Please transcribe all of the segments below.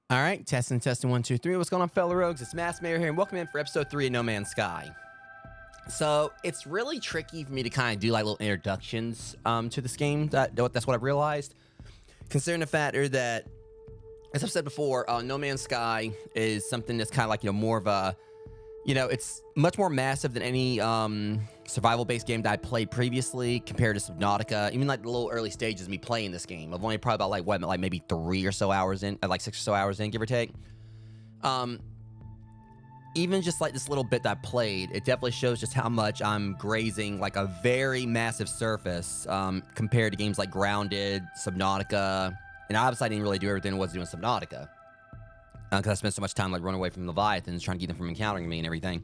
All right, testing, 1, 2, 3. What's going on, fellow rogues? It's Mass Mayor here, and welcome in for episode 3 of No Man's Sky. So it's really tricky for me to kind of do like little introductions to this game. That's what I've realized, considering the factor that, as I've said before, No Man's Sky is something that's kind of like more of a, it's much more massive than any survival-based game that I played previously compared to Subnautica. Even like the little early stages of me playing this game, I've only probably about like maybe 3 or so hours in, like 6 or so hours in, give or take. Even just like this little bit that I played, it definitely shows just how much I'm grazing like a very massive surface compared to games like Grounded, Subnautica, and obviously I didn't really do everything I was doing in Subnautica because I spent so much time like running away from Leviathans, trying to keep them from encountering me and everything.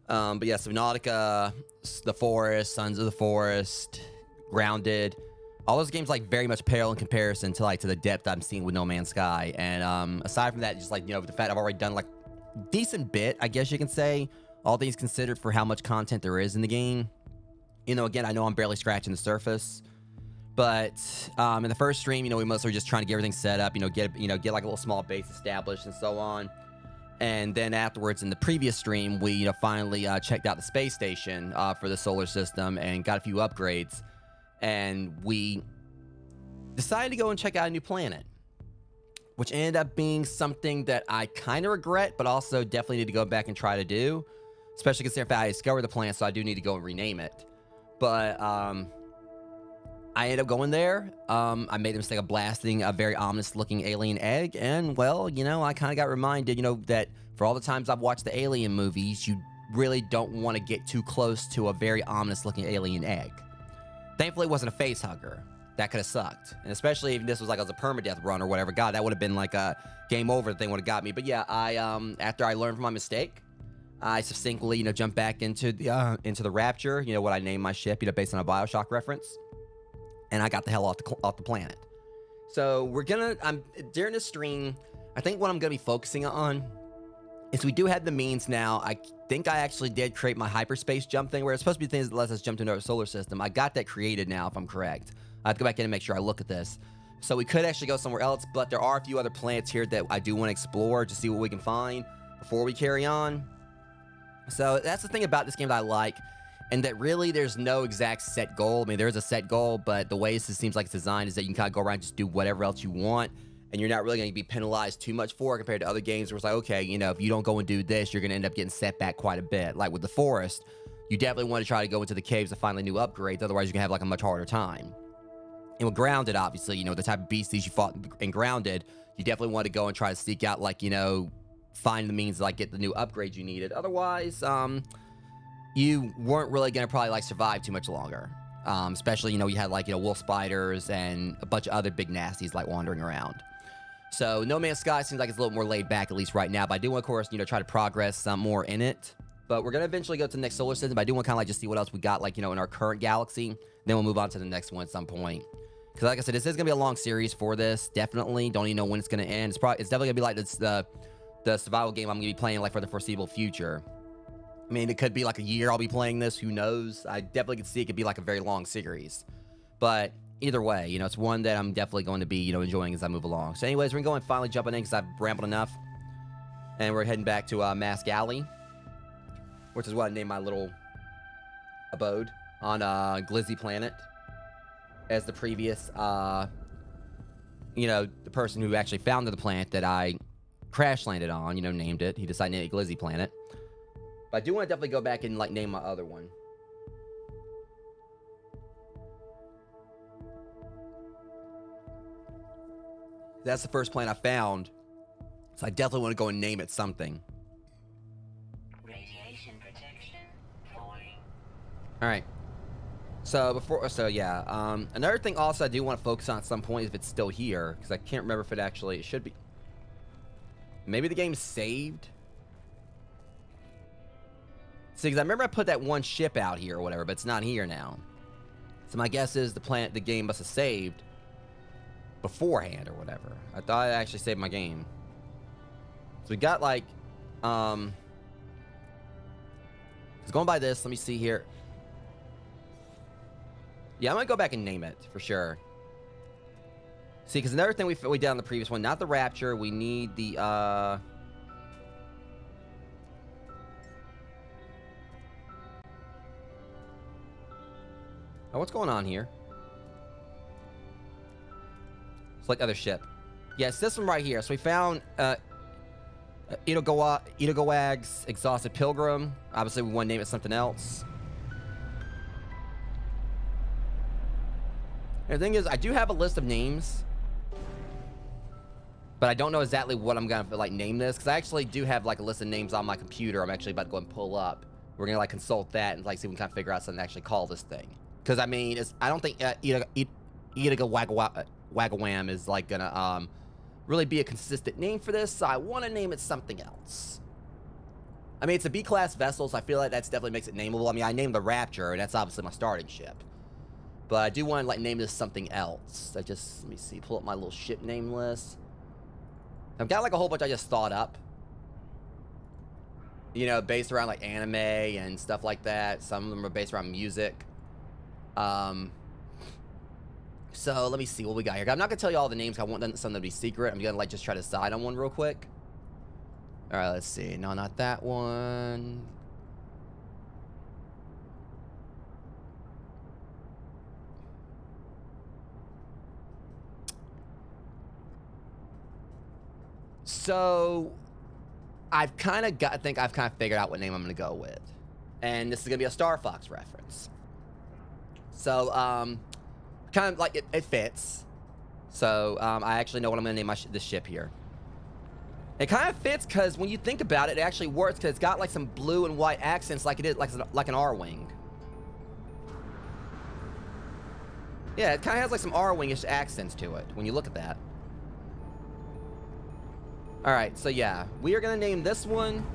But yeah, Subnautica, The Forest, Sons of the Forest, Grounded, all those games like very much pale in comparison to the depth I'm seeing with No Man's Sky. And aside from that, just like the fact I've already done like decent bit, I guess you can say, all things considered, for how much content there is in the game. Again, I know I'm barely scratching the surface, but in the first stream, we mostly were just trying to get everything set up, get like a little small base established and so on. And then afterwards, in the previous stream, we finally checked out the space station for the solar system and got a few upgrades. And we decided to go and check out a new planet, which ended up being something that I kind of regret, but also definitely need to go back and try to do, especially considering the fact I discovered the planet, so I do need to go and rename it. But I ended up going there. I made the mistake of blasting a very ominous-looking alien egg, and, well, I kind of got reminded, that for all the times I've watched the Alien movies, you really don't want to get too close to a very ominous-looking alien egg. Thankfully, it wasn't a face hugger. That could have sucked. And especially if this was like as a permadeath run or whatever. God, that would have been like a game over thing would have got me. But yeah, I after I learned from my mistake, I succinctly, jumped back into the Rapture, what I named my ship, based on a BioShock reference. And I got the hell off the planet. So during this stream, I think what I'm gonna be focusing on is we do have the means now. I think I actually did create my hyperspace jump thing where it's supposed to be things that lets us jump to another solar system. I got that created now, if I'm correct. I have to go back in and make sure I look at this. So we could actually go somewhere else, but there are a few other planets here that I do want to explore to see what we can find before we carry on. So that's the thing about this game that I like, and that really there's no exact set goal. I mean, there is a set goal, but the way this seems like it's designed is that you can kind of go around and just do whatever else you want, and you're not really going to be penalized too much for it compared to other games where it's like, okay, you know, if you don't go and do this, you're going to end up getting set back quite a bit. Like with the forest, you definitely want to try to go into the caves to find the new upgrades, otherwise you're going to have like a much harder time. And with Grounded, obviously, you know, the type of beasties you fought in Grounded, you definitely want to go and try to seek out, like, you know, find the means to, like, get the new upgrades you needed. Otherwise, you weren't really going to probably, like, survive too much longer. Especially, you know, you had, like, you know, wolf spiders and a bunch of other big nasties, like, wandering around. So, No Man's Sky seems like it's a little more laid back, at least right now. But I do want, of course, you know, try to progress some more in it. But we're going to eventually go to the next solar system. But I do want to kind of, like, just see what else we got, like, you know, in our current galaxy. Then we'll move on to the next one at some point. Because, like I said, this is going to be a long series for this. Definitely. Don't even know when it's going to end. It's definitely going to be like this, the survival game I'm going to be playing, like, for the foreseeable future. I mean, it could be like a year I'll be playing this. Who knows? I definitely could see it could be like a very long series. But either way, you know, it's one that I'm definitely going to be, you know, enjoying as I move along. So anyways, we're going to go and finally jumping in because I've rambled enough. And we're heading back to Mask Alley, which is what I named my little abode on Glizzy Planet. As the previous, you know, the person who actually founded the planet that I crash landed on, you know, named it. He decided to name it Glizzy Planet. But I do want to definitely go back and, like, name my other one. That's the first planet I found. So I definitely want to go and name it something. Radiation protection falling. Alright. So yeah, another thing also I do want to focus on at some point is if it's still here, because I can't remember if it should be. Maybe the game's saved? See, because I remember I put that one ship out here or whatever, but it's not here now. So my guess is the game must have saved beforehand or whatever. I thought I actually saved my game. So we got like, it's going by this, let me see here. Yeah, I'm gonna go back and name it for sure. See, because another thing we did on the previous one, not the Rapture, we need the oh, what's going on here? It's like other ship. Yeah, it's this one right here. So we found Itogoag's Exhausted Pilgrim. Obviously, we want to name it something else. And the thing is, I do have a list of names, but I don't know exactly what I'm gonna like name this, because I actually do have like a list of names on my computer. I'm actually about to go and pull up. We're gonna like consult that and like see if we can kind of figure out something to actually call this thing. Because I mean, I don't think Wagawam is like gonna really be a consistent name for this. So I want to name it something else. I mean, it's a B-class vessel, so I feel like that definitely makes it nameable. I mean, I named the Rapture, and that's obviously my starting ship. But I do want to like name this something else. Let me see, pull up my little ship name list. I've got like a whole bunch I just thought up. You know, based around like anime and stuff like that. Some of them are based around music. So let me see what we got here. I'm not gonna tell you all the names. I want some to be secret. I'm gonna like just try to decide on one real quick. All right, let's see. No, not that one. So, I think I've kind of figured out what name I'm going to go with. And this is going to be a Star Fox reference. So, kind of like, it fits. So, I actually know what I'm going to name this ship here. It kind of fits because when you think about it, it actually works because it's got like some blue and white accents like it is, like an R-Wing. Yeah, it kind of has like some R-Wing-ish accents to it when you look at that. Alright, so yeah, we are going to name this one.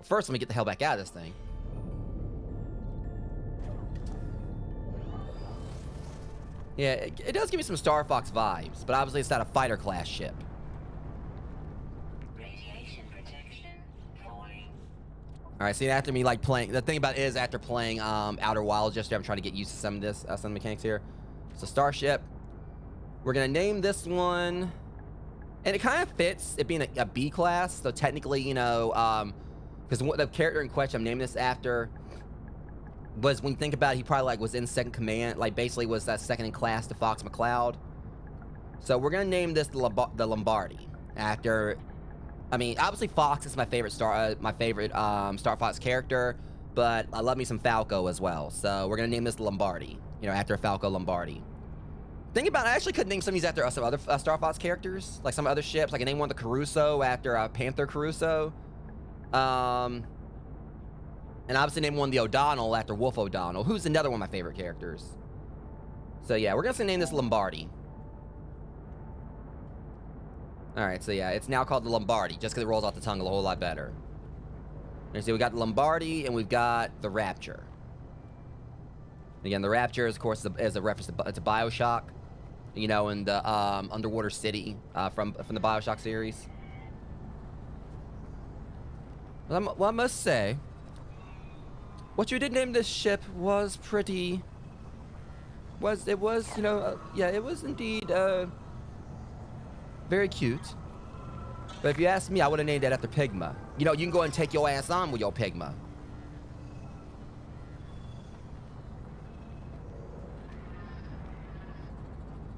First, let me get the hell back out of this thing. Yeah, it does give me some Star Fox vibes, but obviously it's not a fighter class ship. All right, see, after me like playing, the thing about it is after playing Outer Wilds yesterday, I'm trying to get used to some of this, some of the mechanics here. So Starship, we're gonna name this one, and it kind of fits it being a B class. So technically, you know, because the character in question I'm naming this after was, when you think about it, he probably like was in second command, like basically was that second in class to Fox McCloud. So we're gonna name this the Lombardi after. I mean, obviously Fox is my favorite Star Fox character, but I love me some Falco as well. So we're gonna name this Lombardi, you know, after Falco Lombardi. Think about it, I actually could name some of these after some other Star Fox characters, like some other ships. Like I named one the Caruso after Panther Caruso, and obviously name one the O'Donnell after Wolf O'Donnell, who's another one of my favorite characters. So yeah, we're gonna name this Lombardi. Alright, so yeah, it's now called the Lombardi, just because it rolls off the tongue a whole lot better. You see, we got the Lombardi, and we've got the Rapture. Again, the Rapture, is, of course, is a reference to Bioshock, you know, in the underwater city from the Bioshock series. Well, I must say, what you did name this ship was pretty... It was, you know, yeah, it was indeed, very cute. But if you ask me, I would have named that after Pigma. You know, you can go and take your ass on with your Pigma.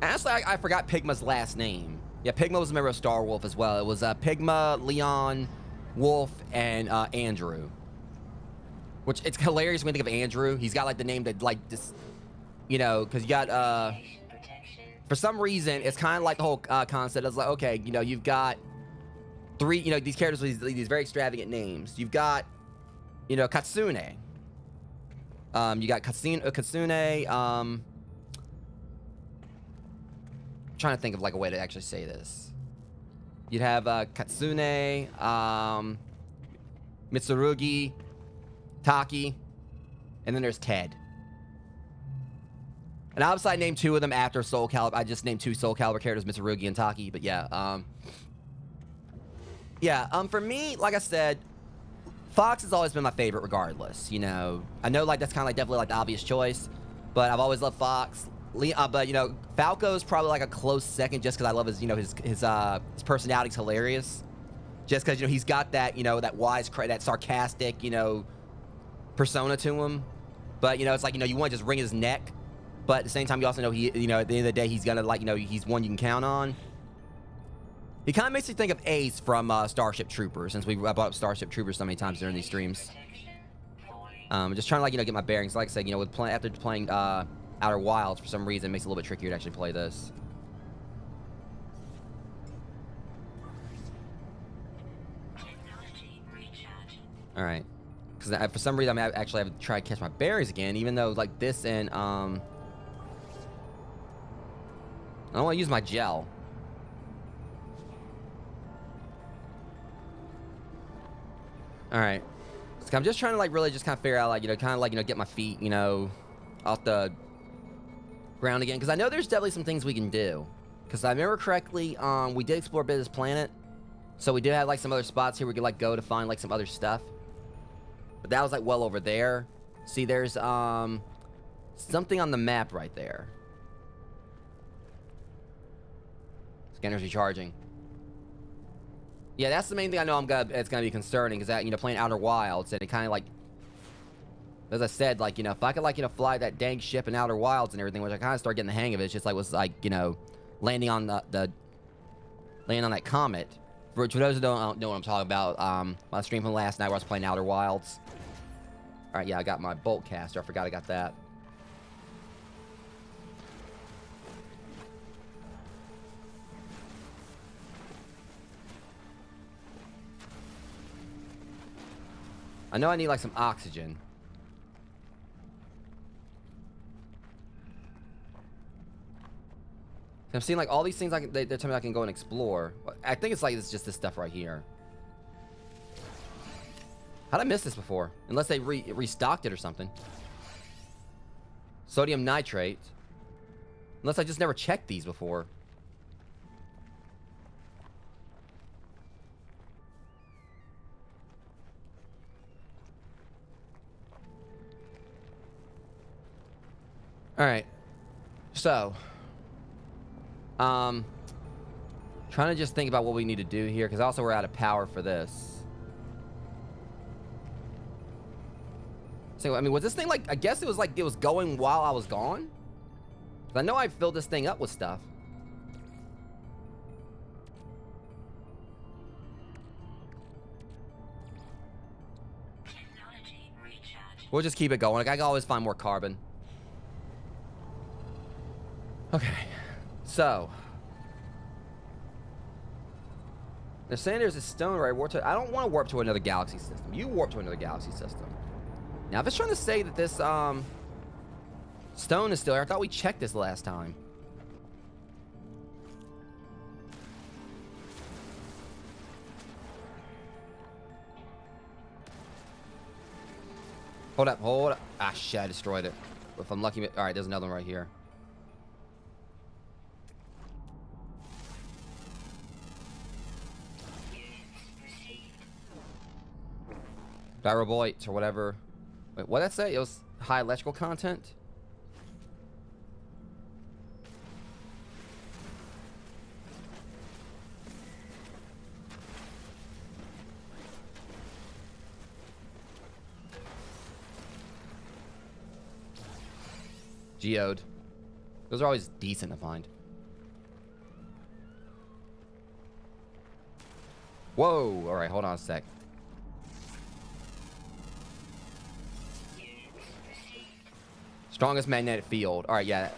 Honestly, I forgot Pigma's last name. Yeah, Pigma was a member of Star Wolf as well. It was Pigma, Leon, Wolf, and Andrew. Which, it's hilarious when you think of Andrew. He's got, like, the name that, like, this... You know, because you got, for some reason, it's kind of like the whole concept. It's like, okay, you know, you've got three, you know, these characters with these very extravagant names. You've got, you know, Katsune. You got Katsune, trying to think of, like, a way to actually say this. You'd have, Katsune, Mitsurugi, Taki, and then there's Ted. And obviously, I named two of them after Soul Calibur. I just named two Soul Calibur characters, Mitsurugi and Taki. But yeah, for me, like I said, Fox has always been my favorite, regardless. You know, I know like that's kind of like definitely like the obvious choice, but I've always loved Fox. But you know, Falco's probably like a close second, just because I love his, you know, his personality's hilarious. Just because, you know, he's got that, you know, that wise, that sarcastic, you know, persona to him. But you know, it's like, you know, you want to just wring his neck. But at the same time, you also know he, you know, at the end of the day, he's gonna, like, you know, he's one you can count on. He kind of makes me think of Ace from Starship Troopers, since I brought up Starship Troopers so many times during these streams. Just trying to, like, you know, get my bearings. Like I said, you know, after playing Outer Wilds, for some reason, it makes it a little bit trickier to actually play this. All right, because for some reason, I actually have to try to catch my bearings again, even though like this and I don't want to use my gel. All right. So I'm just trying to like really just kind of figure out, like, you know, kind of like, you know, get my feet, you know, off the ground again. Because I know there's definitely some things we can do. Because I remember correctly, we did explore a bit of this planet. So we did have like some other spots here we could like go to find like some other stuff. But that was like well over there. See, there's something on the map right there. Scanner's recharging. Yeah, that's the main thing I know it's gonna be concerning, is that, you know, playing Outer Wilds, and it kind of like, as I said, like, you know, if I could, like, you know, fly that dang ship in Outer Wilds and everything, which I kind of start getting the hang of it, it's just like was like, you know, landing on landing on that comet. For those who don't know what I'm talking about, my stream from last night where I was playing Outer Wilds. All right, yeah, I got my bolt caster. I forgot I got that. I know I need like some oxygen. I'm seeing like all these things they're telling me I can go and explore. I think it's just this stuff right here. How'd I miss this before? Unless they restocked it or something. Sodium nitrate. Unless I just never checked these before. All right. So, trying to just think about what we need to do here, because also we're out of power for this. So, I mean, was this thing like, I guess it was like it was going while I was gone? 'Cause I know I filled this thing up with stuff. Technology recharge. We'll just keep it going. Like, I can always find more carbon. Okay. So. They're saying there's a stone right warp to. I don't want to warp to another galaxy system. You warp to another galaxy system. Now, if it's trying to say that this stone is still there, I thought we checked this last time. Hold up, hold up. Ah, shit, I destroyed it. If I'm lucky, all right, there's another one right here. Gyroboids or whatever. Wait, what did that say? It was high electrical content? Geode. Those are always decent to find. Whoa! Alright, hold on a sec. Strongest magnetic field. Alright, yeah.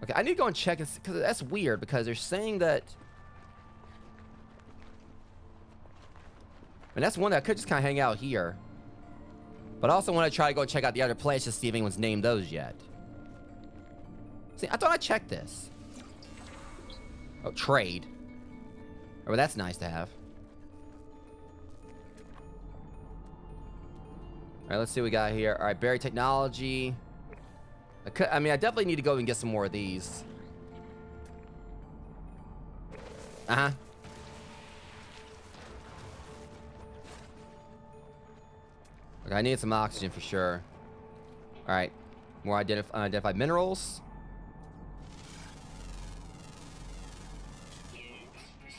Okay, I need to go and check this, because that's weird, because they're saying that... And that's one that could just kind of hang out here. But I also want to try to go check out the other planets to see if anyone's named those yet. See, I thought I checked this. Oh, trade. Oh, well, that's nice to have. All right, let's see what we got here. All right, buried technology. I mean, I definitely need to go and get some more of these. Uh-huh. Okay, I need some oxygen for sure. All right, more unidentified minerals.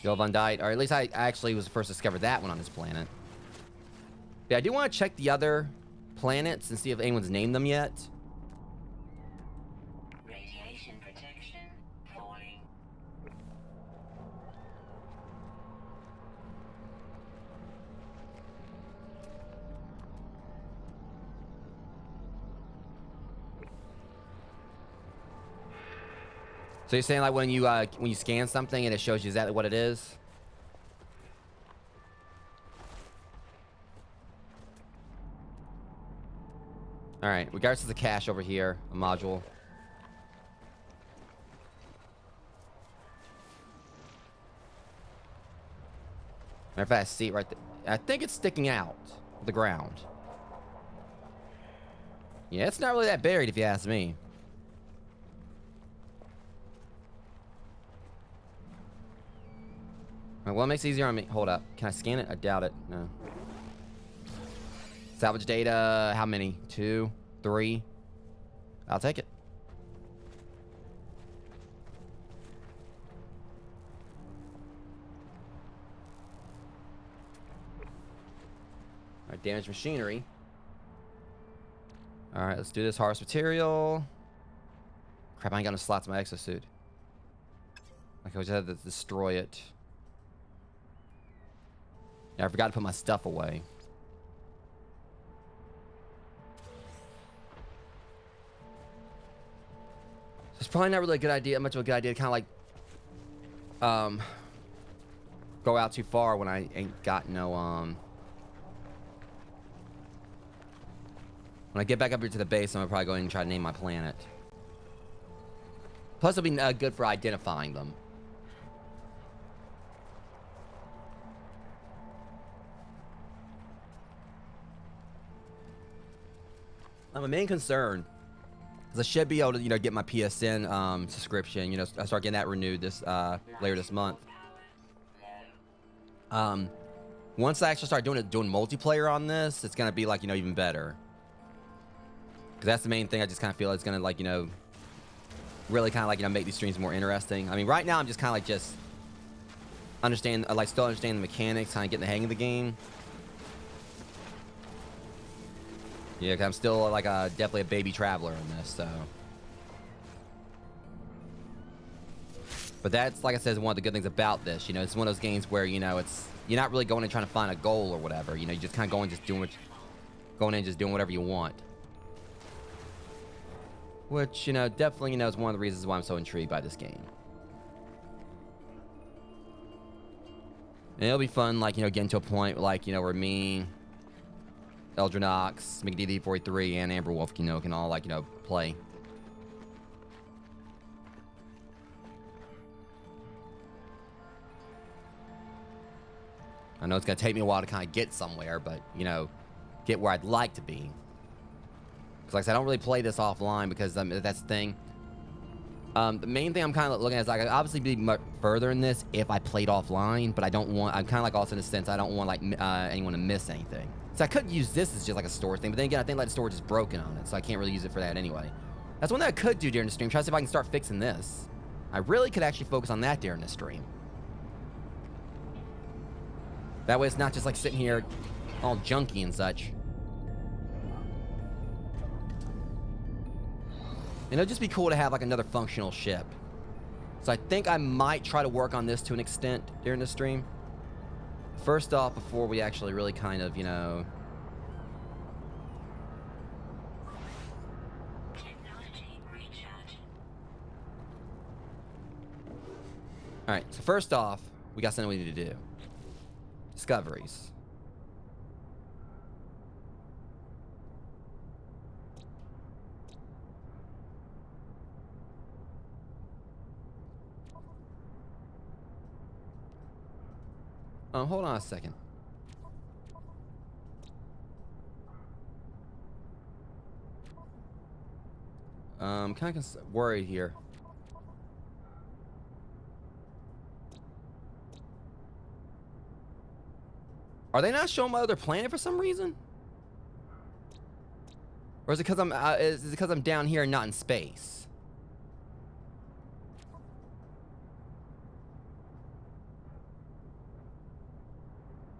Yellow-Von-Dyke. Or at least I actually was the first to discover that one on this planet. Yeah, I do want to check the other planets and see if anyone's named them yet. Radiation protection falling. So you're saying like when you scan something and it shows you exactly what it is? All right, regards to the cache over here, a module. Matter of fact, I see it right there. I think it's sticking out of the ground. Yeah, it's not really that buried if you ask me. All right, well, it makes it easier on me. Hold up. Can I scan it? I doubt it. No. Salvage data, how many? 2, 3. I'll take it. All right, damaged machinery. All right, let's do this. Harvest material. Crap, I ain't got no slots in my exosuit. Okay, we just had to destroy it. Yeah, I forgot to put my stuff away. It's probably not really a good idea, much of a good idea to kind of like, go out too far when I ain't got no, when I get back up here to the base, I'm gonna probably go ahead and try to name my planet. Plus, it'll be good for identifying them. My main concern is I should be able to, get my PSN subscription. I start getting that renewed this later this month. One Once I actually start doing multiplayer on this, it's gonna be like, you know, even better. Because that's the main thing. I just kind of feel it's gonna, like, you know, really kind of like, you know, make these streams more interesting. I mean, right now I'm just kind of like just still understanding the mechanics, kind of getting the hang of the game. Yeah, 'cause I'm still like definitely a baby traveler in this, so. But that's, like I said, is one of the good things about this. You know, it's one of those games where, you know, you're not really going and trying to find a goal or whatever. You know, you just kind of going in just doing whatever you want. Which, you know, definitely, you know, is one of the reasons why I'm so intrigued by this game. And it'll be fun, like, you know, getting to a point, like, you know, where me, Eldrinox, McDD43, and Amberwolf, you know, can all, like, you know, play. I know it's going to take me a while to kind of get somewhere, but, you know, get where I'd like to be. Because, like I said, I don't really play this offline because that's the thing. The main thing I'm kind of looking at is, like, I could obviously be much further in this if I played offline, but I don't want, I'm kind of like also in a sense, I don't want, like, anyone to miss anything. So I could use this as just like a storage thing, but then again, I think like the storage is broken on it, so I can't really use it for that anyway. That's one that I could do during the stream. Try to see if I can start fixing this. I really could actually focus on that during the stream. That way it's not just like sitting here all junky and such. And it'll just be cool to have like another functional ship. So I think I might try to work on this to an extent during the stream. First off, before we actually really kind of, you know... Technology recharge. Alright, so first off, we got something we need to do. Discoveries. Hold on a second. Kind of worried here. Are they not showing my other planet for some reason? Or is it because I'm down here and not in space?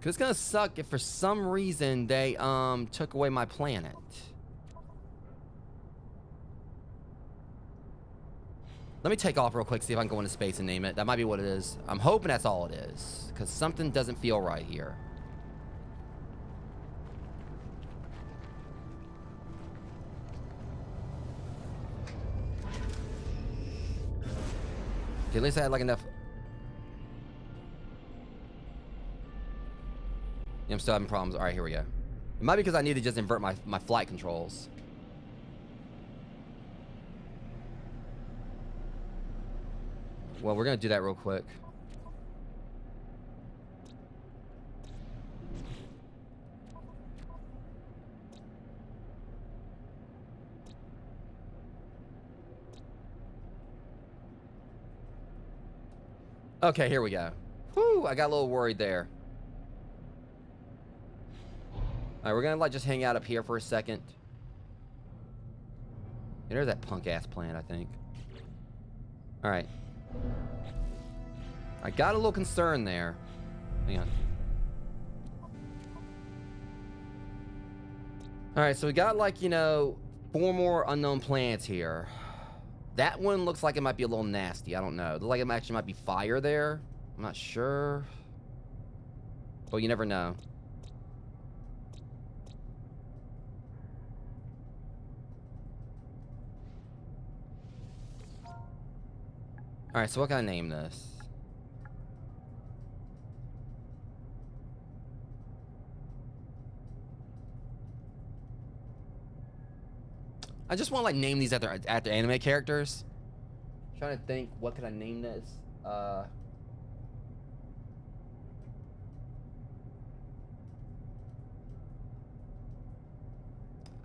Cause it's gonna suck if for some reason they took away my planet. Let me take off real quick, see if I can go into space and name it. That might be what it is. I'm hoping that's all it is, cause something doesn't feel right here. Okay, at least I had like enough. I'm still having problems. All right, here we go. It might be because I need to just invert my flight controls. Well, we're going to do that real quick. Okay, here we go. Whew, I got a little worried there. Alright, we're gonna like just hang out up here for a second. Yeah, there's that punk ass planet, I think. Alright. I got a little concerned there. Hang on. Alright, so we got like, you know, 4 more unknown planets here. That one looks like it might be a little nasty. I don't know. Looks like it actually might be fire there. I'm not sure. Well, you never know. Alright, so what can I name this? I just want to like name these after anime characters. I'm trying to think, what could I name this? I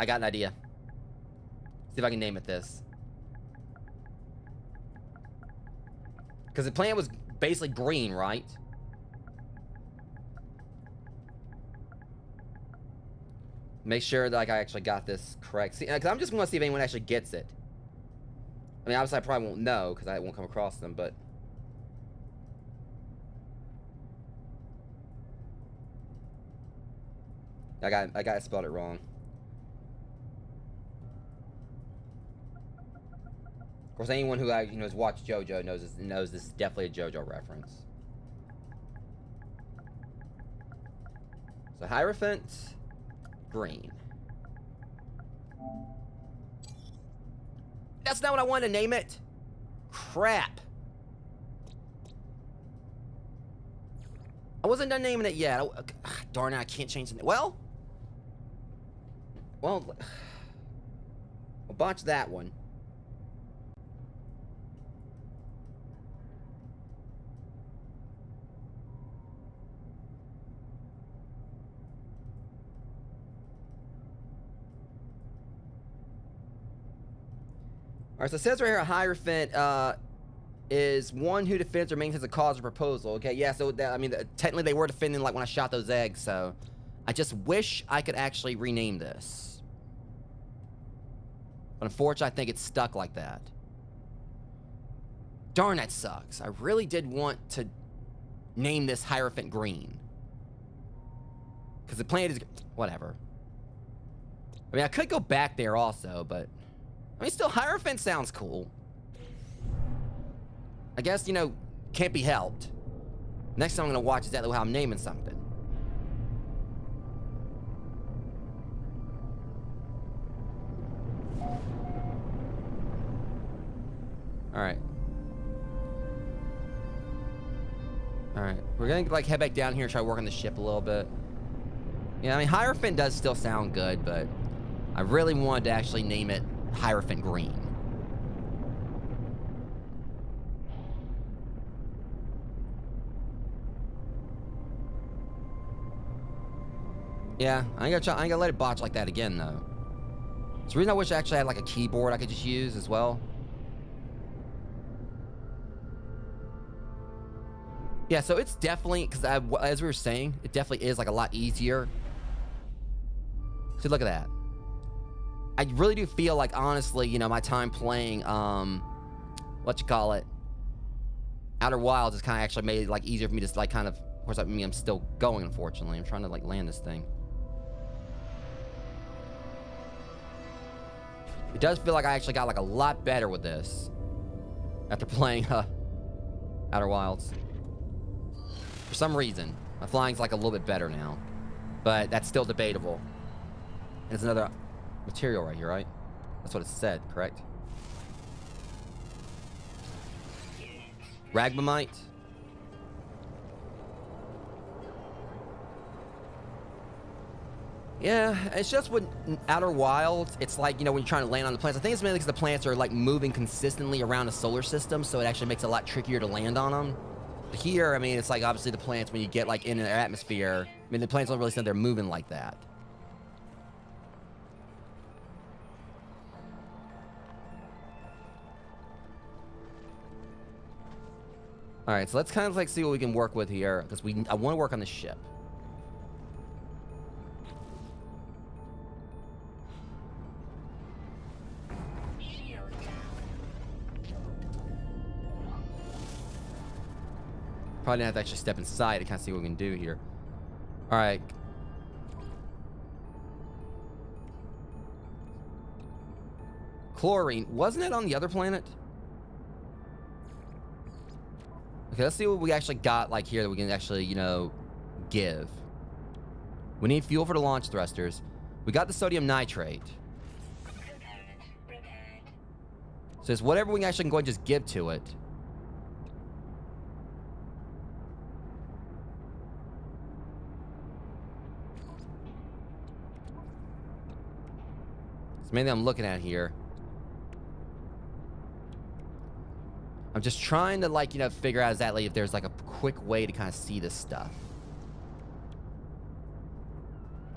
got an idea. See if I can name it this. Because the planet was basically green, right? Make sure that like I actually got this correct. See, because I'm just going to see if anyone actually gets it. I mean, obviously I probably won't know because I won't come across them, but I got spelled it wrong. Of course, anyone who has watched JoJo knows this is definitely a JoJo reference. So Hierophant Green. That's not what I wanted to name it. Crap. I wasn't done naming it yet. Darn it, I can't change the name. Well, we'll botch that one. Alright, so it says right here, a Hierophant is one who defends or maintains a cause or proposal. Okay, yeah, so that, I mean, technically they were defending like when I shot those eggs, so I just wish I could actually rename this. But unfortunately, I think it's stuck like that. Darn, that sucks. I really did want to name this Hierophant Green. Because the planet is... whatever. I mean, I could go back there also, but... I mean, still, Hierophant sounds cool. I guess, can't be helped. Next time I'm going to watch exactly how I'm naming something. Alright. Alright. We're going to, head back down here and try to work on the ship a little bit. Yeah, I mean, Hierophant does still sound good, but I really wanted to actually name it Hierophant Green. Yeah, I ain't gonna let it botch like that again, though. It's the reason I wish I actually had, a keyboard I could just use as well. Yeah, so it's definitely, because as we were saying, it definitely is, a lot easier. See, look at that. I really do feel like, honestly, my time playing, Outer Wilds has kind of actually made it, easier for me to, of course, I'm still going, unfortunately. I'm trying to, land this thing. It does feel like I actually got, a lot better with this after playing, Outer Wilds. For some reason, my flying's, a little bit better now. But that's still debatable. There's another... material right here, right? That's what it said, correct? Ragmamite. Yeah, it's just with Outer Wilds, it's when you're trying to land on the planets. I think it's mainly because the planets are moving consistently around the solar system, so it actually makes it a lot trickier to land on them. But here, I mean, it's obviously the planets, when you get in their atmosphere, I mean, the planets don't really seem they're moving like that. Alright, so let's kind of see what we can work with here, because I want to work on the ship. Probably gonna have to actually step inside to kind of see what we can do here. Alright. Chlorine, wasn't it on the other planet? Okay, let's see what we actually got here that we can actually, give. We need fuel for the launch thrusters. We got the sodium nitrate. So it's whatever we can actually go and just give to it. It's mainly I'm looking at here. I'm just trying to, figure out exactly if there's, a quick way to kind of see this stuff.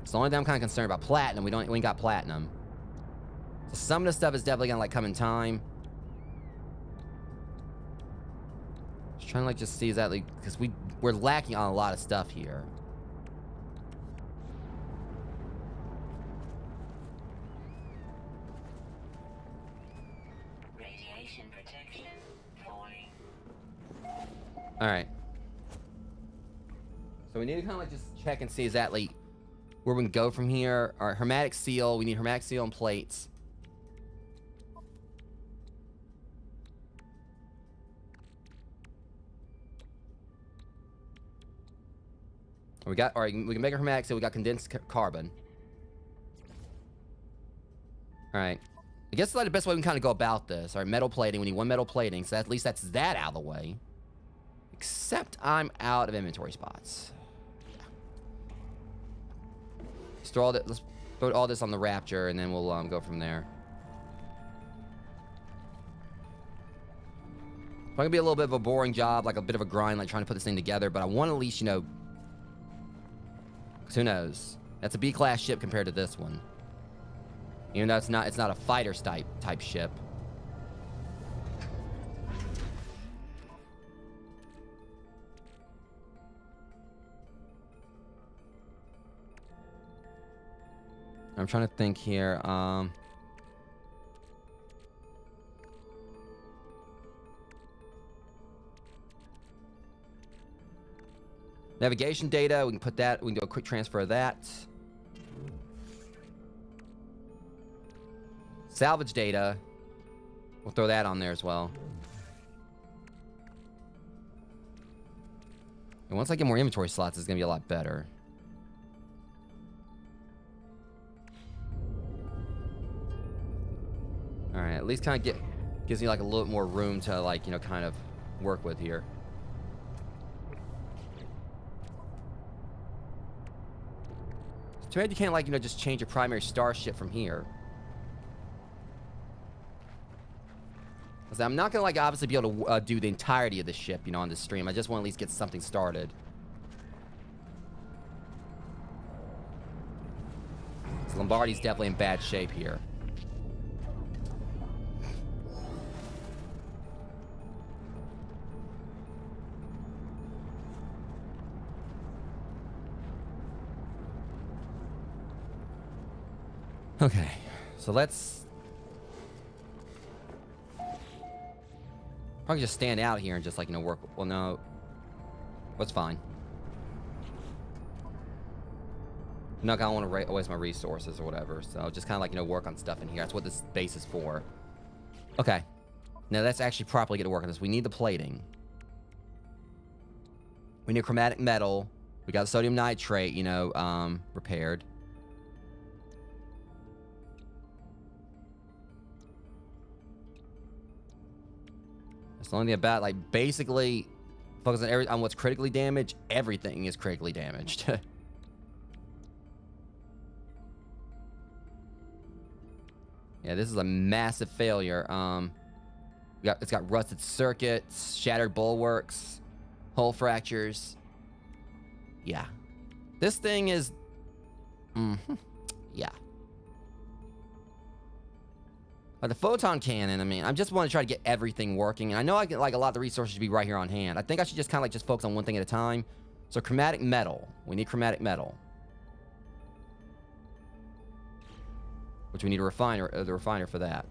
It's the only thing I'm kind of concerned about. Platinum. We ain't got platinum. So some of this stuff is definitely going to, come in time. Just trying to, just see exactly... because we're lacking on a lot of stuff here. All right. So we need to kind of like just check and see exactly where we can go from here. All right, hermetic seal. We need hermetic seal and plates. We got, all right, we can make a hermetic seal. We got condensed carbon. All right. I guess it's like the best way we can kind of go about this. All right, metal plating. We need 1 metal plating, so at least that's that out of the way. Except I'm out of inventory spots. Let's throw all this on the Rapture, and then we'll go from there. It's gonna be a little bit of a boring job, like a bit of a grind, like trying to put this thing together. But I want to at least, you know, because who knows? That's a B-class ship compared to this one. Even though it's not a fighter type ship. I'm trying to think here. Navigation data, we can put that, we can do a quick transfer of that. Salvage data, we'll throw that on there as well. And once I get more inventory slots, it's gonna be a lot better. All right, at least kind of gives me like a little bit more room to like, you know, kind of work with here. It's too bad you can't like, you know, just change your primary starship from here. I'm not gonna like obviously be able to do the entirety of the ship, you know, on this stream. I just want to at least get something started. So Lombardi's definitely in bad shape here. Okay, so let's probably just stand out here and just like, you know, work. Well, no, that's fine. No, I don't want to waste my resources or whatever, so I'll just kind of like, you know, work on stuff in here. That's what this base is for. Okay, now let's actually properly get to work on this. We need the plating. We need chromatic metal. We got the sodium nitrate, you know, repaired. It's only about like basically focus on what's critically damaged. Everything is critically damaged. Yeah, this is a massive failure. It's got rusted circuits, shattered bulwarks, hull fractures. Yeah, this thing is. Yeah. But the photon cannon, I mean, I just want to try to get everything working. And I know I get like a lot of the resources to be right here on hand. I think I should just kind of like just focus on one thing at a time. So chromatic metal. We need chromatic metal. Which we need a refiner, the refiner for that.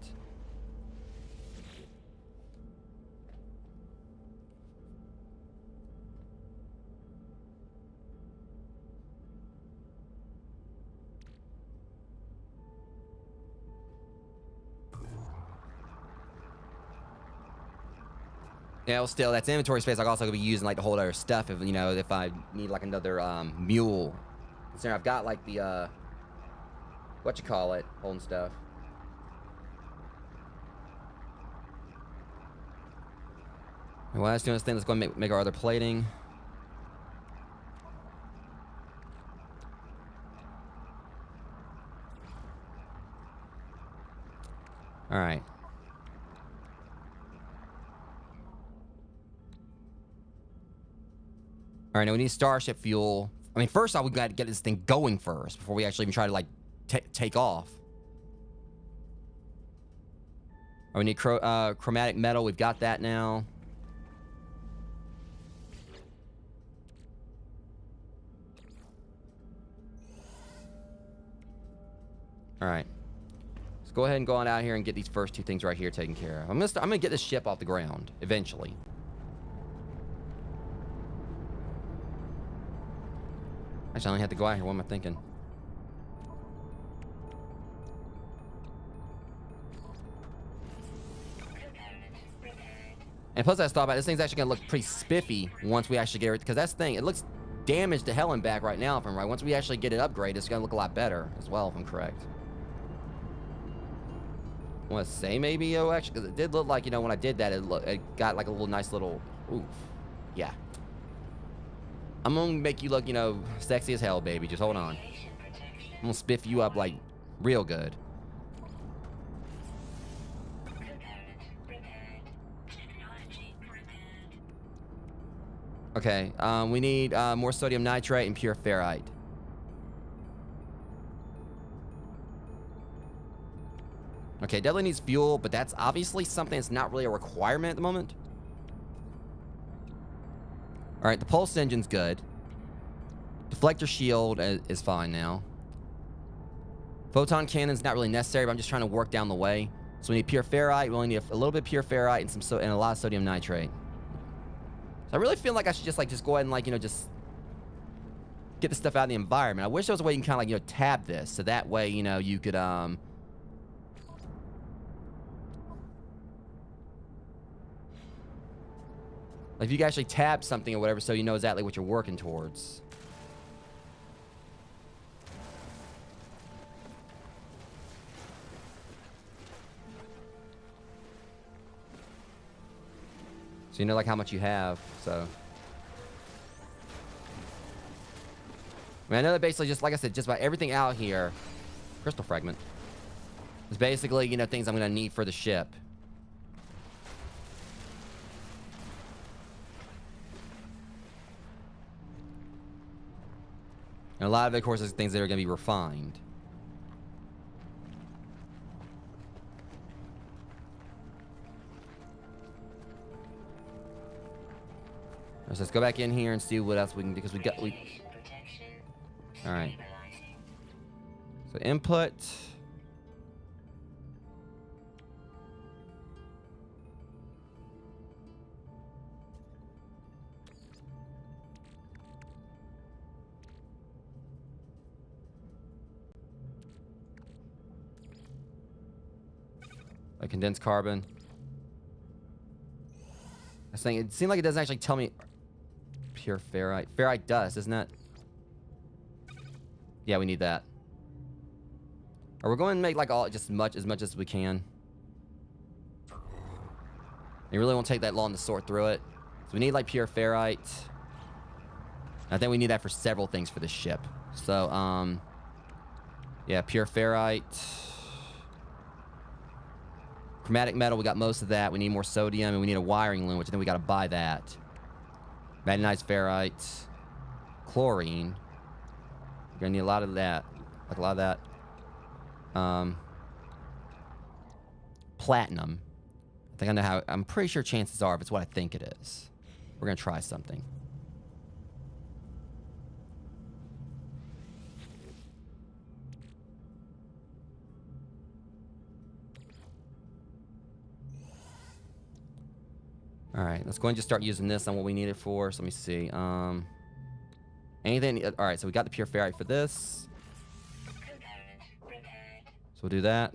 Yeah, well, still, that's inventory space. I also could be using like to hold other stuff if, you know, if I need like another mule. So I've got like the what you call it, holding stuff. And while that's doing this thing, let's go and make our other plating. All right. All right, now we need starship fuel. I mean, first off, we got to get this thing going first before we actually even try to like take off. Oh, we need chromatic metal. We've got that now. All right. Let's go ahead and go on out here and get these first two things right here taken care of. I'm gonna get this ship off the ground eventually. Actually, I only have to go out here. What am I thinking? And plus, I thought about it, this thing's actually gonna look pretty spiffy once we actually get it. Because that's the thing, it looks damaged to hell and back right now, if I'm right. Once we actually get it upgraded, it's gonna look a lot better as well, if I'm correct. I want to say maybe, oh, actually, because it did look like, you know, when I did that, it got like a little nice little, oof, yeah. I'm gonna make you look, you know, sexy as hell, baby. Just hold on. I'm gonna spiff you up like real good. Okay, we need more sodium nitrate and pure ferrite. Okay, definitely needs fuel, but that's obviously something that's not really a requirement at the moment. Alright, the pulse engine's good. Deflector shield is fine now. Photon cannon's not really necessary, but I'm just trying to work down the way. So we need pure ferrite. We only need a little bit of pure ferrite and and a lot of sodium nitrate. So I really feel like I should just go ahead and, like, you know, just get the stuff out of the environment. I wish there was a way you can kind of, like, you know, tab this. So that way, you know, you could, like, if you can actually tab something or whatever so you know exactly what you're working towards. So you know, like, how much you have, so. I mean, I know that basically just, like I said, just about everything out here, crystal fragment, is basically, you know, things I'm going to need for the ship. And a lot of it, of course, is things that are going to be refined. Let's go back in here and see what else we can do, because all right. So input. Like condensed carbon. I was saying, it seemed like it doesn't actually tell me. Pure ferrite. Ferrite dust, isn't it? Yeah, we need that. Or we're going to make like all just as much as we can. It really won't take that long to sort through it. So we need like pure ferrite. I think we need that for several things for this ship. So, yeah, pure ferrite. Chromatic metal, we got most of that. We need more sodium, and we need a wiring loom, which I think we got to buy that. Magnetized ferrite. Chlorine. You're going to need a lot of that. Like a lot of that. Platinum. I think I know how. I'm pretty sure chances are if it's what I think it is. We're going to try something. All right, let's go and just start using this on what we need it for. So let me see. Anything? All right, so we got the pure ferrite for this. So we'll do that.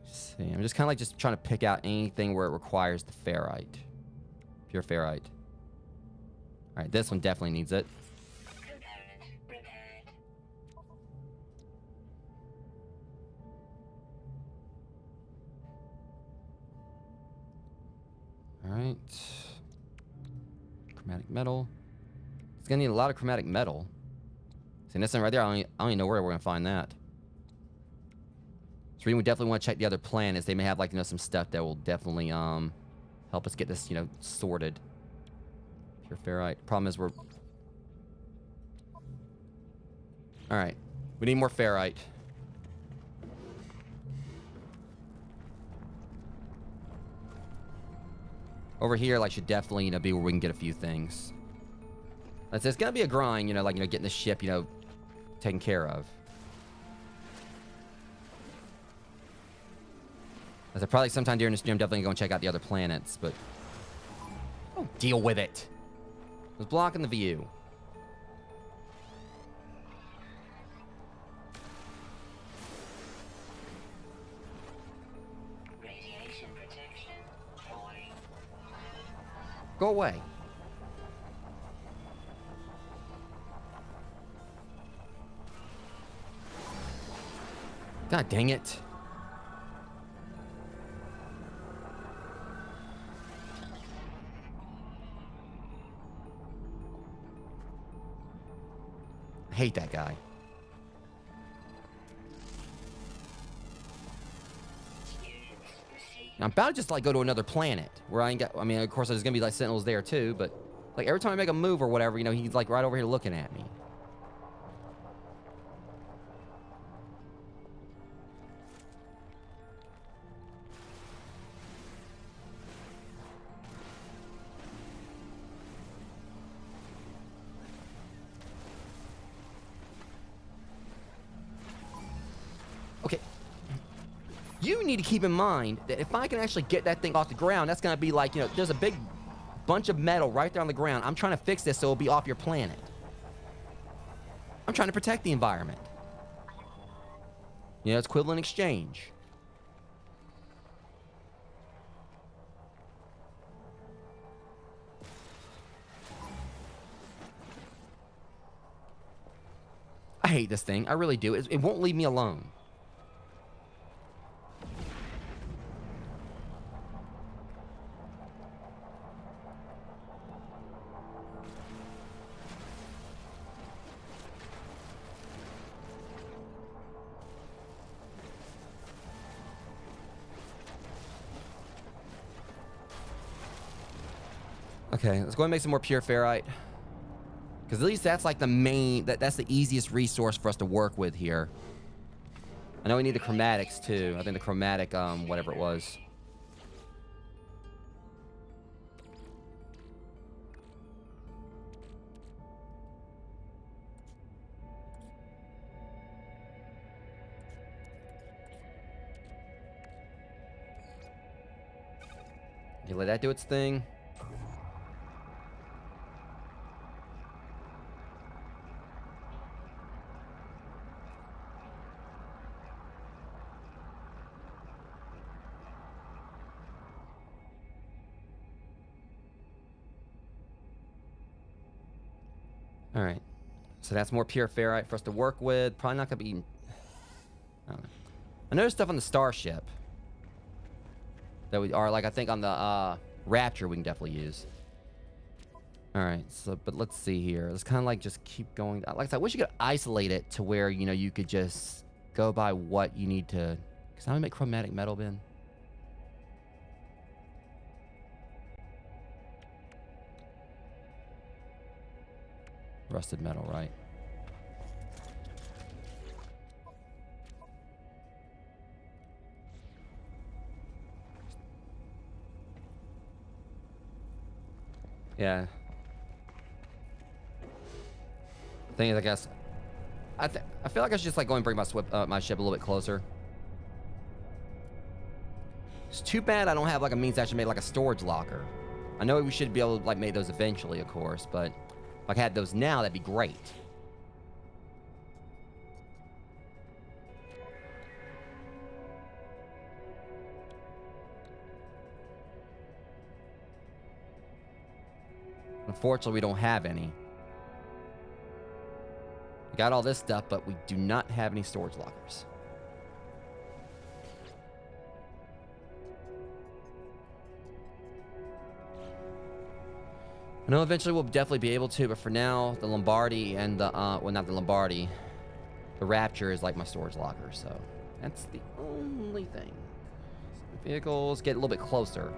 Let's see, I'm just kind of like just trying to pick out anything where it requires the ferrite. Pure ferrite. All right, this one definitely needs it. All right. Chromatic metal. It's gonna need a lot of chromatic metal. See, this one right there, I don't even know where we're gonna find that. So we definitely want to check the other planets. They may have, like, you know, some stuff that will definitely help us get this, you know, sorted. Pure ferrite. Problem is we're. All right, we need more ferrite. Over here, like, should definitely, you know, be where we can get a few things. It's gonna be a grind, you know, like, you know, getting the ship, you know, taken care of. As I probably sometime during the stream, I'm definitely gonna check out the other planets, but don't deal with it. It's blocking the view. Radiation protection falling. Go away. God dang it. I hate that guy. I'm about to just like go to another planet where I ain't got. I mean, of course, there's gonna be like sentinels there too, but like every time I make a move or whatever, you know, he's like right over here looking at me. Okay. You need to keep in mind that if I can actually get that thing off the ground, that's gonna be like, you know, there's a big bunch of metal right there on the ground. I'm trying to fix this so it'll be off your planet. I'm trying to protect the environment. You know, it's equivalent exchange. I hate this thing. I really do. It won't leave me alone. Okay, let's go and make some more pure ferrite. Because at least that's like the main, that's the easiest resource for us to work with here. I know we need the chromatics too. I think the chromatic, whatever it was. Okay, let that do its thing. All right, so that's more pure ferrite for us to work with. Probably not gonna be. I don't know. I know there's stuff on the starship that we are like. I think on the Rapture we can definitely use. All right, so but let's see here. Let's kind of like just keep going. Like I said, I wish you could isolate it to where you know you could just go by what you need to. Cause how do we make chromatic metal bin? Rusted metal, right? Yeah. Thing is, I guess I feel like I should just like go and bring my my ship a little bit closer. It's too bad I don't have like a means to actually make like a storage locker. I know we should be able to like make those eventually, of course, but if I had those now, that'd be great. Unfortunately, we don't have any. We got all this stuff, but we do not have any storage lockers. I know eventually we'll definitely be able to, but for now, the Lombardi and the, well, not the Lombardi, the Rapture is like my storage locker, so that's the only thing. Vehicles get a little bit closer.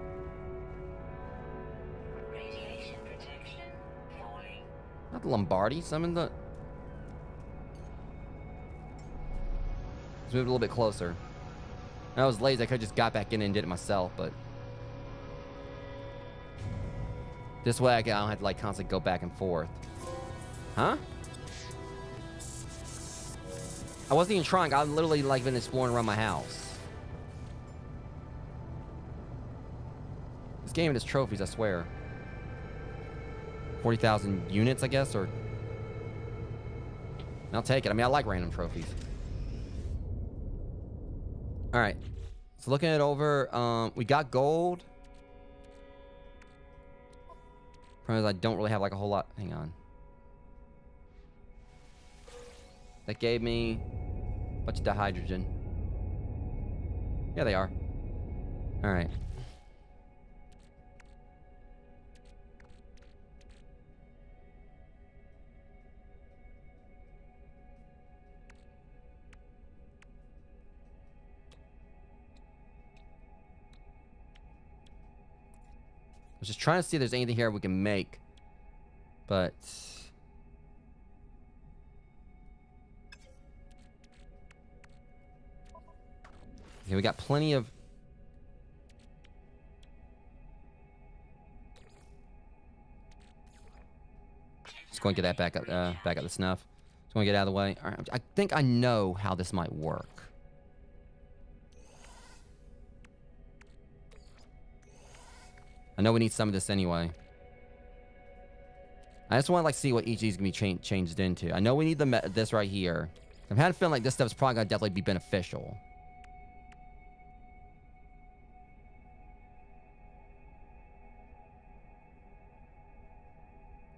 Radiation protection falling. Not the Lombardi, some in the... Let's move it a little bit closer. I was lazy, I could have just got back in and did it myself, but... This way I don't have to like constantly go back and forth. Huh? I wasn't even trying. I've literally like been exploring around my house. This game has trophies, I swear. 40,000 units, I guess, or... I'll take it. I mean, I like random trophies. All right. So looking it over, we got gold. Problem is I don't really have like a whole lot. Hang on. That gave me a bunch of dihydrogen. Yeah, they are. All right. I was just trying to see if there's anything here we can make, but okay, we got plenty of. Just going to get that back up the snuff. Just going to get out of the way. All right, I think I know how this might work. I know we need some of this anyway. I just want to like see what each of these can be changed into. I know we need this right here. I'm having a feeling like this stuff's probably gonna definitely be beneficial.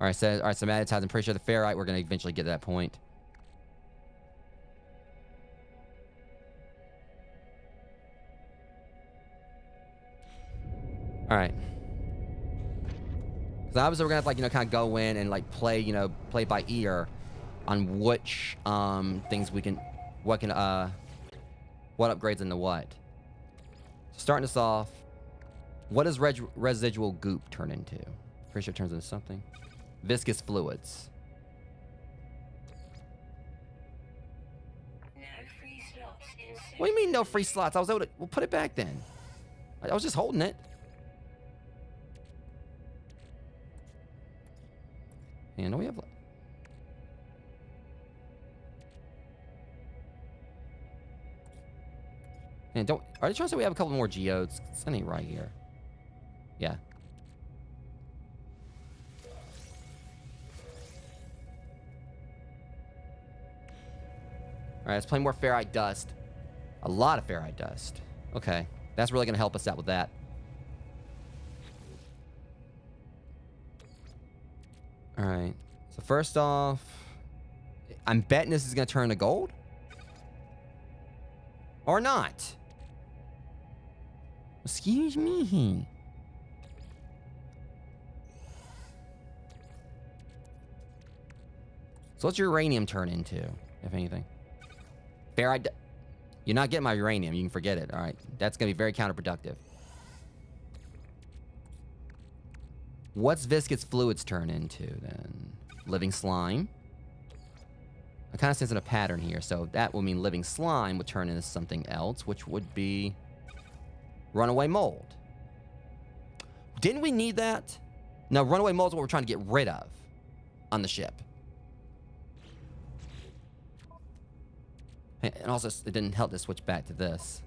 All right, so magnetized. I'm pretty sure the ferrite. We're gonna eventually get to that point. All right. So obviously we're gonna have to, like, kind of go in and like play by ear on which things we can, what upgrades into what. Starting us off, what does residual goop turn into? Pretty sure it turns into something. Viscous fluids. No free slots in What do you mean no free slots? I was able to. Well, put it back then. I was just holding it. And do we have? And don't. Are they trying to say we have a couple more geodes? It's ain't right here. Yeah. All right, let's play more ferrite dust. A lot of ferrite dust. Okay, that's really gonna help us out with that. All right. So first off, I'm betting this is gonna turn to gold, or not. Excuse me. So what's your uranium turn into, if anything? Ferrite. You're not getting my uranium. You can forget it. All right. That's gonna be very counterproductive. What's viscous fluids turn into then? Living slime. I kind of sense in a pattern here, so that will mean living slime would turn into something else, which would be runaway mold. Didn't we need that? No, runaway mold is what we're trying to get rid of on the ship. And also, it didn't help to switch back to this.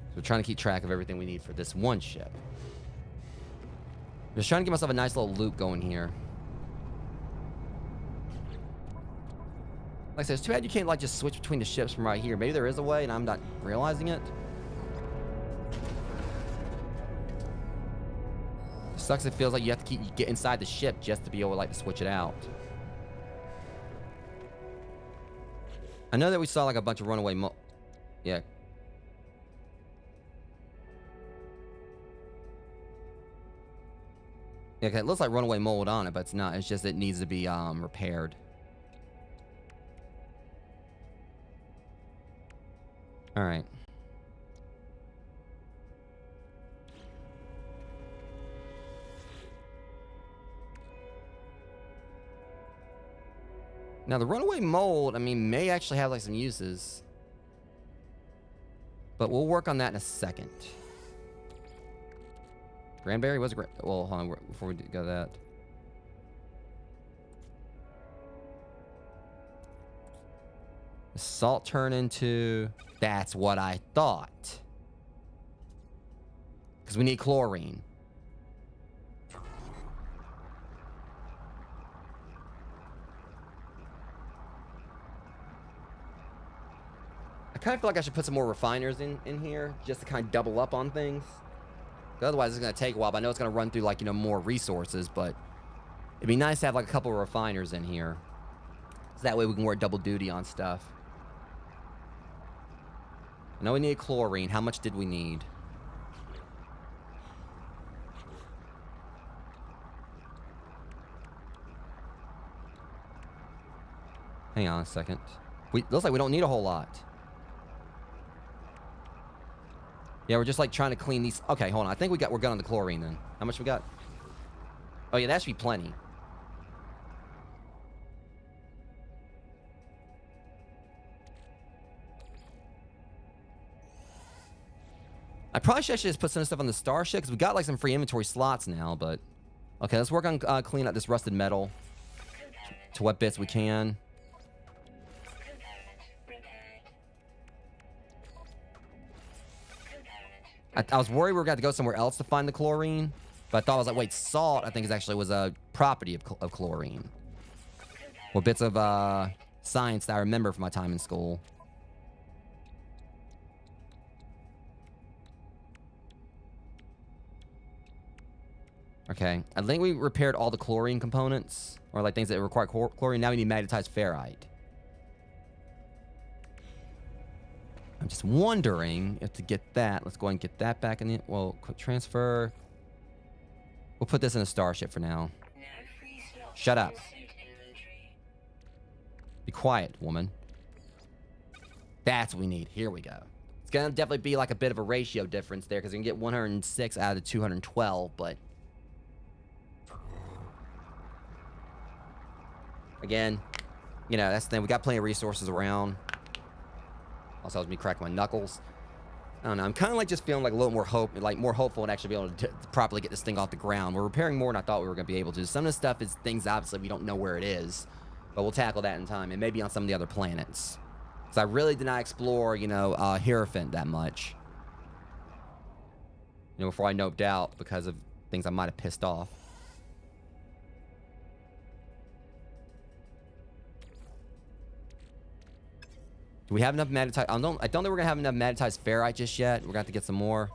So we're trying to keep track of everything we need for this one ship. Just trying to give myself a nice little loop going here. Like I said, it's too bad you can't like just switch between the ships from right here. Maybe there is a way and I'm not realizing it. It sucks. It feels like you have to get inside the ship just to be able to like to switch it out. I know that we saw like a bunch of runaway yeah. Yeah, 'cause it looks like runaway mold on it, but it's not. It's just it needs to be repaired. All right. Now the runaway mold, I mean, may actually have like some uses, but we'll work on that in a second. Granberry was a great. Well, hold on before we go that. Salt turn into. That's what I thought. Because we need chlorine. I kind of feel like I should put some more refiners in here just to kind of double up on things. Otherwise, it's going to take a while, but I know it's going to run through, like, you know, more resources, but it'd be nice to have, like, a couple of refiners in here. So that way we can work double duty on stuff. I know we need chlorine. How much did we need? Hang on a second. Looks like we don't need a whole lot. Yeah, we're just like trying to clean these. Okay, hold on. I think we're good on the chlorine then. How much we got? Oh yeah, that should be plenty. I probably should just put some stuff on the starship because we got like some free inventory slots now. But okay, let's work on cleaning up this rusted metal to what bits we can. I was worried we were going to go somewhere else to find the chlorine, but I thought I was like, wait, salt I think was a property of chlorine. Well, bits of science that I remember from my time in school. Okay, I think we repaired all the chlorine components, or like things that require chlorine. Now we need magnetized ferrite. I'm just wondering if to get that, let's go ahead and get that back in the, well, quick transfer. We'll put this in a starship for now. Shut up. Be quiet, woman. That's what we need. Here we go. It's going to definitely be like a bit of a ratio difference there because we can get 106 out of the 212, but again, you know, that's the thing. We got plenty of resources around. Also helps me crack my knuckles. I don't know. I'm kind of like just feeling like a little more more hopeful and actually be able to properly get this thing off the ground. We're repairing more than I thought we were going to be able to. Some of the stuff is things obviously we don't know where it is, but we'll tackle that in time and maybe on some of the other planets. Because I really did not explore, you know, Hierophant that much. You know, before I noped out because of things I might have pissed off. Do we have enough magnetized? I don't think we're gonna have enough magnetized ferrite just yet. We're gonna have to get some more.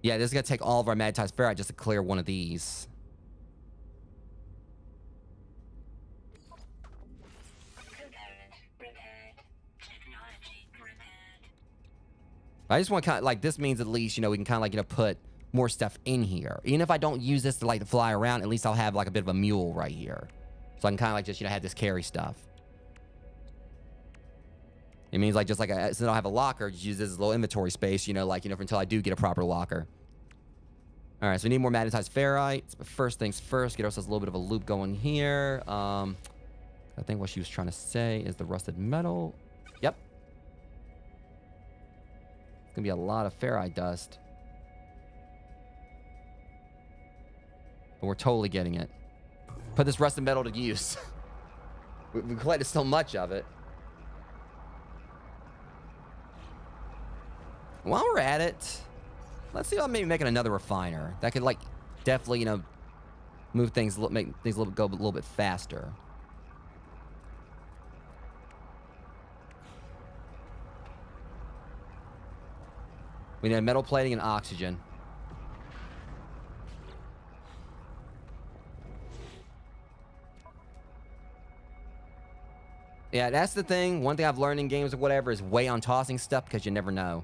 Yeah, this is gonna take all of our magnetized ferrite just to clear one of these. I just want to kind of like, this means at least, you know, we can kind of like, you know, put more stuff in here. Even if I don't use this to like to fly around, at least I'll have like a bit of a mule right here. So I can kind of like just, you know, have this carry stuff. It means like just like, since I don't have a locker, just use this as a little inventory space, you know, like, you know, until I do get a proper locker. All right, so we need more magnetized ferrite. But first things first, get ourselves a little bit of a loop going here. I think what she was trying to say is the rusted metal. Yep. It's gonna be a lot of ferrite dust. But we're totally getting it. Put this rusted metal to use. we collected so much of it. While we're at it, let's see about maybe making another refiner. That could, like, definitely, you know, move things, make things go a little bit faster. We need metal plating and oxygen. Yeah, that's the thing. One thing I've learned in games or whatever is wait on tossing stuff because you never know.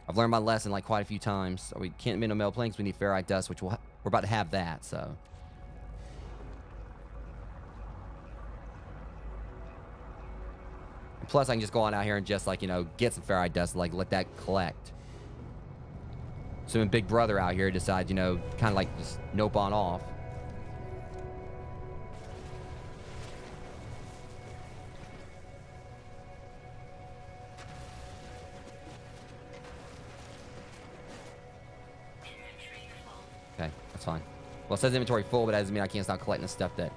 I've learned my lesson like quite a few times. So we can't make no metal planks. We need ferrite dust, which we're about to have that. So. And plus, I can just go on out here and just like, you know, get some ferrite dust and like let that collect. So when Big Brother out here decides, you know, kind of like just nope on off. Okay, that's fine. Well, it says inventory full, but that doesn't mean I can't stop collecting the stuff that...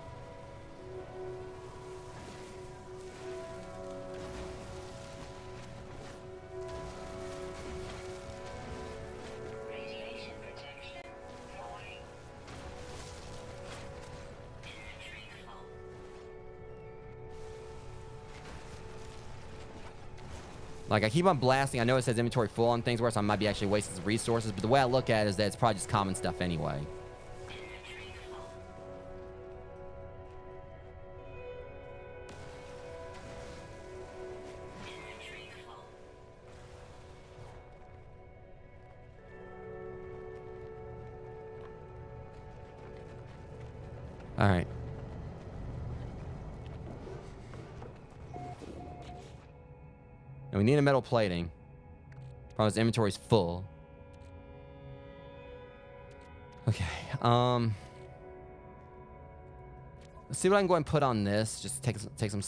Like, I keep on blasting. I know it says inventory full on things where so I might be actually wasting some resources, but the way I look at it is that it's probably just common stuff anyway. Inventory full. Inventory full. All right. And we need a metal plating. Probably his inventory's full. Okay. Let's see what I can go ahead and put on this. Just take some.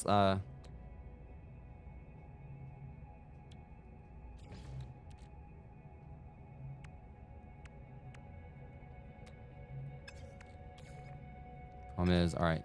Problem is, all right.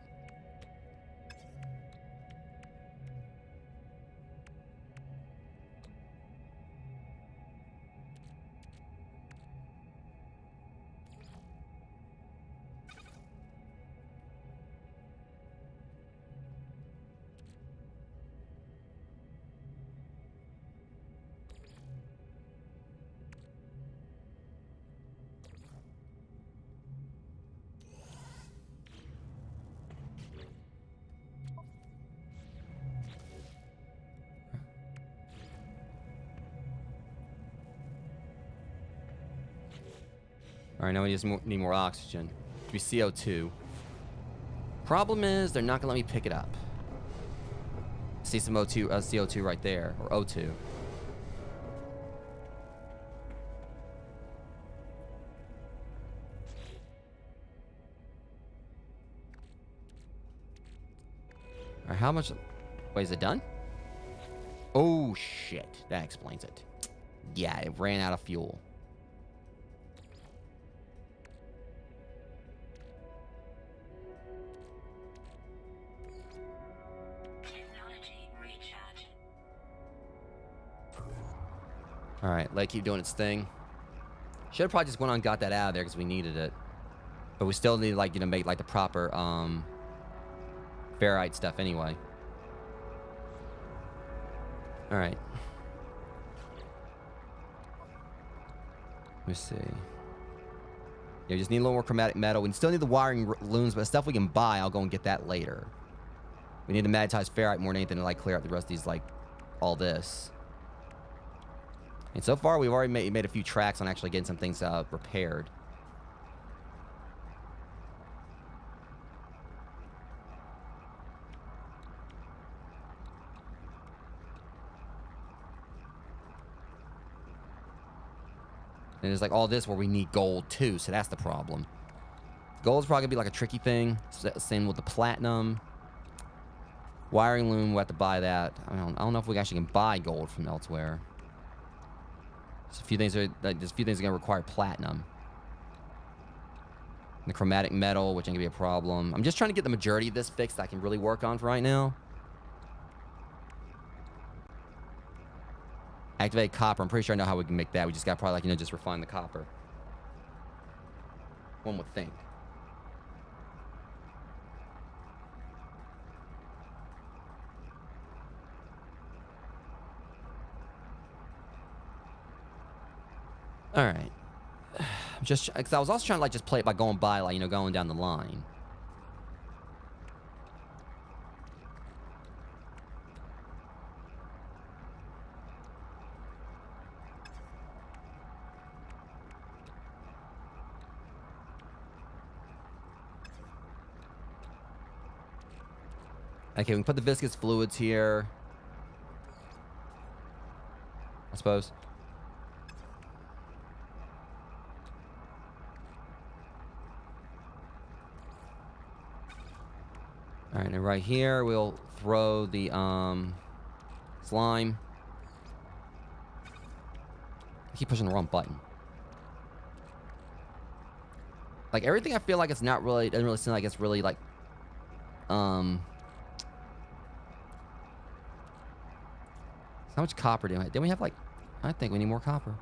All right, now we just need more oxygen. It be CO2. Problem is, they're not gonna let me pick it up. See some CO2 right there, or O2. All right, how much? Wait, is it done? Oh shit, that explains it. Yeah, it ran out of fuel. Technology recharge. All right, let it keep doing its thing. Should have probably just went on and got that out of there because we needed it. But we still need, like, you know, make, like, the proper, ferrite stuff anyway. All right. Let me see. Yeah, we just need a little more chromatic metal. We still need the wiring looms, but stuff we can buy, I'll go and get that later. We need to magnetize ferrite more than anything to, like, clear out the rest of these, like, all this. And so far, we've already made a few tracks on actually getting some things repaired. And there's like all this where we need gold too, so that's the problem. Gold's probably gonna be like a tricky thing. Same with the platinum. Wiring loom, we'll have to buy that. I don't know if we actually can buy gold from elsewhere. There's a few things that are gonna require platinum. The chromatic metal, which ain't gonna be a problem. I'm just trying to get the majority of this fixed that I can really work on for right now. Activate copper. I'm pretty sure I know how we can make that. We just got to probably, like, you know, just refine the copper. One would think. All right. Just, because I was also trying to, like, just play it by going by, like, you know, going down the line. Okay, we can put the viscous fluids here. I suppose. All right, and right here we'll throw the slime. I keep pushing the wrong button. Like, everything I feel like it's not really, doesn't really seem like it's really like how much copper do we have? Didn't we have, like, I think we need more copper.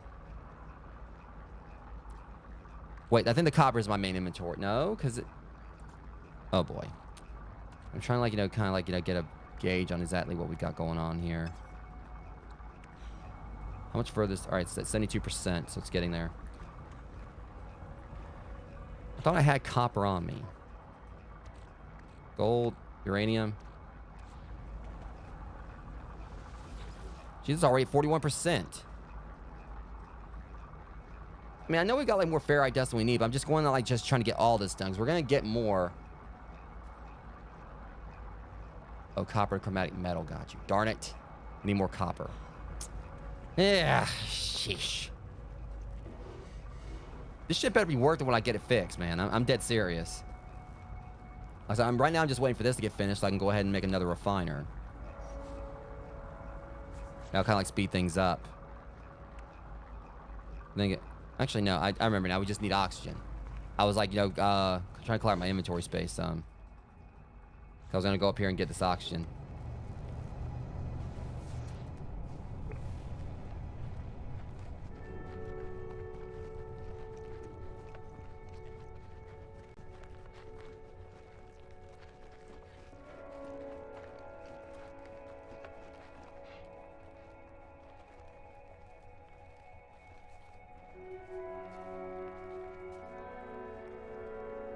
Wait, I think the copper is my main inventory. No, because it... Oh, boy. I'm trying to, like, you know, kind of, like, you know, get a gauge on exactly what we got going on here. How much further? All right, it's at 72%, so it's getting there. I thought I had copper on me. Gold, uranium. Jesus, already 41%. I mean, I know we got like more ferrite dust than we need, but I'm just going to like just trying to get all this done because we're gonna get more. Oh, copper, chromatic metal, got you. Darn it, I need more copper. Yeah, sheesh. This shit better be worth it when I get it fixed, man. I'm dead serious. Like I said, right now I'm just waiting for this to get finished so I can go ahead and make another refiner. That'll kind of like speed things up. Then actually, no, I remember now. We just need oxygen. I was like, trying to clear out my inventory space. I was going to go up here and get this oxygen.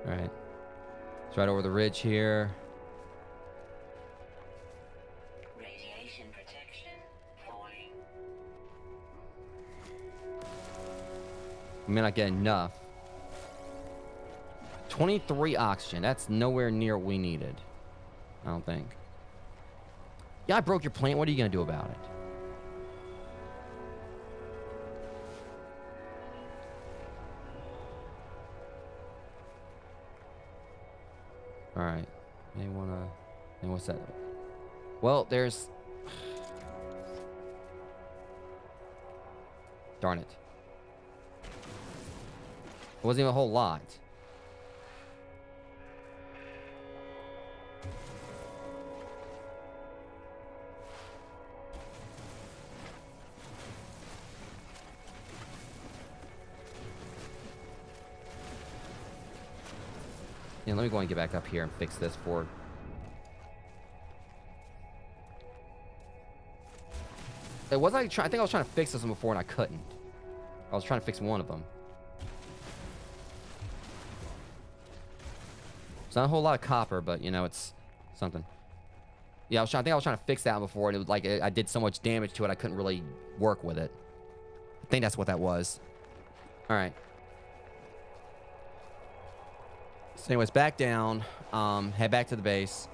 All right. It's right over the ridge here. Radiation protection falling. I may not get enough. 23 oxygen. That's nowhere near what we needed. I don't think. Yeah, I broke your plant. What are you going to do about it? All right. May want to... And what's that? Well, there's... Darn it. It wasn't even a whole lot. Yeah, let me go and get back up here and fix this for... It was like I think I was trying to fix this one before and I couldn't. I was trying to fix one of them. It's not a whole lot of copper, but it's something. Yeah, I think I was trying to fix that one before, and it was like I did so much damage to it I couldn't really work with it. I think that's what that was. All right. So anyways, back down. Head back to the base.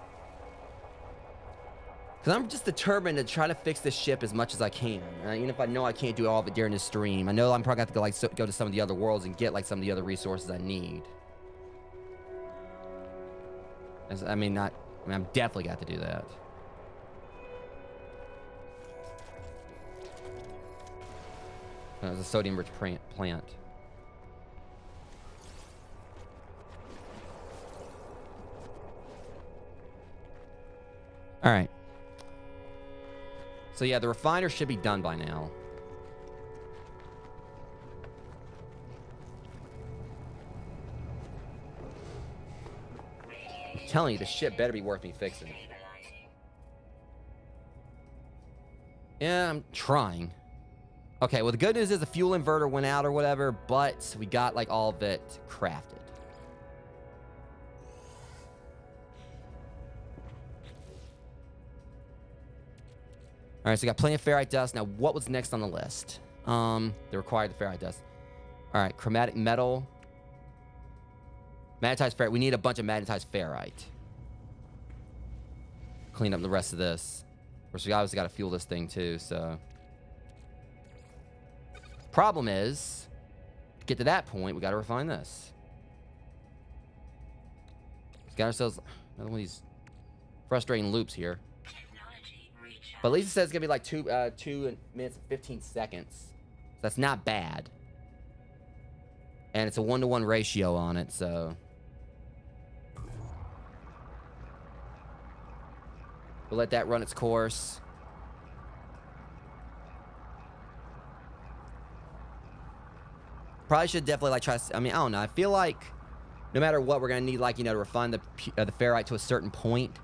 Because I'm just determined to try to fix this ship as much as I can. Even if I know I can't do all of it during this stream. I know I'm probably going to have to go to some of the other worlds and get like some of the other resources I need. I'm definitely got to do that. There's a sodium-rich plant. All right. So yeah, the refiner should be done by now. I'm telling you, the ship better be worth me fixing. Yeah, I'm trying. Okay, well the good news is the fuel inverter went out or whatever, but we got like all of it crafted. All right, so we got plenty of ferrite dust. Now, what was next on the list? They required the ferrite dust. All right, chromatic metal. Magnetized ferrite. We need a bunch of magnetized ferrite. Clean up the rest of this. Of course, we obviously got to fuel this thing too, so. Problem is, to get to that point, we got to refine this. Let's get ourselves another one of these frustrating loops here. But at least it says it's going to be like 2 minutes and 15 seconds. So that's not bad. And it's a 1-to-1 ratio on it, so. We'll let that run its course. Probably should definitely like try to, I don't know. I feel like no matter what, we're going to need like, to refine the ferrite to a certain point.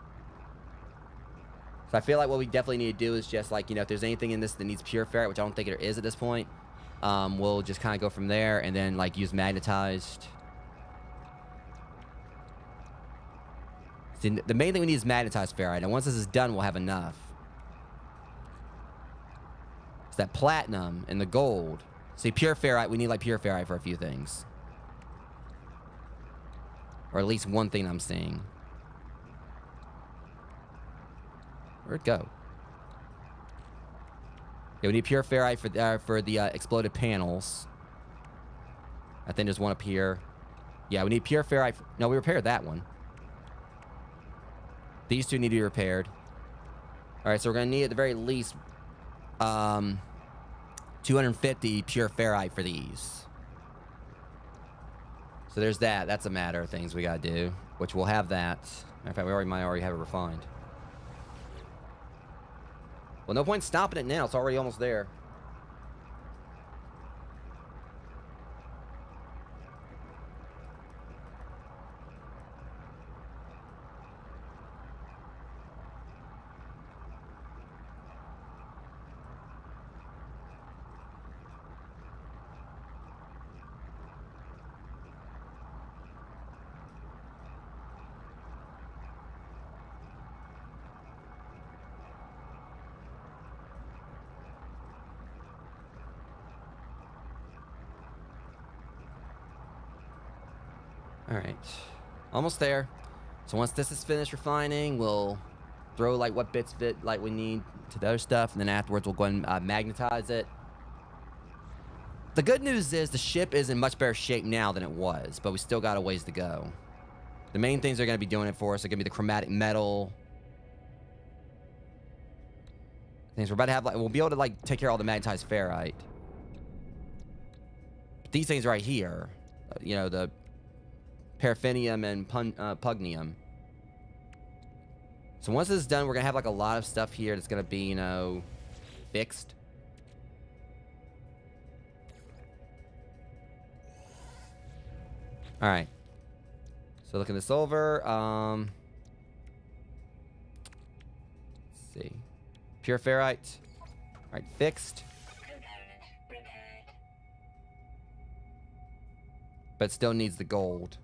So I feel like what we definitely need to do is just like, you know, if there's anything in this that needs pure ferrite, which I don't think there is at this point, we'll just kind of go from there and then like use magnetized. See, the main thing we need is magnetized ferrite, and once this is done, we'll have enough. It's that platinum and the gold. See, pure ferrite, we need like pure ferrite for a few things. Or at least one thing I'm seeing. Where'd it go? Yeah, we need pure ferrite for the exploded panels. I think there's one up here. Yeah, we need pure ferrite. No, we repaired that one. These two need to be repaired. All right, so we're going to need at the very least 250 pure ferrite for these. So there's that. That's a matter of things we got to do, which we'll have that. Matter of fact, we might already have it refined. Well, no point stopping it now. It's already almost there. All right, almost there. So once this is finished refining, we'll throw like what bits of it like we need to the other stuff, and then afterwards we'll go and magnetize it. The good news is the ship is in much better shape now than it was, but we still got a ways to go. The main things that are going to be doing it for us are going to be the chromatic metal. Things we're about to have, like, we'll be able to like take care of all the magnetized ferrite. But these things right here, you know, the paraffinium and pugnium. So once this is done, we're gonna have like a lot of stuff here that's gonna be, you know, fixed. All right. So looking this over, let's see, pure ferrite. All right, fixed. Component repaired. But still needs the gold.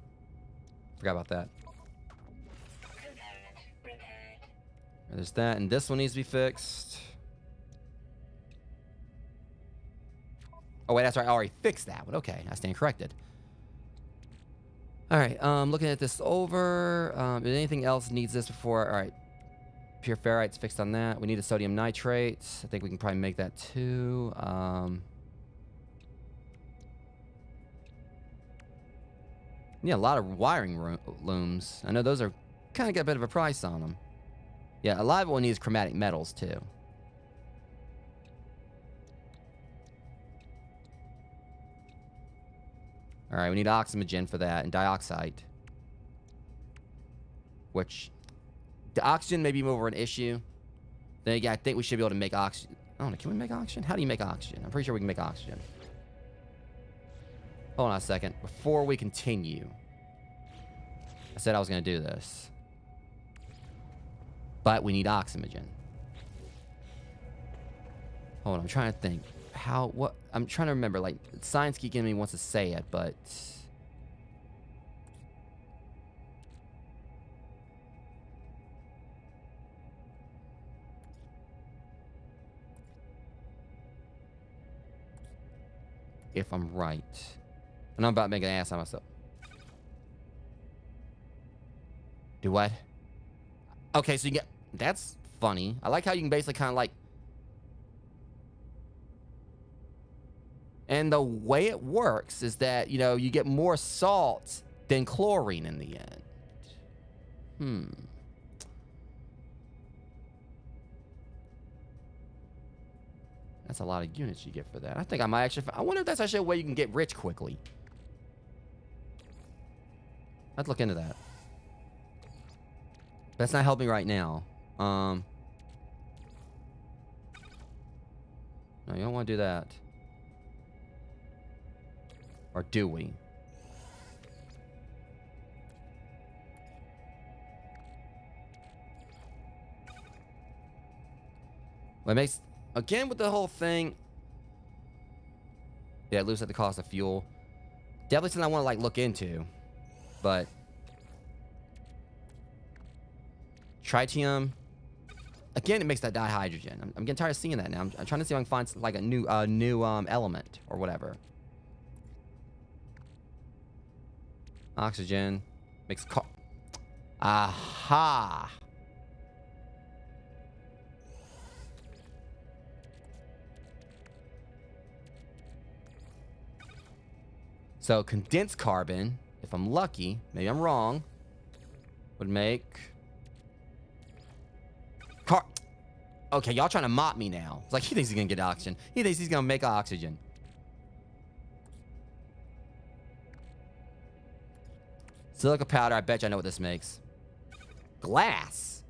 Forgot about that. Component repaired. There's that, and this one needs to be fixed. Oh wait, that's right. I already fixed that one. Okay, I stand corrected. All right, looking at this over. If anything else needs this before? All right, pure ferrite's fixed on that. We need a sodium nitrate. I think we can probably make that too. Yeah, a lot of wiring looms. I know those are kind of got a bit of a price on them. Yeah, a lot of it needs chromatic metals too. All right, we need oxygen for that and dioxide. Which, the oxygen may be more of an issue. Then again, I think we should be able to make oxygen. I don't know, can we make oxygen? How do you make oxygen? I'm pretty sure we can make oxygen. Hold on a second. Before we continue, I said I was going to do this. But we need oxygen. Hold on, I'm trying to think. What? I'm trying to remember, like, Science Geek in me wants to say it, but... if I'm right. And I'm about to make an ass of myself. Do what? Okay, so you get... That's funny. I like how you can basically kind of like... And the way it works is that, you know, you get more salt than chlorine in the end. That's a lot of units you get for that. I think I might actually... I wonder if that's actually a way you can get rich quickly. Let's look into that. That's not helping right now. No, you don't want to do that. Or do we? What makes... Again, with the whole thing... Yeah, it loses at the cost of fuel. Definitely something I want to, like, look into. But... Tritium... Again, it makes that dihydrogen. I'm getting tired of seeing that now. I'm trying to see if I can find, like, a new element or whatever. Oxygen. Makes Aha! So, condensed carbon, if I'm lucky, maybe I'm wrong, would make... Okay, y'all trying to mop me now. It's like, he thinks he's gonna get oxygen. He thinks he's gonna make oxygen. Silica powder, I bet you I know what this makes. Glass.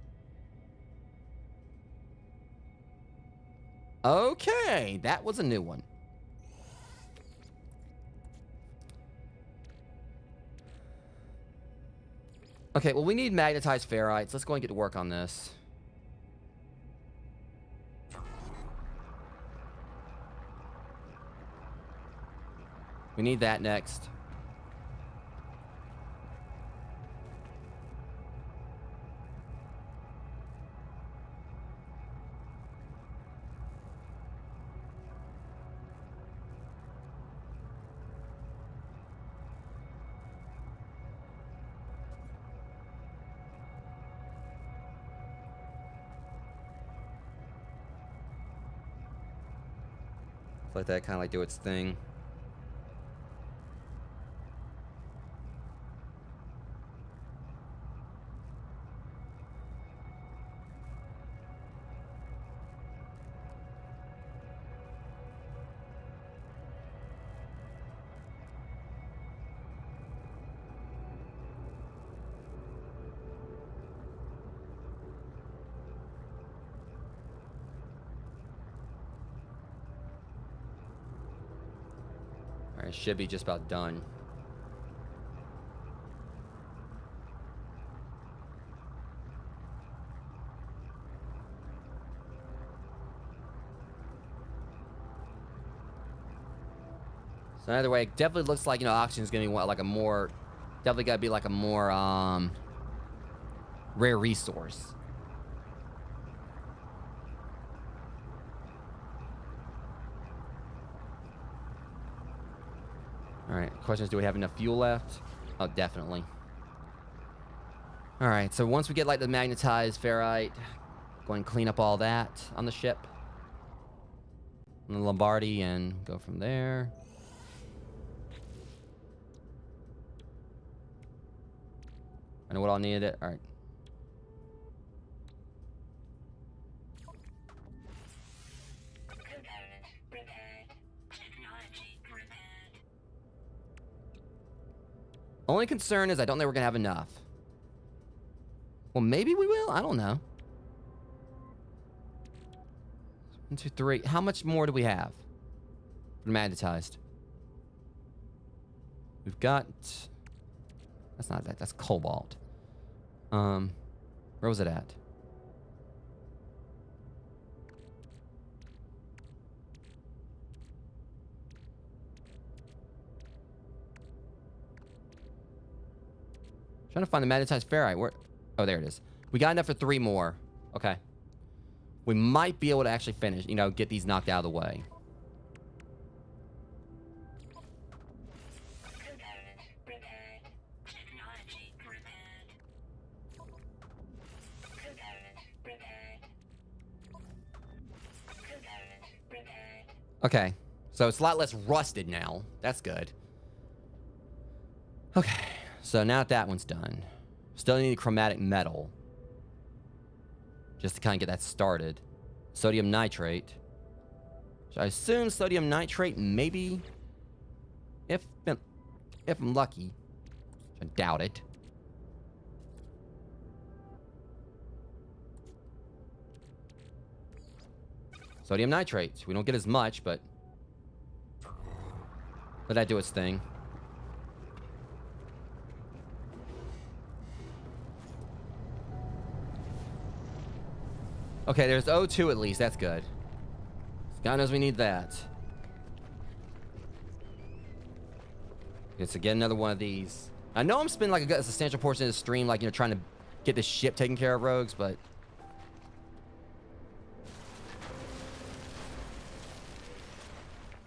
Okay, that was a new one. Okay, well, we need magnetized ferrites. Let's go and get to work on this. We need that next. Let that kind of like do its thing. Alright, should be just about done. So either way, it definitely looks like, you know, oxygen is gonna be like a more, definitely gotta be like a more rare resource. Alright, question is, do we have enough fuel left? Oh, definitely. Alright, so once we get like the magnetized ferrite, go and clean up all that on the ship. On the Lombardi, and go from there. I know what I'll need it. Alright. Component repaired. Technology repaired. Only concern is I don't think we're gonna have enough. Well, maybe we will. I don't know. 1, 2, 3. How much more do we have for magnetized? We've got... That's not that. That's cobalt. Where was it at? Trying to find the magnetized ferrite. Where? Oh, there it is. We got enough for 3 more. Okay. We might be able to actually finish, you know, get these knocked out of the way. Component repaired. Technology repaired. Component repaired. Component repaired. Okay. So it's a lot less rusted now. That's good. Okay. So now that one's done. Still need chromatic metal. Just to kind of get that started. Sodium nitrate. So I assume sodium nitrate maybe... If I'm lucky. I doubt it. Sodium nitrate. We don't get as much, but... Let that do its thing. Okay, there's O2 at least. That's good. God knows we need that. It's again another one of these. I know I'm spending like a substantial portion of the stream, like, you know, trying to get this ship taken care of, Rogues, but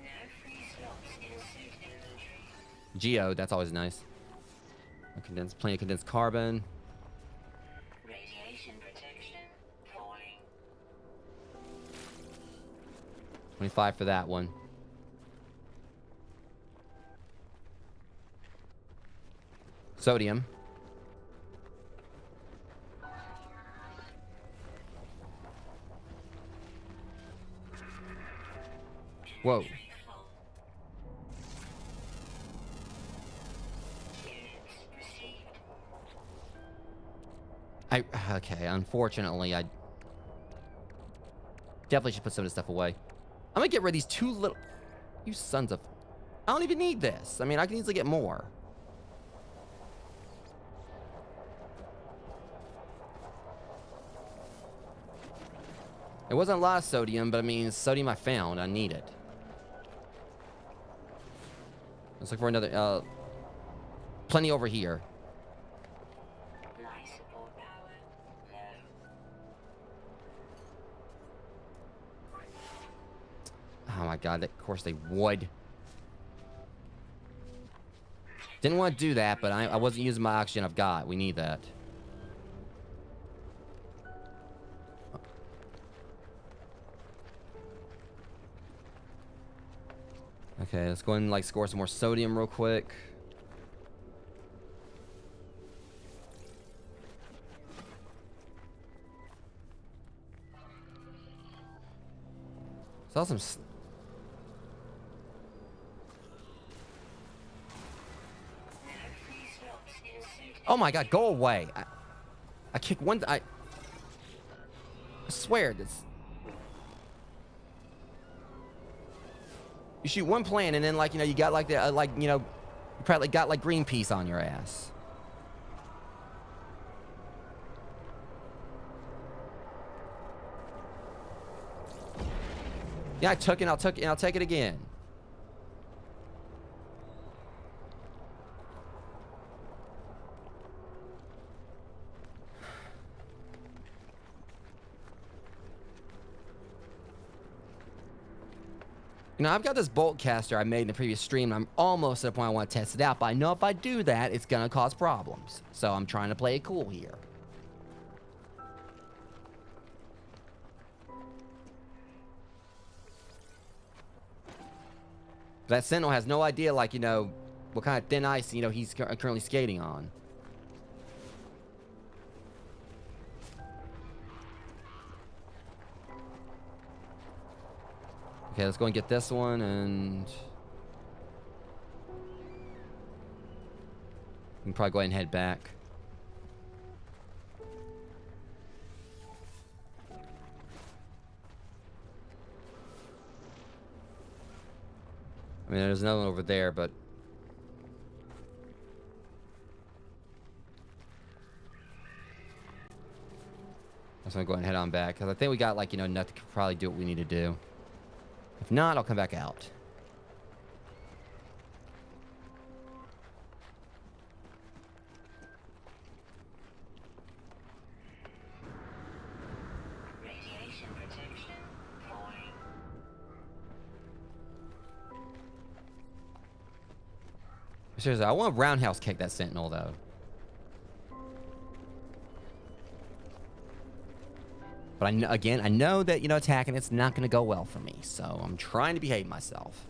No free slots in suit inventory. Geo, that's always nice. Plenty of condensed carbon. Radiation protection falling. 25 for that one. Sodium. Whoa. Inventory full. Units received. Okay, unfortunately, I definitely should put some of this stuff away. I'm gonna get rid of these two little... You sons of... I don't even need this. I mean, I can easily get more. It wasn't a lot of sodium, but I mean, sodium I found. I need it. Let's look for another... plenty over here. Life support power low. Oh my god, of course they would. Didn't want to do that, but I wasn't using my oxygen I've got. We need that. Okay, let's go and like score some more sodium real quick. Saw some... No free slots in suit. Oh my god, go away. I kicked one... I swear this... You shoot one plan and then, like, you know, you got like the, like, you know, you probably got like Greenpeace on your ass. Yeah, I took it. I'll take it again. You know, I've got this bolt caster I made in the previous stream, and I'm almost at the point I want to test it out, but I know if I do that, it's going to cause problems. So I'm trying to play it cool here. That Sentinel has no idea, like, you know, what kind of thin ice, you know, he's currently skating on. Okay, let's go and get this one, and... we can probably go ahead and head back. I mean, there's another one over there, but... I'm just gonna go ahead and head on back, because I think we got, like, you know, enough to probably do what we need to do. If not, I'll come back out. Radiation protection falling. Seriously, I want to roundhouse kick that Sentinel, though. But I know that, you know, attacking it's not going to go well for me. So I'm trying to behave myself.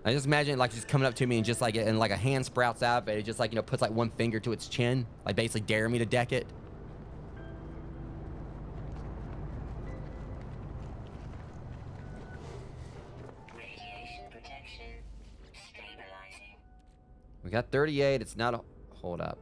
I just imagine it, like, just coming up to me and just like, and like a hand sprouts out of it. It just, like, you know, puts like one finger to its chin, like basically dare me to deck it. We got 38. It's not a... Hold up.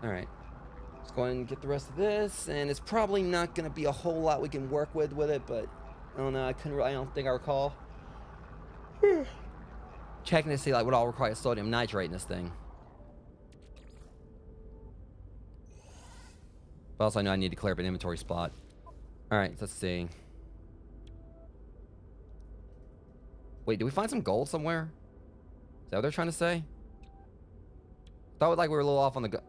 All right. Let's go ahead and get the rest of this, and it's probably not going to be a whole lot we can work with it, but I don't know. I don't think I recall. Checking to see like what all requires sodium nitrate in this thing. But also I know I need to clear up an inventory spot. All right, let's see. Wait, did we find some gold somewhere? Is that what they're trying to say? Thought like we were a little off on the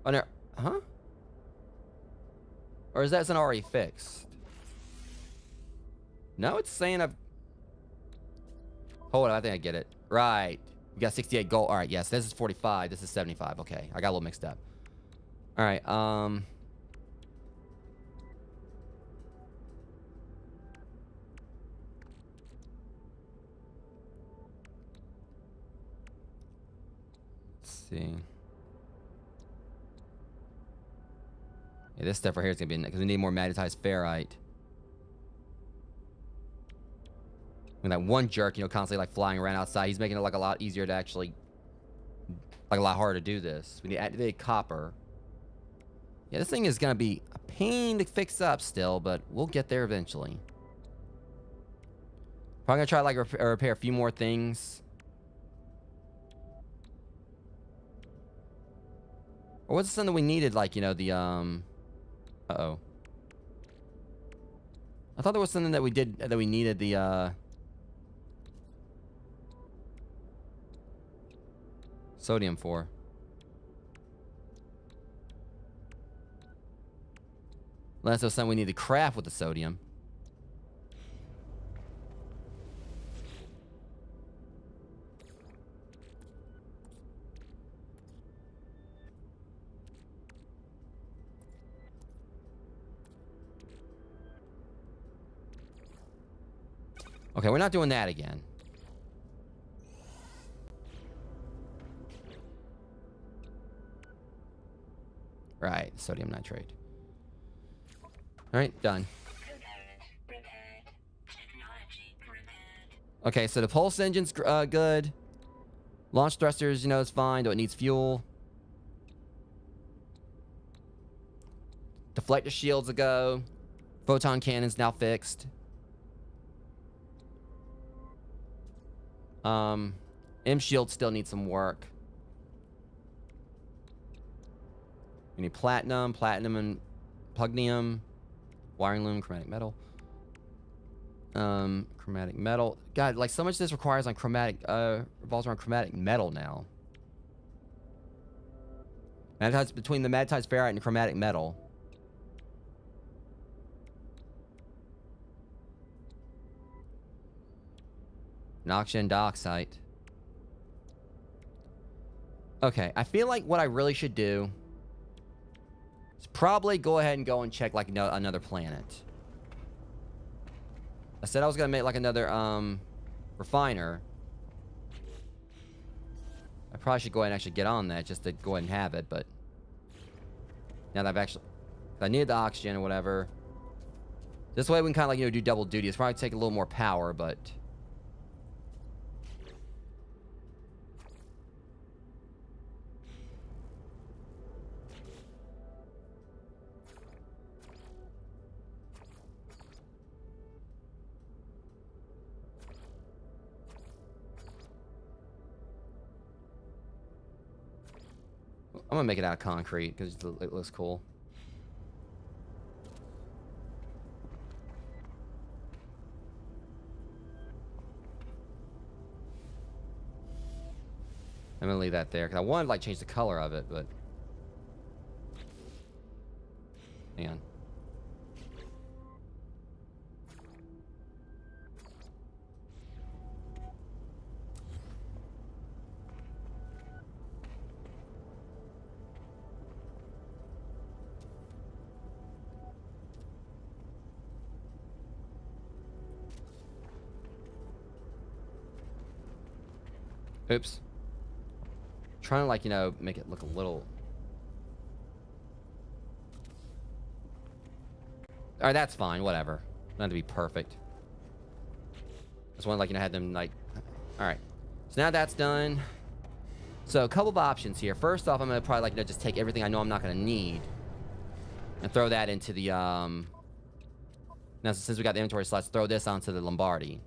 oh, no. Huh? Or is that already fixed? No, it's saying I've... Hold on, I think I get it. Right. We got 68 gold. All right, yes, this is 45. This is 75. Okay, I got a little mixed up. All right, let's see. Yeah, this stuff right here is gonna be because we need more magnetized ferrite. And that one jerk, you know, constantly like flying around outside, he's making it like a lot easier to actually, like a lot harder to do this. We need activated copper. Yeah, this thing is gonna be a pain to fix up still, but we'll get there eventually. Probably gonna try to like repair a few more things. Or was it something we needed, like, you know, the uh-oh. I thought there was something that we did that we needed the sodium for. Unless there's something we need to craft with the sodium. Okay, we're not doing that again. Right, sodium nitrate. All right, done. Okay, so the pulse engine's good. Launch thrusters, you know, it's fine, though it needs fuel. Deflector shields a go. Photon cannon's now fixed. M shield still needs some work. We need platinum and plugnium, wiring loom, chromatic metal. Chromatic metal. God, like so much of this requires on chromatic, revolves around chromatic metal now. Magnetized between the magnetized ferrite and chromatic metal. An oxygen dioxide. Okay, I feel like what I really should do is probably go ahead and go and check like another planet. I said I was gonna make like another refiner. I probably should go ahead and actually get on that just to go ahead and have it, but now that I've actually, I needed the oxygen or whatever. This way we can kind of like, you know, do double duty. It's probably take a little more power, but I'm gonna make it out of concrete because it looks cool. I'm gonna leave that there because I wanted to like change the color of it, but hang on. Oops. Trying to like, you know, make it look a little. Alright, that's fine, whatever. Not to be perfect. Just want to like, you know, have them like. Alright. So now that's done. So a couple of options here. First off, I'm gonna probably like just take everything I know I'm not gonna need and throw that into the Now since we got the inventory slots, throw this onto the Lombardi.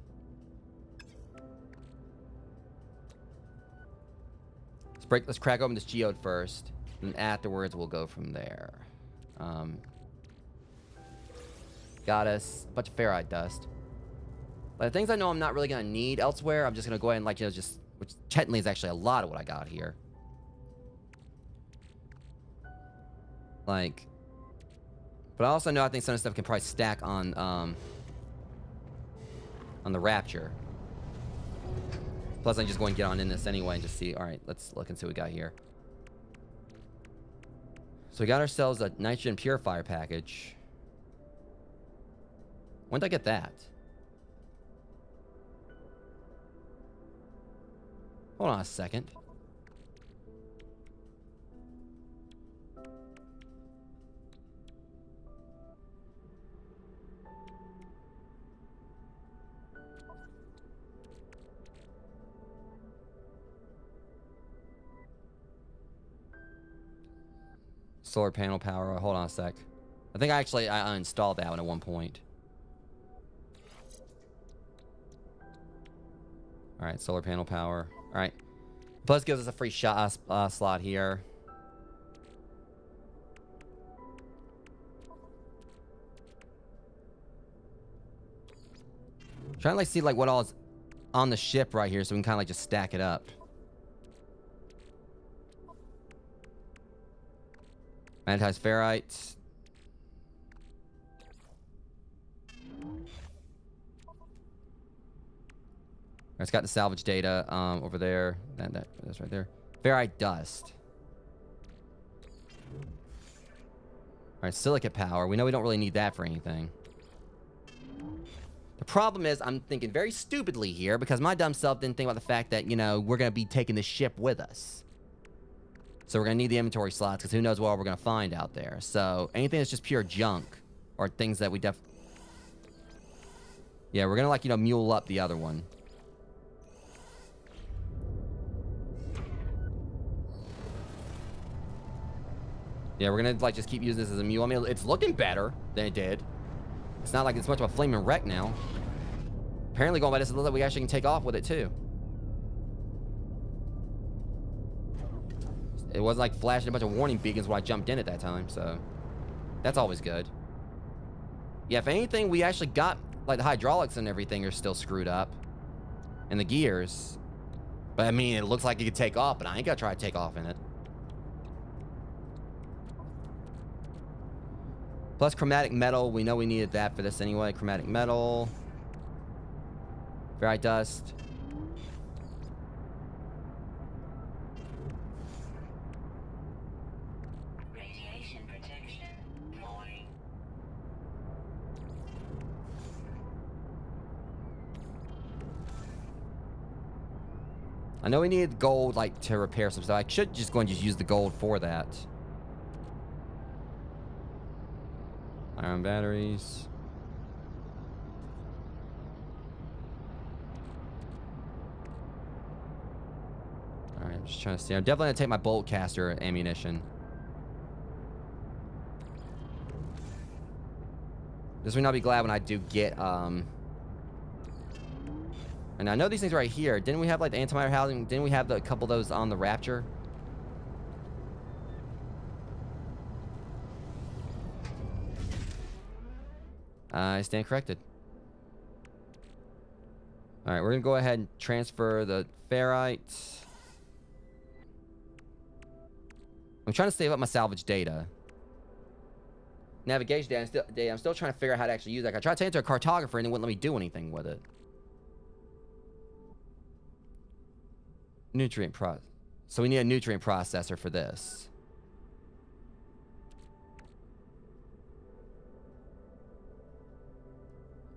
Let's crack open this geode first, and afterwards we'll go from there. Got us a bunch of ferrite dust. But the things I know I'm not really gonna need elsewhere, I'm just gonna go ahead and like just, which technically is actually a lot of what I got here. Like, but I also know I think some of the stuff can probably stack on the Rapture. Plus, I just go and get on in this anyway and just see. All right, let's look and see what we got here. So we got ourselves a nitrogen purifier package. When did I get that? Hold on a second. Solar panel power. Hold on a sec. I think I uninstalled that one at one point. All right, solar panel power. All right. Plus gives us a free shot slot here. Trying to like see like what all is on the ship right here, so we can kind of like just stack it up. Magnetized ferrite. It's got the salvage data over there. That's right there. Ferrite dust. All right, silicate power. We know we don't really need that for anything. The problem is I'm thinking very stupidly here because my dumb self didn't think about the fact that, you know, we're going to be taking this ship with us. So we're going to need the inventory slots because who knows what we're going to find out there. So anything that's just pure junk or things that we Yeah, we're going to like, you know, mule up the other one. Yeah, we're going to like just keep using this as a mule. I mean, it's looking better than it did. It's not like it's much of a flaming wreck now. Apparently going by this, it looks like we actually can take off with it too. It wasn't like flashing a bunch of warning beacons when I jumped in at that time, so that's always good. Yeah, if anything, we actually got like the hydraulics and everything are still screwed up, and the gears. But I mean, it looks like it could take off, but I ain't gonna try to take off in it. Plus chromatic metal, we know we needed that for this anyway. Chromatic metal, ferrite dust. Radiation protection falling. I know we needed gold, like, to repair some stuff. I should just go and just use the gold for that. Iron batteries. Alright, I'm just trying to see. I'm definitely gonna take my bolt caster ammunition. This will not be glad when I do get, and I know these things right here. Didn't we have, like, the antimatter housing? Didn't we have a couple of those on the Rapture? I stand corrected. Alright, we're gonna go ahead and transfer the ferrite. I'm trying to save up my salvage data. Navigation data, I'm still trying to figure out how to actually use that. I tried to take it to a cartographer and it wouldn't let me do anything with it. Nutrient process. So we need a nutrient processor for this.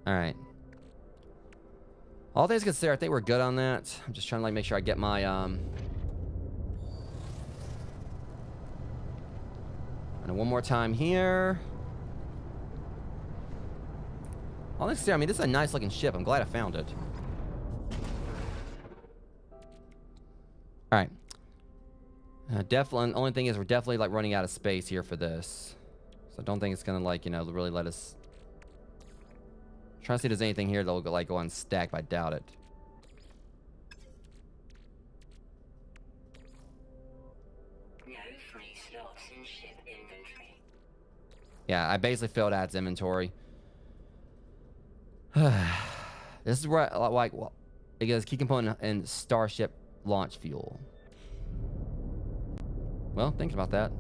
Alright. All things considered, I think we're good on that. I'm just trying to like make sure I get my and one more time here. All things considered, I mean, this is a nice looking ship. I'm glad I found it. Alright. Definitely. Only thing is, we're definitely like running out of space here for this, so I don't think it's gonna like really let us. Trying to see if there's anything here that'll like go unstacked, but I doubt it. No free slots in ship inventory. Yeah, I basically filled out its inventory. This is where like well, it goes key component and starship launch fuel. Well, thinking about that.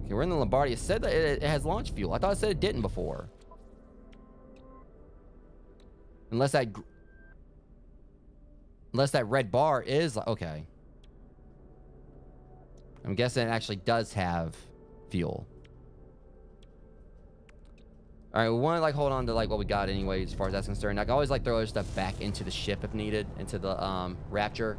Okay, we're in the Lombardi. It said that it has launch fuel. I thought it said it didn't before. Unless that red bar is okay. I'm guessing it actually does have fuel. All right, we want to like hold on to like what we got anyway, as far as that's concerned. I can always like throw other stuff back into the ship if needed, into the Rapture.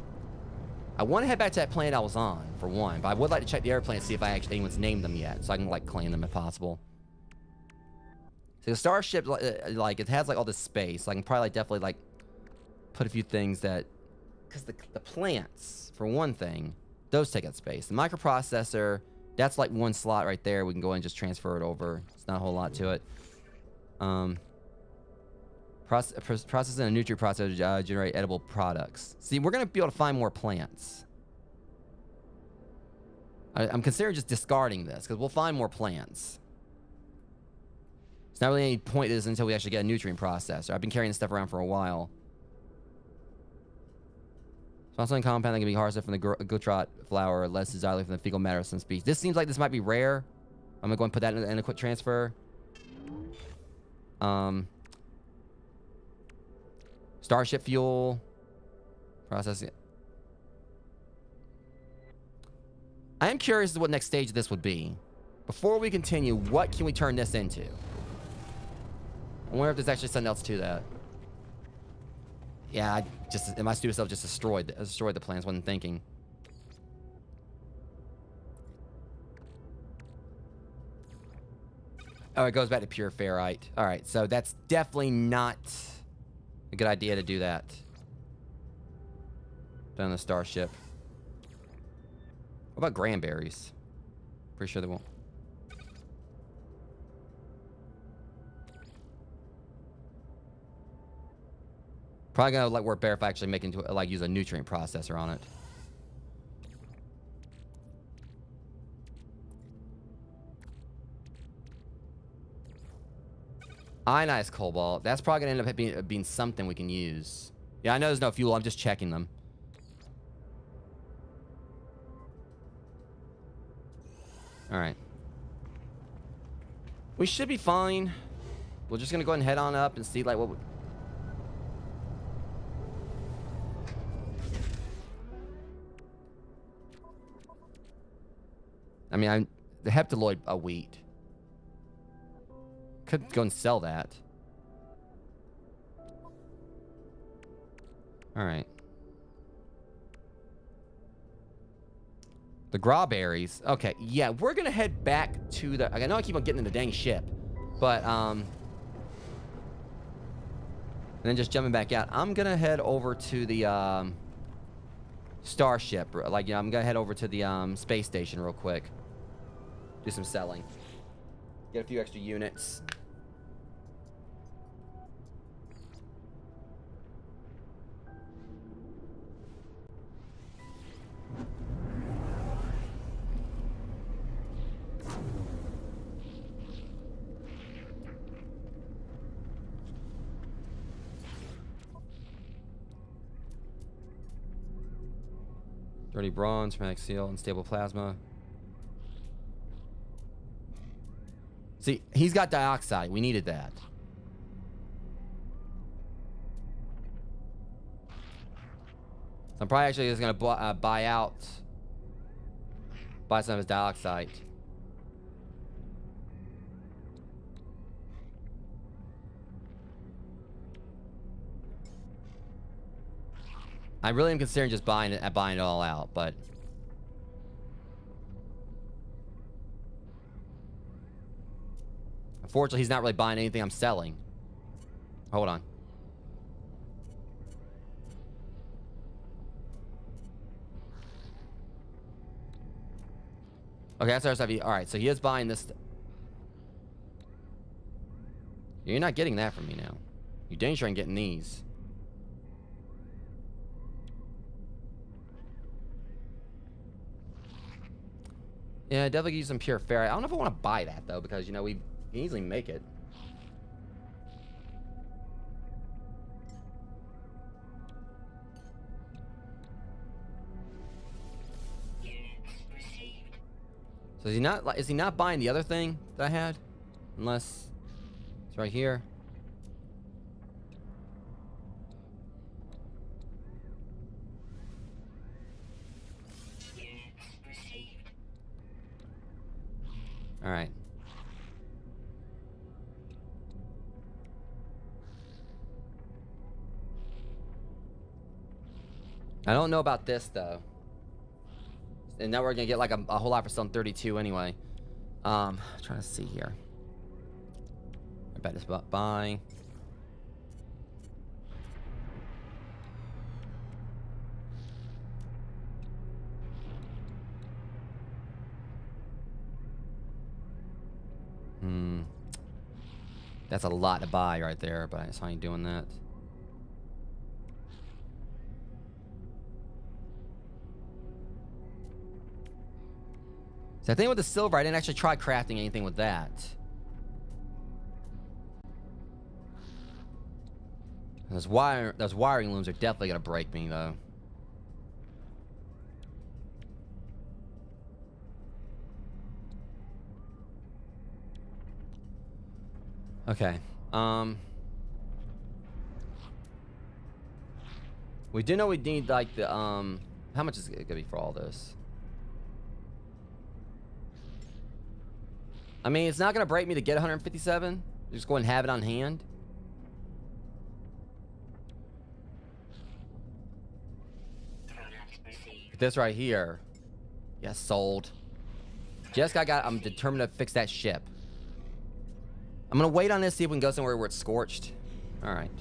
I want to head back to that planet I was on for one, but I would like to check the airplane and see if anyone's named them yet, so I can like claim them if possible. So the starship, like it has like all this space, so I can probably like definitely like put a few things that, because the plants for one thing, those take up space. The microprocessor, that's like one slot right there. We can go and just transfer it over. It's not a whole lot to it. Processing a nutrient process to generate edible products. See, we're gonna be able to find more plants. I'm considering just discarding this because we'll find more plants. It's not really any point to this until we actually get a nutrient processor. I've been carrying this stuff around for a while. Sponsoring compound that can be harvested from the gutrot flower, less desirable from the fecal matter of some species. This seems like this might be rare. I'm gonna go and put that in a quick transfer. Starship fuel. Processing. I am curious as to what next stage of this would be. Before we continue, what can we turn this into? I wonder if there's actually something else to that. Yeah, my stupid self just destroyed the plans. Wasn't thinking. Oh, it goes back to pure ferrite. All right, so that's definitely not a good idea to do that. Down the starship. What about cranberries? Pretty sure they won't. Probably gonna like work better if I actually make into like use a nutrient processor on it. Ionized cobalt. That's probably gonna end up being something we can use. Yeah, I know there's no fuel. I'm just checking them. All right. We should be fine. We're just gonna go ahead and head on up and see like what. I mean, the heptaloid wheat. Could go and sell that. All right. The grawberries. Okay, yeah, we're gonna head back to the. I know I keep on getting in the dang ship, but and then just jumping back out. I'm gonna head over to the starship. Like, I'm gonna head over to the space station real quick. Do some selling. Get a few extra units. Dirty bronze, hermetic seal, unstable plasma. See, he's got dioxide. We needed that. So I'm probably actually just gonna buy some of his dioxide. I really am considering just buying it all out, but Unfortunately, he's not really buying anything I'm selling. Hold on. Okay, that's our stuff. All right, so he is buying this. You're not getting that from me now. You're dang sure I'm getting these. Yeah, definitely use some pure ferrite. I don't know if I want to buy that though, because you know we can easily make it. So is he not buying the other thing that I had? Unless it's right here. All right. I don't know about this though. And now we're gonna get like a whole lot for selling 32 anyway. Trying to see here. I bet this about buy. That's a lot to buy right there, but I saw you doing that. So I think with the silver, I didn't actually try crafting anything with that. Those wiring looms are definitely gonna break me though. Okay. We do know we need like the how much is it gonna be for all this? I mean, it's not gonna break me to get 157. Just go and have it on hand. This right here. Yes, sold. Jessica, I'm determined to fix that ship. I'm gonna wait on this, see if we can go somewhere where it's scorched. Alright.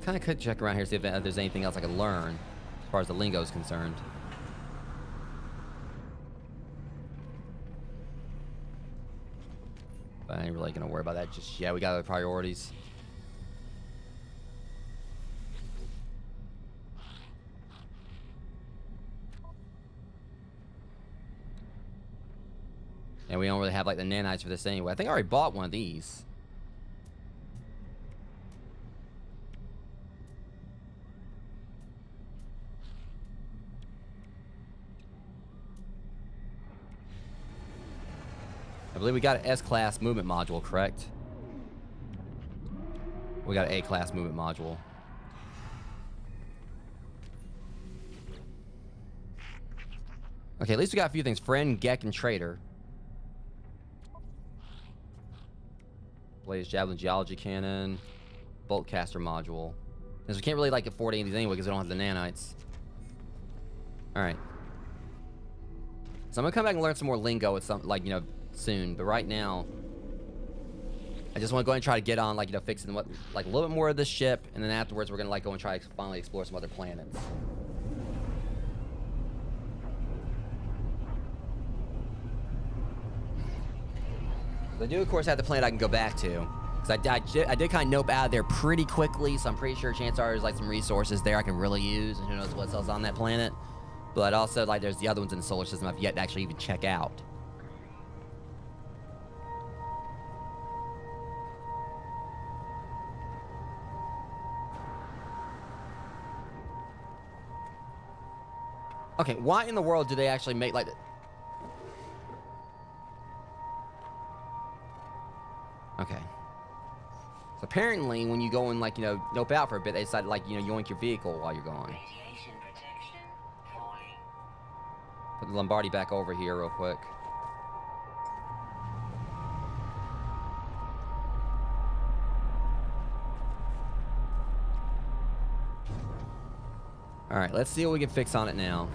Kind of could check around here, see if there's anything else I could learn as far as the lingo is concerned. But I ain't really gonna worry about that just yet. We got other priorities. And we don't really have like the nanites for this anyway. I think I already bought one of these. I believe we got an S-class movement module, correct? We got an A-class movement module. Okay, at least we got a few things. Friend, Gek, and Trader. Blaze Javelin Geology Cannon. Bolt Caster module. Because we can't really like afford any of these anyway because we don't have the nanites. Alright. So I'm gonna come back and learn some more lingo with some, like, you know, soon. But right now, I just want to go ahead and try to get on, like, you know, fixing what, like, a little bit more of this ship. And then afterwards, we're gonna, like, go and try to finally explore some other planets. I do, of course, have the planet I can go back to. Because I did kind of nope out of there pretty quickly, so I'm pretty sure chances are there's, like, some resources there I can really use, and who knows what else on that planet. But also, like, there's the other ones in the solar system I've yet to actually even check out. Okay, why in the world do they actually make, like... Okay. So apparently, when you go and, like, you know, nope out for a bit, they decide, like, you know, yoink your vehicle while you're gone. Radiation protection falling. Put the Lombardi back over here real quick. Alright, let's see what we can fix on it now.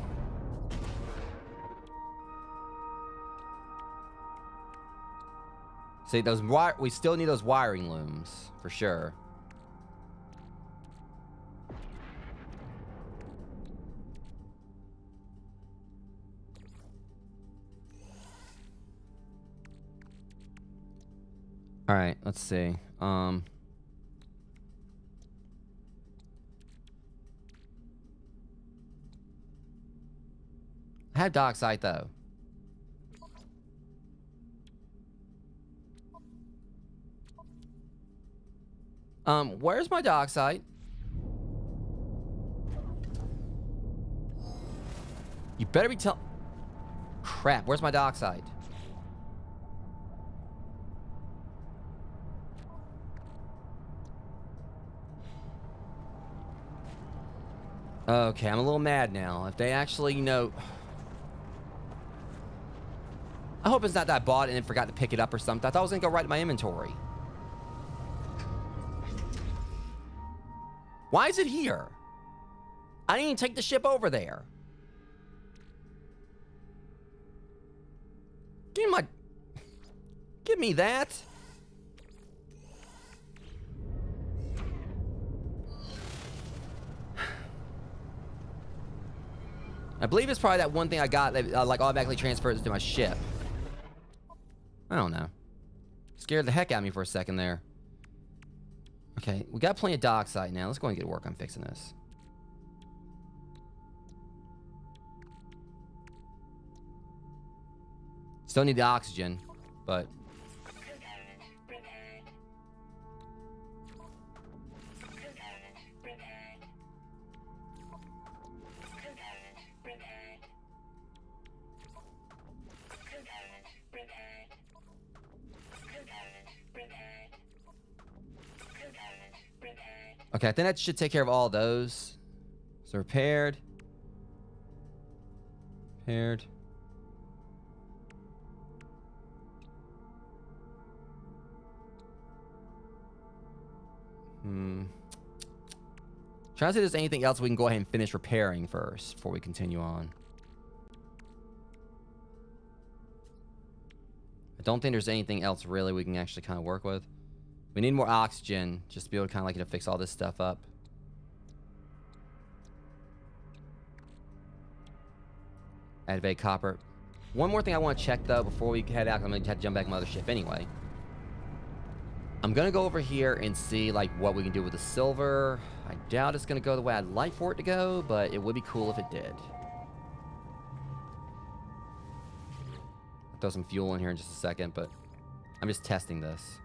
See, we still need those wiring looms, for sure. All right, let's see. I have dock site though. Where's my dock site? You better be Crap, where's my dock site? Okay, I'm a little mad now. If they actually, you know... I hope it's not that I bought it and then forgot to pick it up or something. I thought it was going to go right to my inventory. Why is it here? I didn't even take the ship over there. Give me that. I believe it's probably that one thing I got that like automatically transfers to my ship. I don't know. Scared the heck out of me for a second there. Okay, we got plenty of dock site now. Let's go and get to work on fixing this. Still need the oxygen, but... Okay, I think that should take care of all those. So repaired. Repaired. Trying to see if there's anything else we can go ahead and finish repairing first before we continue on. I don't think there's anything else really we can actually kind of work with. We need more oxygen just to be able to kind of like, you know, fix all this stuff up. Activate copper. One more thing I want to check though before we head out. I'm going to have to jump back to my other ship anyway. I'm going to go over here and see like what we can do with the silver. I doubt it's going to go the way I'd like for it to go, but it would be cool if it did. I'll throw some fuel in here in just a second, but I'm just testing this.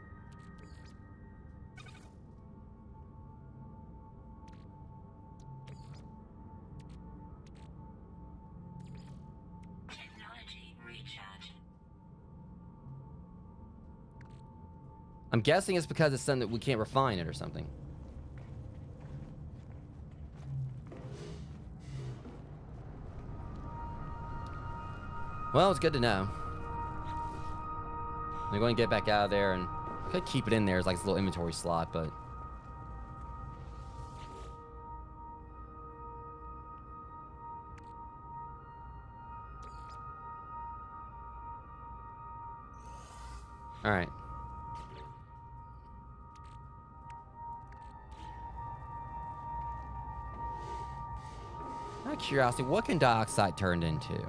I'm guessing it's because it's something that we can't refine it or something. Well, it's good to know. I'm going to get back out of there and I could keep it in there as like this little inventory slot, but... Alright. Out of curiosity, what can dioxide turn into?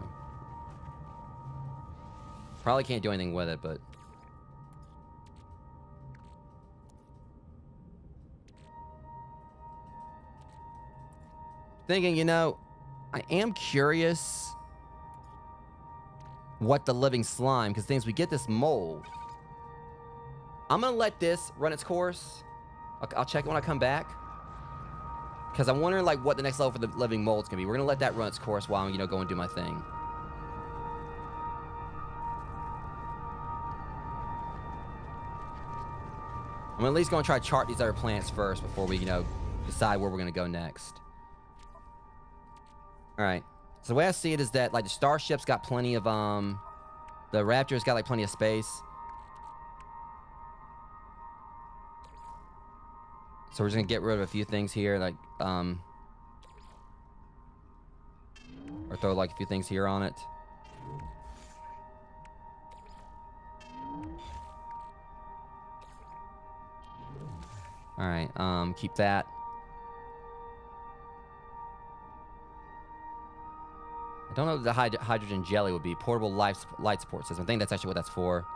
Probably can't do anything with it, but... Thinking, you know, I am curious what the living slime, because things we get this mold. I'm gonna let this run its course. I'll check it when I come back. Because I'm wondering, like, what the next level for the living mold's gonna be. We're gonna let that run its course while I'm, you know, go and do my thing. I'm at least gonna try to chart these other plants first before we, you know, decide where we're gonna go next. Alright. So the way I see it is that, like, the starship's got plenty of, the Raptor's got, like, plenty of space. So we're just gonna get rid of a few things here, like, or throw, like, a few things here on it. All right, keep that. I don't know what the hydrogen jelly would be. Portable light support system. I think that's actually what that's for.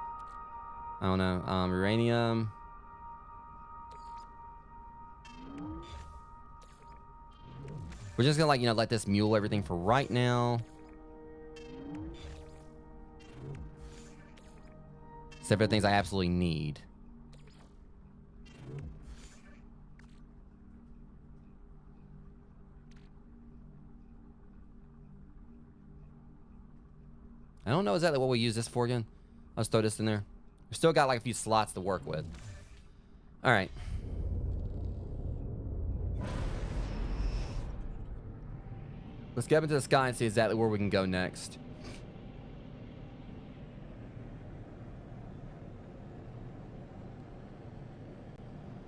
I don't know. Uranium. We're just gonna, like, you know, let this mule everything for right now. Except for the things I absolutely need. I don't know exactly what we use this for again. Let's throw this in there. We still got like a few slots to work with. All right. Let's get up into the sky and see exactly where we can go next.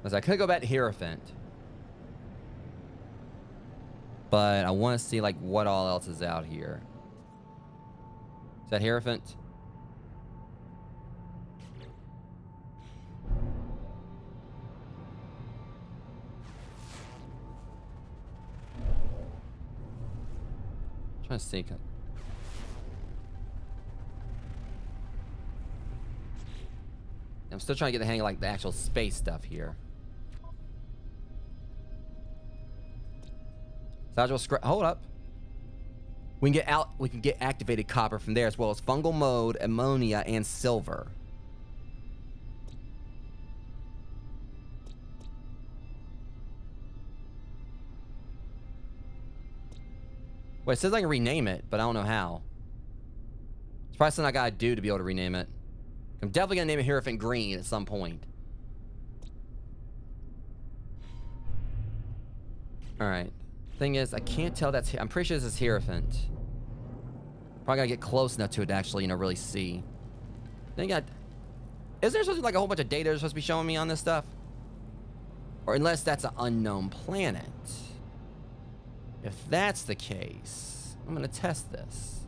As I could go back to Hierophant. But I want to see like what all else is out here. Is that Hierophant? Trying to see. I'm still trying to get the hang of like the actual space stuff here. Hold up. We can get activated copper from there, as well as fungal mode, ammonia, and silver. Wait, it says I can rename it, but I don't know how. It's probably something I gotta do to be able to rename it. I'm definitely gonna name it Hierophant Green at some point. Alright. Thing is, I can't tell that's... I'm pretty sure this is Hierophant. Probably gotta get close enough to it to actually, you know, really see. Then you got... Isn't there supposed to be like a whole bunch of data they're supposed to be showing me on this stuff? Or unless that's an unknown planet. If that's the case, I'm gonna test this.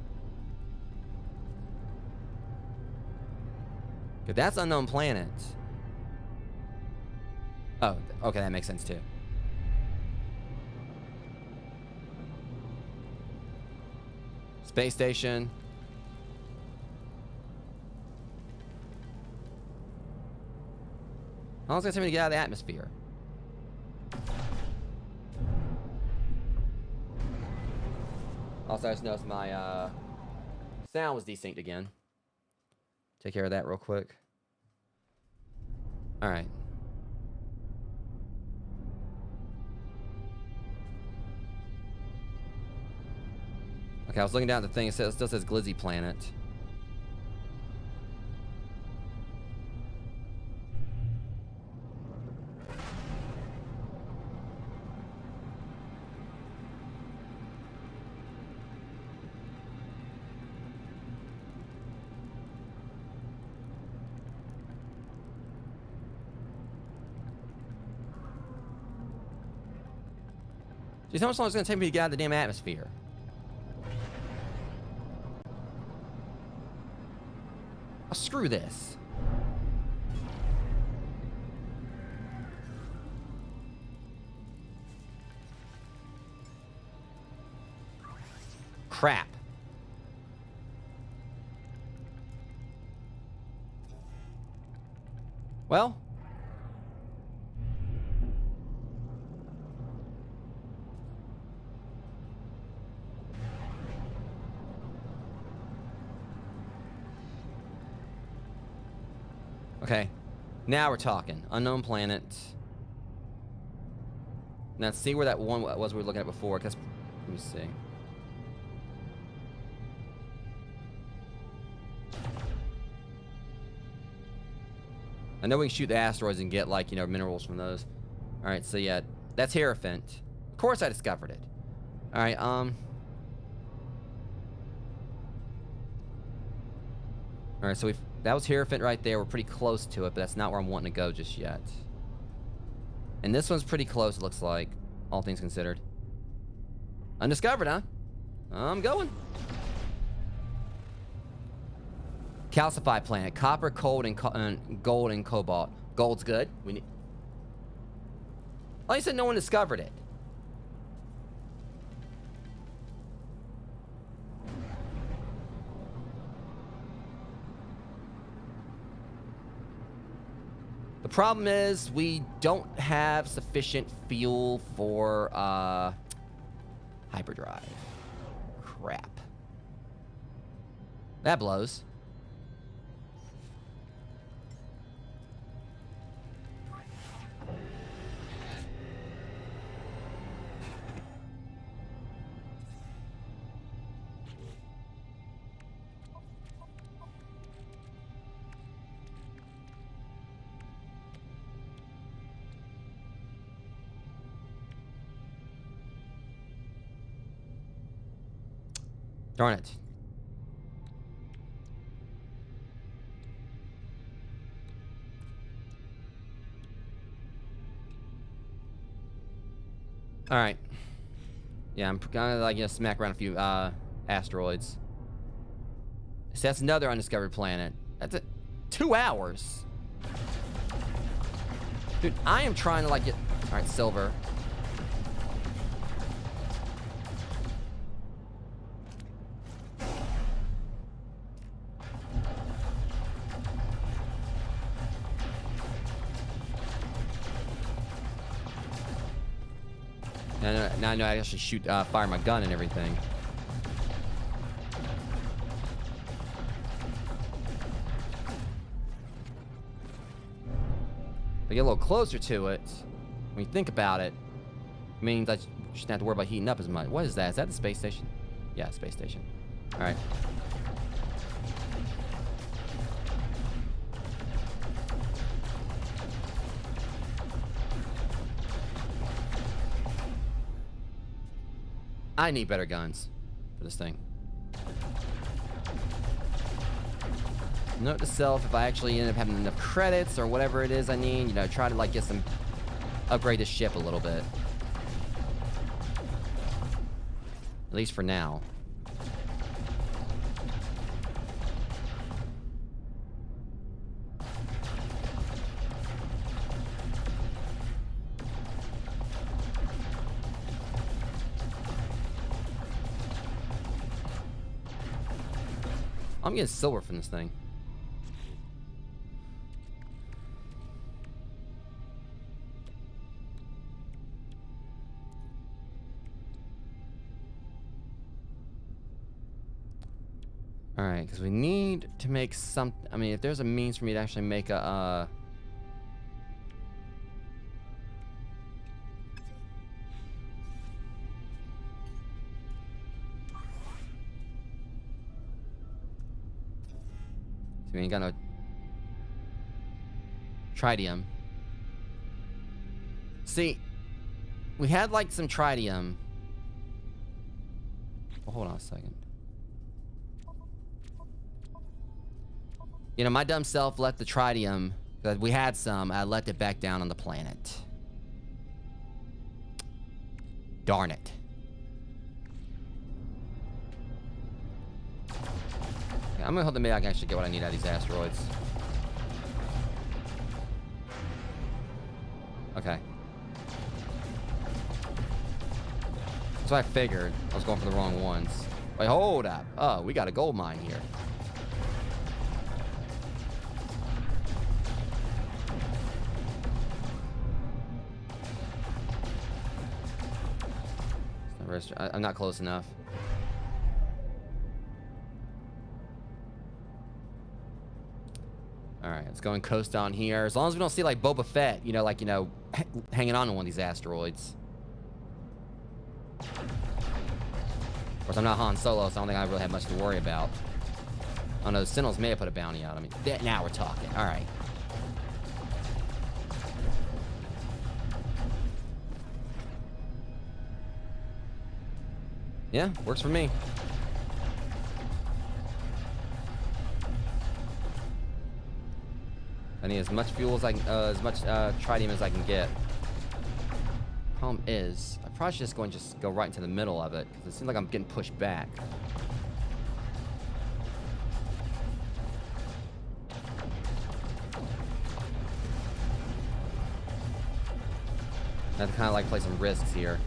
If that's unknown planet... Oh, okay, that makes sense too. Space station. How long is it going to take me to get out of the atmosphere? Also, I just noticed my sound was desynced again. Take care of that real quick. All right. Okay, I was looking down at the thing. It still says Glizzy Planet. Geez, how much longer is it going to take me to get out of the damn atmosphere? Oh, screw this. Crap. Well. Okay, now we're talking. Unknown planet. Now see where that one was we were looking at before. Cause, let me see. I know we can shoot the asteroids and get, like, you know, minerals from those. All right, so yeah, that's Hierophant. Of course I discovered it. All right, All right, so that was Hierophant right there. We're pretty close to it, but that's not where I'm wanting to go just yet. And this one's pretty close, it looks like, all things considered. Undiscovered, huh? I'm going. Calcify planet. Copper, gold, and gold and cobalt. Gold's good. We need... I said no one discovered it. The problem is we don't have sufficient fuel for hyperdrive. Crap. That blows. Darn it. All right. Yeah, I'm gonna like smack around a few asteroids. So that's another undiscovered planet. That's it. 2 hours. Dude, I am trying to like get. All right, silver. Now I know I actually shoot, fire my gun and everything. If I get a little closer to it, when you think about it, it means I shouldn't have to worry about heating up as much. What is that? Is that the space station? Yeah, space station. All right. I need better guns for this thing. Note to self, if I actually end up having enough credits or whatever it is I need, you know, try to like get some, upgrade this ship a little bit. At least for now. I'm getting silver from this thing. All right, because we need to make some. I mean, if there's a means for me to actually make a. We ain't got no tritium. See, we had like some tritium. Oh, hold on a second. You know, my dumb self left the tritium that we had some. I left it back down on the planet. Darn it. I'm gonna hope that maybe I can actually get what I need out of these asteroids. Okay. So I figured I was going for the wrong ones. Wait, hold up. Oh, we got a gold mine here. I'm not close enough. Alright, let's go and coast on here. As long as we don't see, like, Boba Fett, you know, like, you know, hanging on to one of these asteroids. Of course, I'm not Han Solo, so I don't think I really have much to worry about. Oh, no, the Sentinels may have put a bounty out. I mean, now we're talking. Alright. Yeah, works for me. I need as much fuel as I can, as much tritium as I can get. Problem is, I probably should just go right into the middle of it because it seems like I'm getting pushed back. I have to kind of like play some risks here.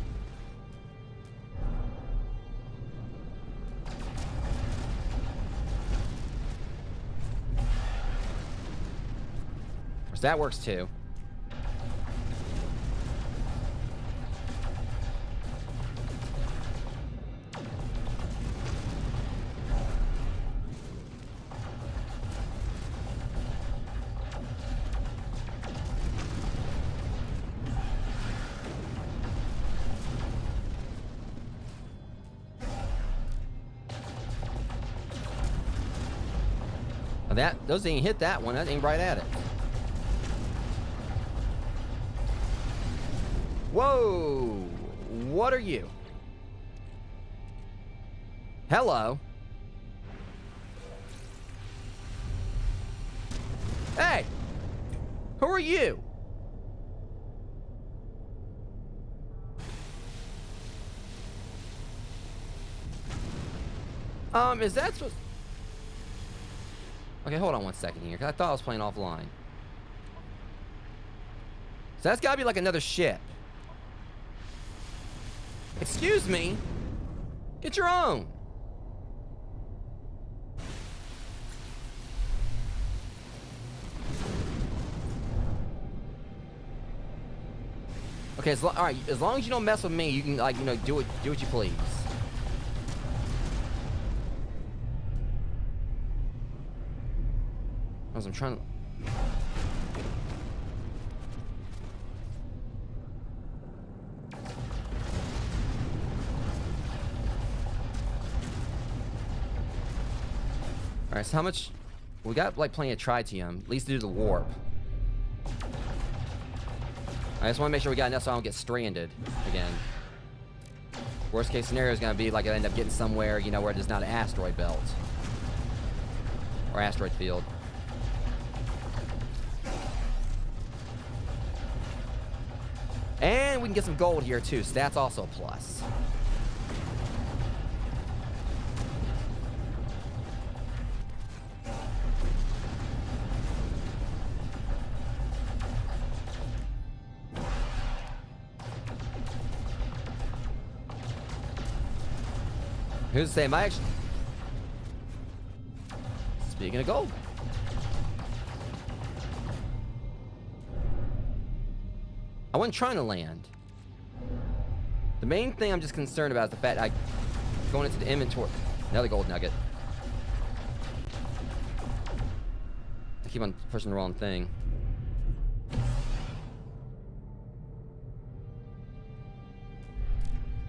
Of course, that works too. Those didn't hit that one. That aimed right at it. Whoa! What are you? Hello? Hey! Who are you? Is that supposed... Okay, hold on one second here, because I thought I was playing offline. So that's gotta be like another ship. Excuse me? Get your own. Okay, alright, as long as you don't mess with me, you can, like, you know, do what you please. As I'm trying to... Alright, so how much... We got, like, plenty of tritium, at least to do the warp. I just want to make sure we got enough so I don't get stranded again. Worst case scenario is going to be, like, I end up getting somewhere, you know, where there's not an asteroid belt. Or asteroid field. And we can get some gold here too, so that's also a plus. Who's to say my action? Speaking of gold. I wasn't trying to land. The main thing I'm just concerned about is the fact I going into the inventory. Another gold nugget. I keep on pushing the wrong thing.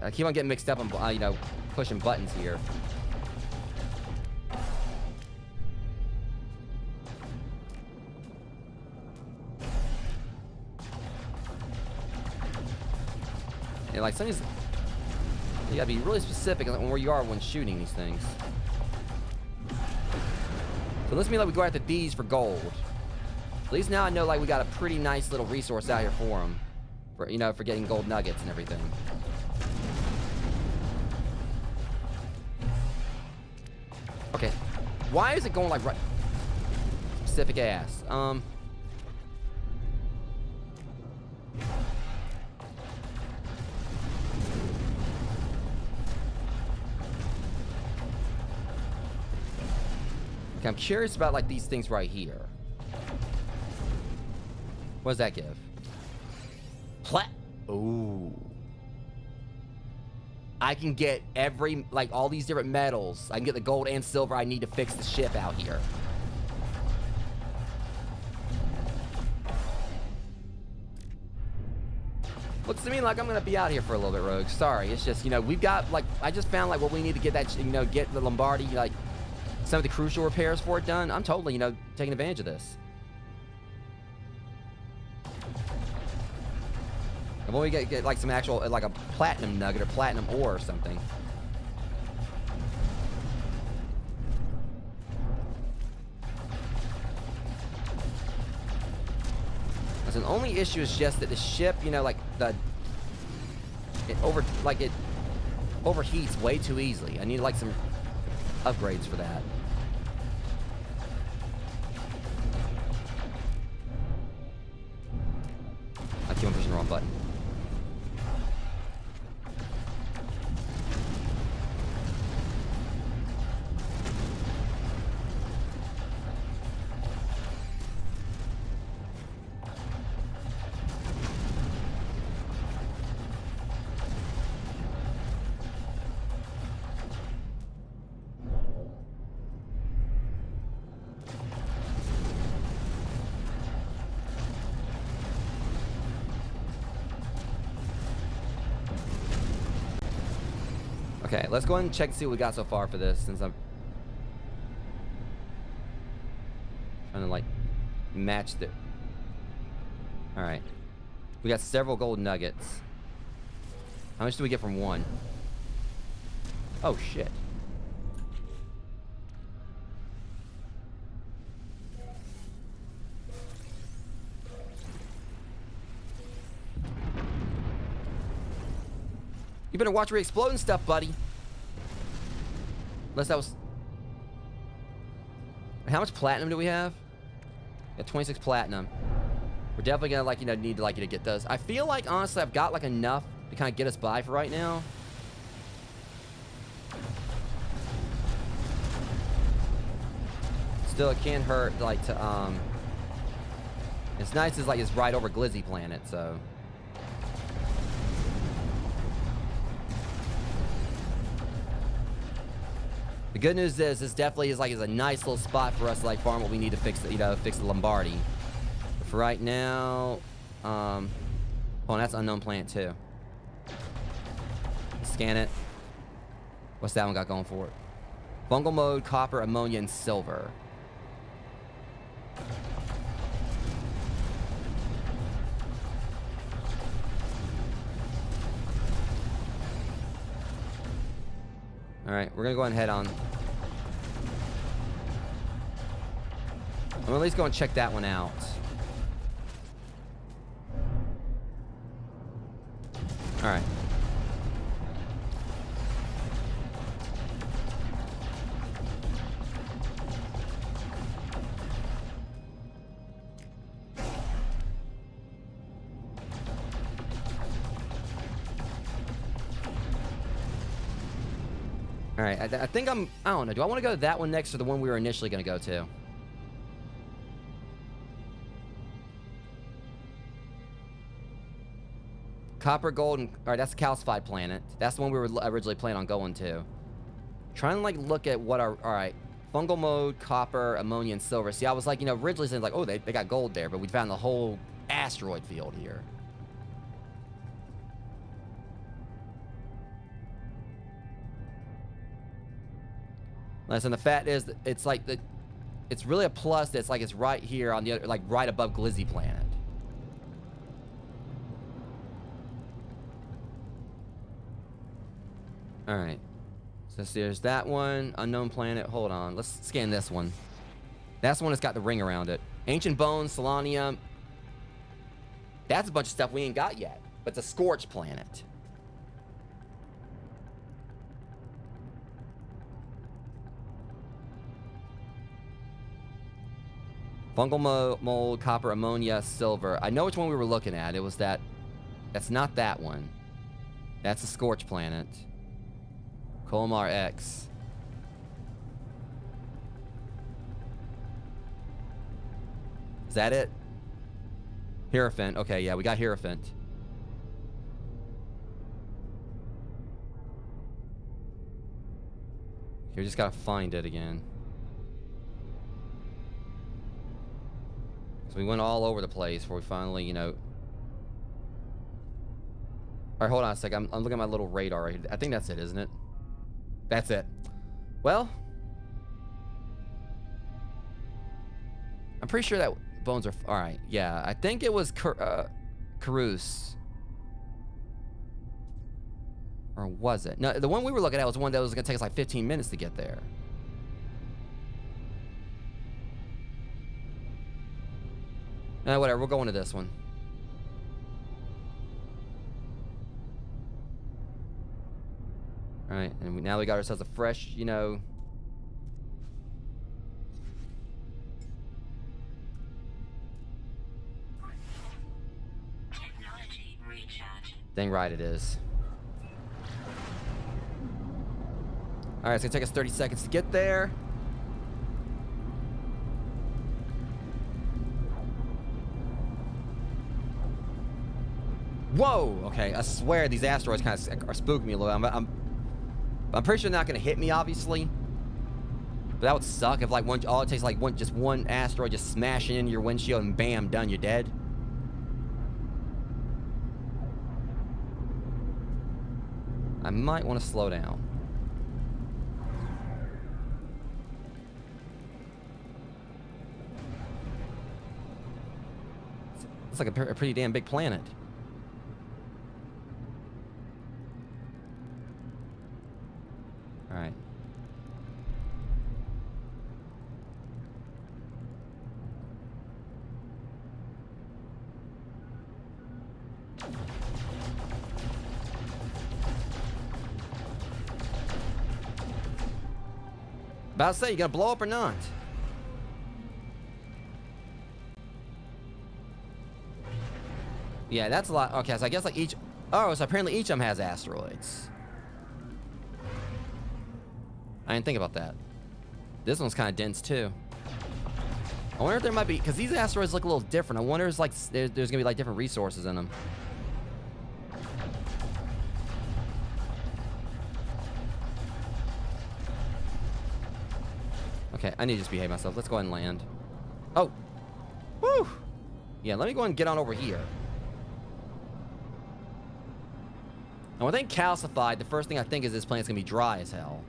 I keep on getting mixed up on, you know, pushing buttons here. And like some of these, you gotta be really specific on where you are when shooting these things. So let's mean like we go after these for gold. At least now I know like we got a pretty nice little resource out here for them, for you know, for getting gold nuggets and everything. Okay, why is it going like right? Specific ass. Okay, I'm curious about like these things right here. What does that give? Ooh. I can get every, like all these different metals. I can get the gold and silver I need to fix the ship out here. Looks to me like I'm gonna be out here for a little bit, Rogue. Sorry, it's just, you know, we've got like, I just found like what we need to get that, you know, get the Lombardi, like some of the crucial repairs for it done. I'm totally, you know, taking advantage of this. And when we get like some actual, like a platinum nugget or platinum ore or something. So the only issue is just that the ship, you know, like it overheats way too easily. I need like some upgrades for that. I keep on pushing the wrong button. Okay, let's go ahead and check and see what we got so far for this, since I'm trying to, like, match the... Alright. We got several gold nuggets. How much do we get from one? Oh, shit. You better watch where you're exploding stuff, buddy. Unless that was... How much platinum do we have? Got 26 platinum. We're definitely gonna, like, you know, need to, like, you to get those. I feel like, honestly, I've got, like, enough to kind of get us by for right now. Still, it can't hurt, like, to, It's nice, it's like it's right over Glizzy Planet, so... The good news is, this definitely is, like, is a nice little spot for us to, like, farm what we need to fix, you know, fix the Lombardi. But for right now, hold on, that's unknown planet too. Scan it. What's that one got going for it? Fungal mode, copper, ammonia, and silver. Alright, we're gonna go ahead and head on. I'm gonna at least go and check that one out. Alright. Alright, I think I don't know. Do I want to go to that one next or the one we were initially going to go to? Copper, gold, and... Alright, that's the calcified planet. That's the one we were originally planning on going to. Trying to, like, look at what our... Alright. Fungal mode, copper, ammonia, and silver. See, I was, like, you know, originally saying, like, oh, they got gold there, but we found the whole asteroid field here. Listen, the fact is, it's like the... It's really a plus that's, like, it's right here on the other... Like, right above Glizzy Planet. Alright. So there's that one. Unknown planet. Hold on. Let's scan this one. That's the one that's got the ring around it. Ancient bones, selenium. That's a bunch of stuff we ain't got yet. But it's a scorched planet. Fungal mold, copper, ammonia, silver. I know which one we were looking at. It was that... That's not that one. That's a scorched planet. Colmar X. Is that it? Hierophant. Okay, yeah, we got Hierophant. We just gotta find it again. So we went all over the place before we finally, you know... Alright, hold on a sec. I'm looking at my little radar right here. I think that's it, isn't it? That's it. Well... I'm pretty sure that bones are... Alright, yeah. I think it was Carouse. Or was it? No, the one we were looking at was one that was going to take us like 15 minutes to get there. Whatever. We'll go into this one. Alright, and now we got ourselves a fresh, you know... Technology recharge. Dang right it is. Alright, it's gonna take us 30 seconds to get there. Whoa! Okay, I swear these asteroids kind of are spooking me a little bit. I'm pretty sure they're not gonna hit me, obviously. But that would suck if, like, all it takes, like, just one asteroid just smashing into your windshield and bam, done, you're dead. I might want to slow down. It's like a pretty damn big planet. All right. About to say, you gonna blow up or not? Yeah, that's a lot. Okay, so I guess like each... Oh, so apparently each of them has asteroids. I didn't think about that. This one's kind of dense too. I wonder if there might be... Because these asteroids look a little different. I wonder if like there's gonna be like different resources in them. Okay, I need to just behave myself. Let's go ahead and land. Oh! Woo! Yeah, let me go ahead and get on over here. And when I think calcified, the first thing I think is this planet's gonna be dry as hell.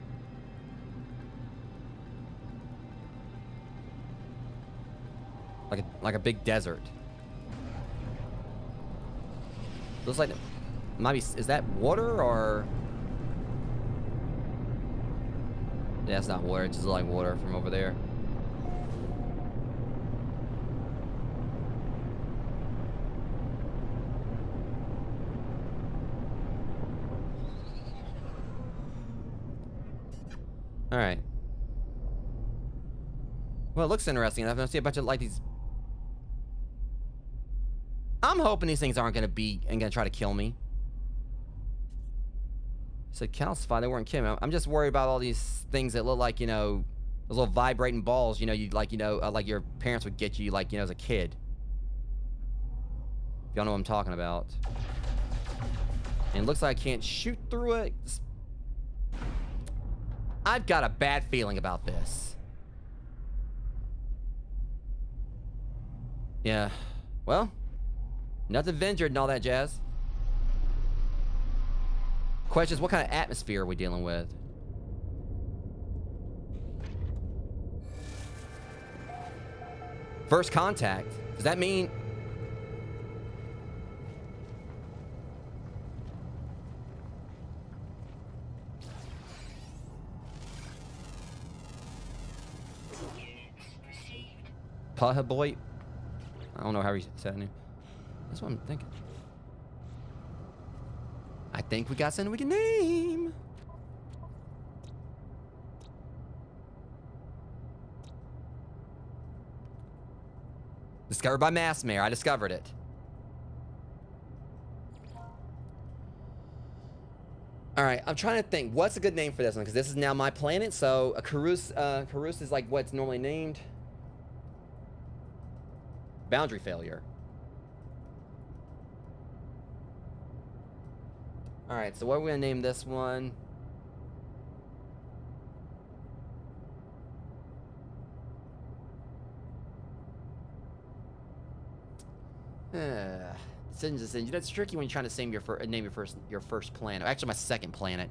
Like a big desert. Looks like it might be... Is that water or... Yeah, it's not water. It's just like water from over there. All right. Well, it looks interesting enough. I see a bunch of like these. I'm hoping these things aren't gonna try to kill me. So calcify, they weren't kidding me. I'm just worried about all these things that look like, you know, those little vibrating balls, you know, like your parents would get you, like, you know, as a kid. Y'all know what I'm talking about. And it looks like I can't shoot through it. I've got a bad feeling about this. Yeah. Well, nothing ventured and all that jazz. Question is, what kind of atmosphere are we dealing with? First contact. Does that mean... Paha boy? I don't know how he said that name. That's what I'm thinking. I think we got something we can name. Discovered by Mass Mayor. I discovered it. All right, I'm trying to think. What's a good name for this one? Because this is now my planet, so a Carus is like what's normally named. Boundary failure. All right, so what are we gonna name this one? Decisions. You know, it's tricky when you're trying to name your first planet. Actually, my second planet.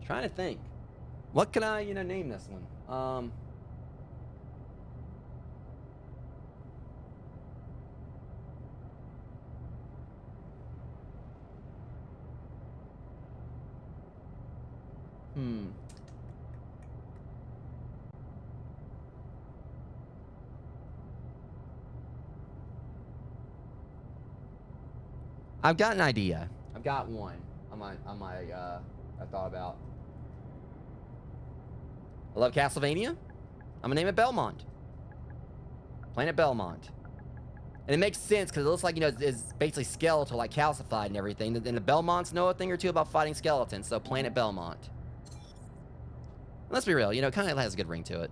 Trying to think. What can I, name this one? I've got an idea. I've got one I thought about. I love Castlevania. I'm gonna name it Belmont. Planet Belmont. And it makes sense because it looks like, it's basically skeletal, like calcified and everything. And the Belmonts know a thing or two about fighting skeletons, so Planet Belmont. Let's be real, it kind of has a good ring to it.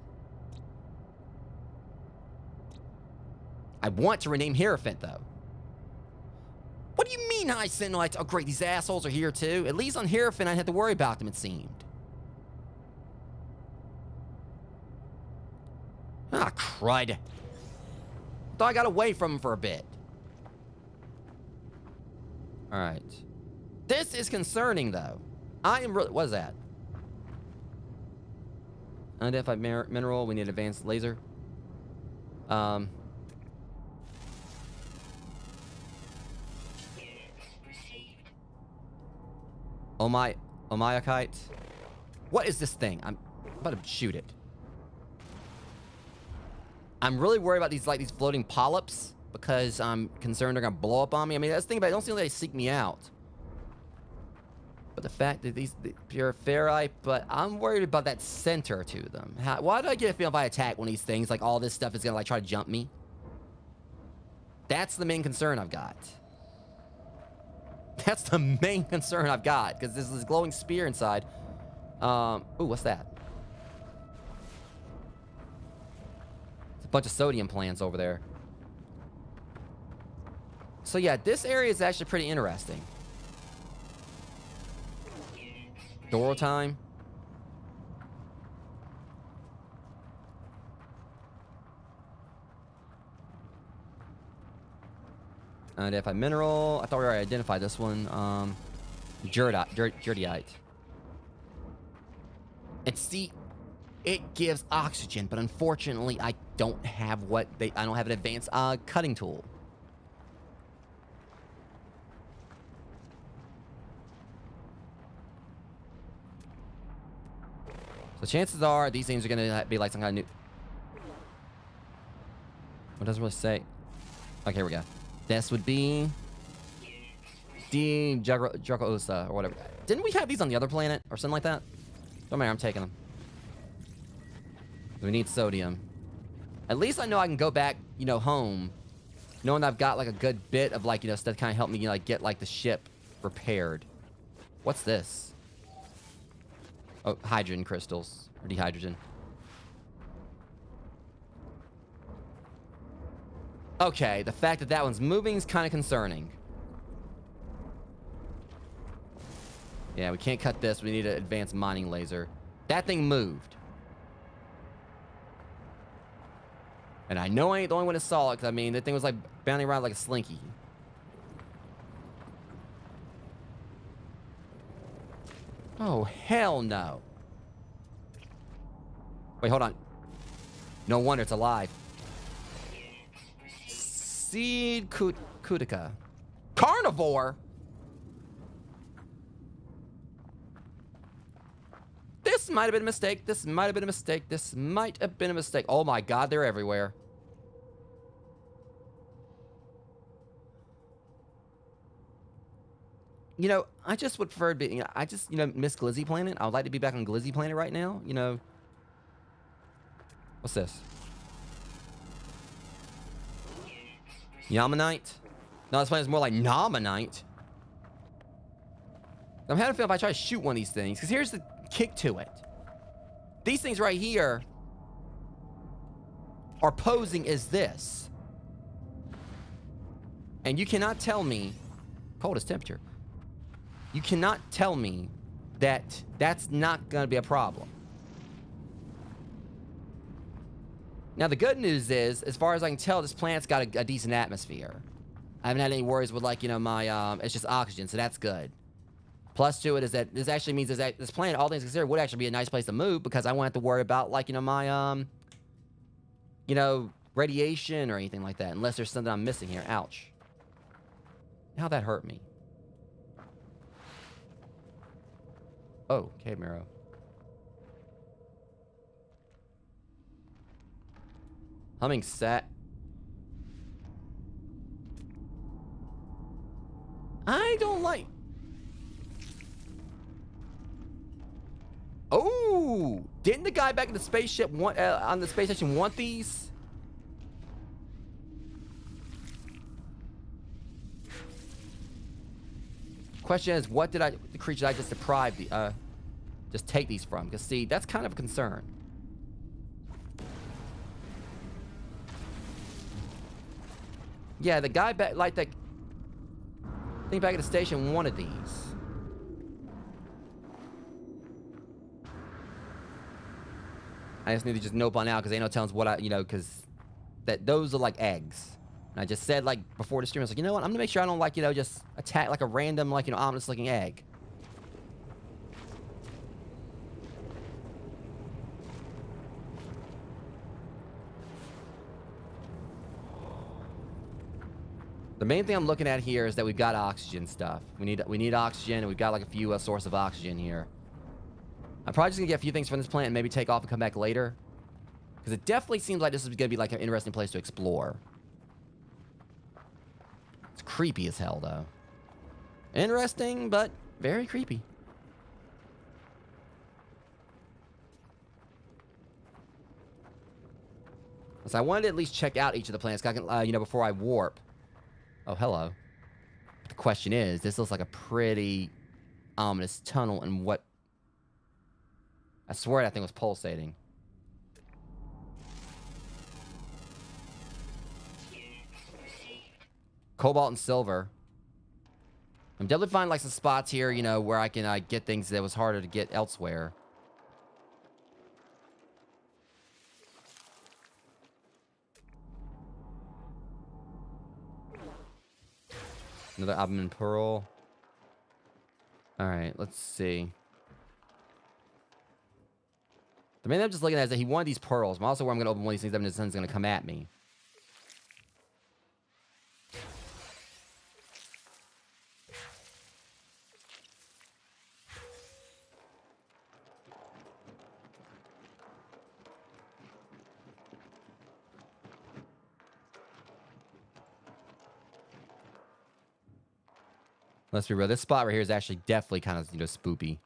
I want to rename Hierophant, though. What do you mean High Sentinel? Oh, great, these assholes are here, too. At least on Hierophant, I didn't have to worry about them, it seemed. Ah, crud. Thought I got away from him for a bit. Alright. This is concerning, though. I am really... What is that? Unidentified mineral. We need advanced laser. Units received. Omayakite. What is this thing? I'm about to shoot it. I'm really worried about these floating polyps because I'm concerned they're gonna blow up on me. I mean, that's the thing about it. I don't seem like they seek me out. But the fact that these pure ferrite, but I'm worried about that center to them. Why do I get a feeling if I attack one of these things, like all this stuff is gonna like try to jump me? That's the main concern I've got. That's the main concern I've got, because there's this glowing spear inside. Ooh, what's that? It's a bunch of sodium plants over there. So yeah, this area is actually pretty interesting. Doro time. Identify mineral. I thought we already identified this one. Jerdite. And see, it gives oxygen, but unfortunately, I don't have I don't have an advanced cutting tool. So chances are these things are gonna be like some kind of new. What does it really say? Okay, here we go. This would be the Jugosa or whatever. Didn't we have these on the other planet or something like that? Don't matter, I'm taking them. We need sodium. At least I know I can go back, home, knowing I've got like a good bit of like, stuff to kind of help me, like get like the ship repaired. What's this? Oh, hydrogen crystals or dehydrogen. Okay, the fact that that one's moving is kind of concerning. Yeah, we can't cut this. We need an advanced mining laser. That thing moved. And I know I ain't the only one that saw it, because, I mean, that thing was, like, bounding around like a slinky. Oh, hell no. Wait, hold on. No wonder it's alive. Seed Kutika. Carnivore? This might have been a mistake. This might have been a mistake. This might have been a mistake. Oh my god, they're everywhere. I just would prefer to be, I just, miss Glizzy Planet. I would like to be back on Glizzy Planet right now, What's this? Yamanite? No, this planet's more like Nominite. I'm having a feeling if I try to shoot one of these things, because here's the kick to it. These things right here are posing as this. And you cannot tell me, coldest temperature, you cannot tell me that that's not going to be a problem. Now, the good news is, as far as I can tell, this planet's got a decent atmosphere. I haven't had any worries with, like, my, it's just oxygen, so that's good. Plus to it is that this actually means that this planet, all things considered, would actually be a nice place to move, because I won't have to worry about, like, my, radiation or anything like that, unless there's something I'm missing here. Ouch. How'd that hurt me? Oh, cave marrow. Humming set. I don't like. Oh, didn't the guy back in the spaceship want on the space station want these? Question is, what did the creature I just deprived just take these from? Because see, that's kind of a concern. Yeah, the guy back, like the thing back at the station wanted these. I just need to just nope on out because ain't no telling what because those are like eggs. And I just said, like, before the stream, I was like, you know what? I'm gonna make sure I don't, like, just attack like a random, like, ominous looking egg. The main thing I'm looking at here is that we've got oxygen stuff. We need oxygen, and we've got like a few source of oxygen here. I'm probably just gonna get a few things from this plant and maybe take off and come back later. Because it definitely seems like this is gonna be like an interesting place to explore. It's creepy as hell, though. Interesting, but very creepy. So I wanted to at least check out each of the planets, you know, before I warp. Oh, hello. The question is, this looks like a pretty ominous tunnel, and what? I swear that thing was pulsating. Cobalt and silver. I'm definitely finding like some spots here, you know, where I can get things that was harder to get elsewhere. Another abdomen pearl. All right, let's see. The main thing I'm just looking at is that he wanted these pearls. I'm also where I'm going to open one of these things up and the sun's going to come at me. Let's be real. This spot right here is actually definitely kind of, you know, spoopy.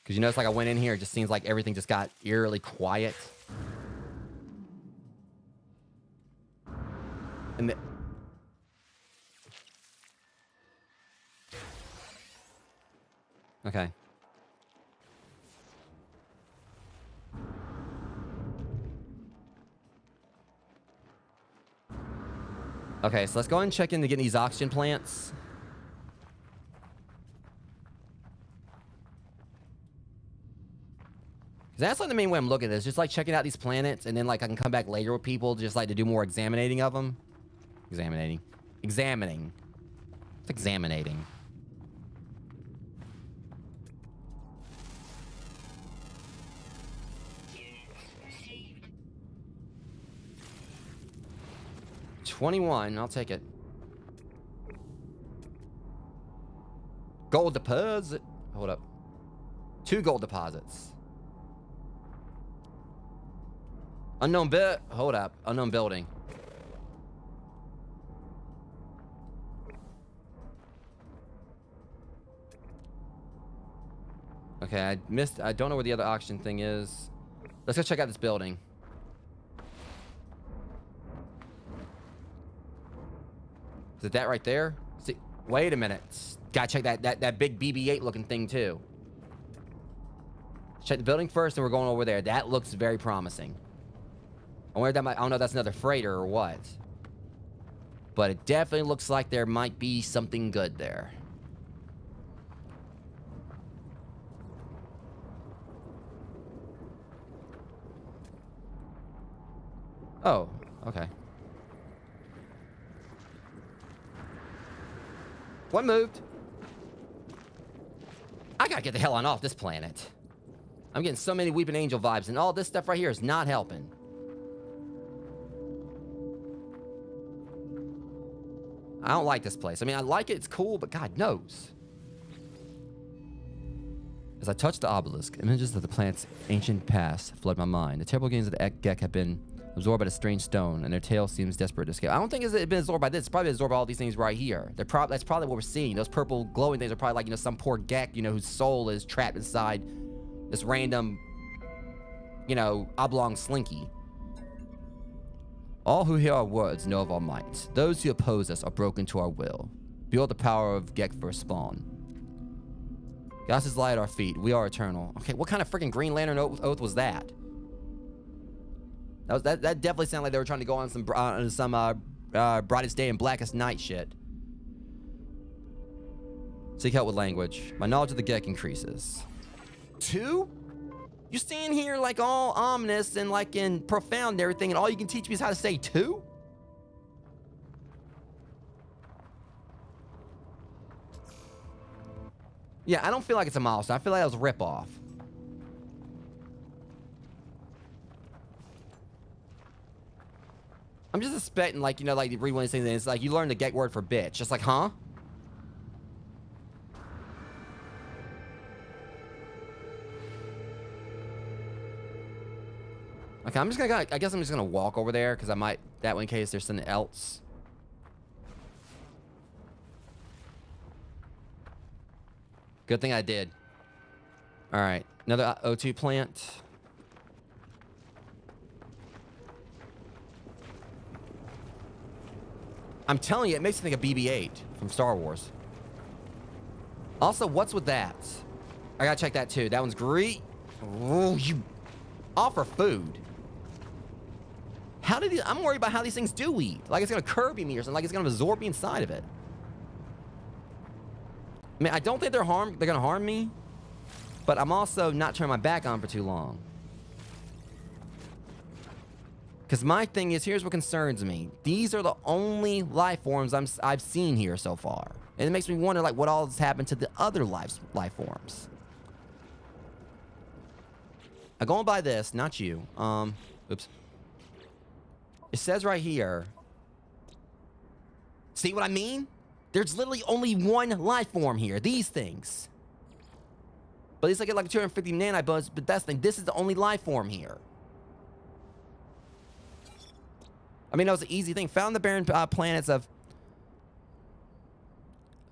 Because you notice, like, I went in here, it just seems like everything just got eerily quiet. And okay. Okay, so let's go ahead and check into getting these oxygen plants. That's like the main way I'm looking at this. Just like checking out these planets, and then like I can come back later with people just like to do more examining of them. Examining. It's examinating. Received. 21, I'll take it. Gold deposit. Hold up. 2 gold deposits. Unknown bit. Hold up. Unknown building. Okay, I missed. I don't know where the other auction thing is. Let's go check out this building. Is it that right there? See, wait a minute. Gotta check that big BB-8 looking thing too. Check the building first, and we're going over there. That looks very promising. I wonder if that might. I don't know if that's another freighter or what. But it definitely looks like there might be something good there. Oh, okay. What moved? I gotta get the hell on off this planet. I'm getting so many Weeping Angel vibes, and all this stuff right here is not helping. I don't like this place. I mean, I like it, it's cool, but God knows. As I touched the obelisk, images of the planet's ancient past flood my mind. The terrible games of the Gek have been absorbed by the strange stone, and their tale seems desperate to escape. I don't think it's been absorbed by this. It's probably absorbed by all these things right here. That's probably what we're seeing. Those purple glowing things are probably like, you know, some poor Gek, you know, whose soul is trapped inside this random, you know, oblong slinky. All who hear our words know of our might. Those who oppose us are broken to our will. Behold the power of Gek for spawn. God's light at our feet. We are eternal. Okay, what kind of freaking Green Lantern oath was that? That definitely sounded like they were trying to go on some brightest day and blackest night shit. Seek help with language. My knowledge of the Gek increases. 2? You stand here like all ominous and like in profound and everything, and all you can teach me is how to say 2? Yeah, I don't feel like it's a milestone. I feel like that was a ripoff. I'm just expecting, like, you know, like, you read one of these things and it's like, you learn the get word for bitch. Just like, huh? Okay, I'm just gonna, I guess I'm just gonna walk over there, because I might, that way in case there's something else. Good thing I did. Alright, another O2 plant. I'm telling you, it makes me think of BB-8 from Star Wars. Also, what's with that? I gotta check that too. That one's great. Oh, you offer food. How did I'm worried about how these things do eat. Like it's gonna Kirby me or something. Like it's gonna absorb me inside of it. I mean, I don't think they're gonna harm me, but I'm also not turning my back on for too long. Because my thing is, here's what concerns me. These are the only life forms I've seen here so far. And it makes me wonder, like, what all has happened to the other life forms. I'm going by this, not you. Oops. It says right here. See what I mean? There's literally only one life form here. These things. But at least I get like 250 nanobots. But that's the thing. This is the only life form here. I mean, that was an easy thing. Found the barren planets of...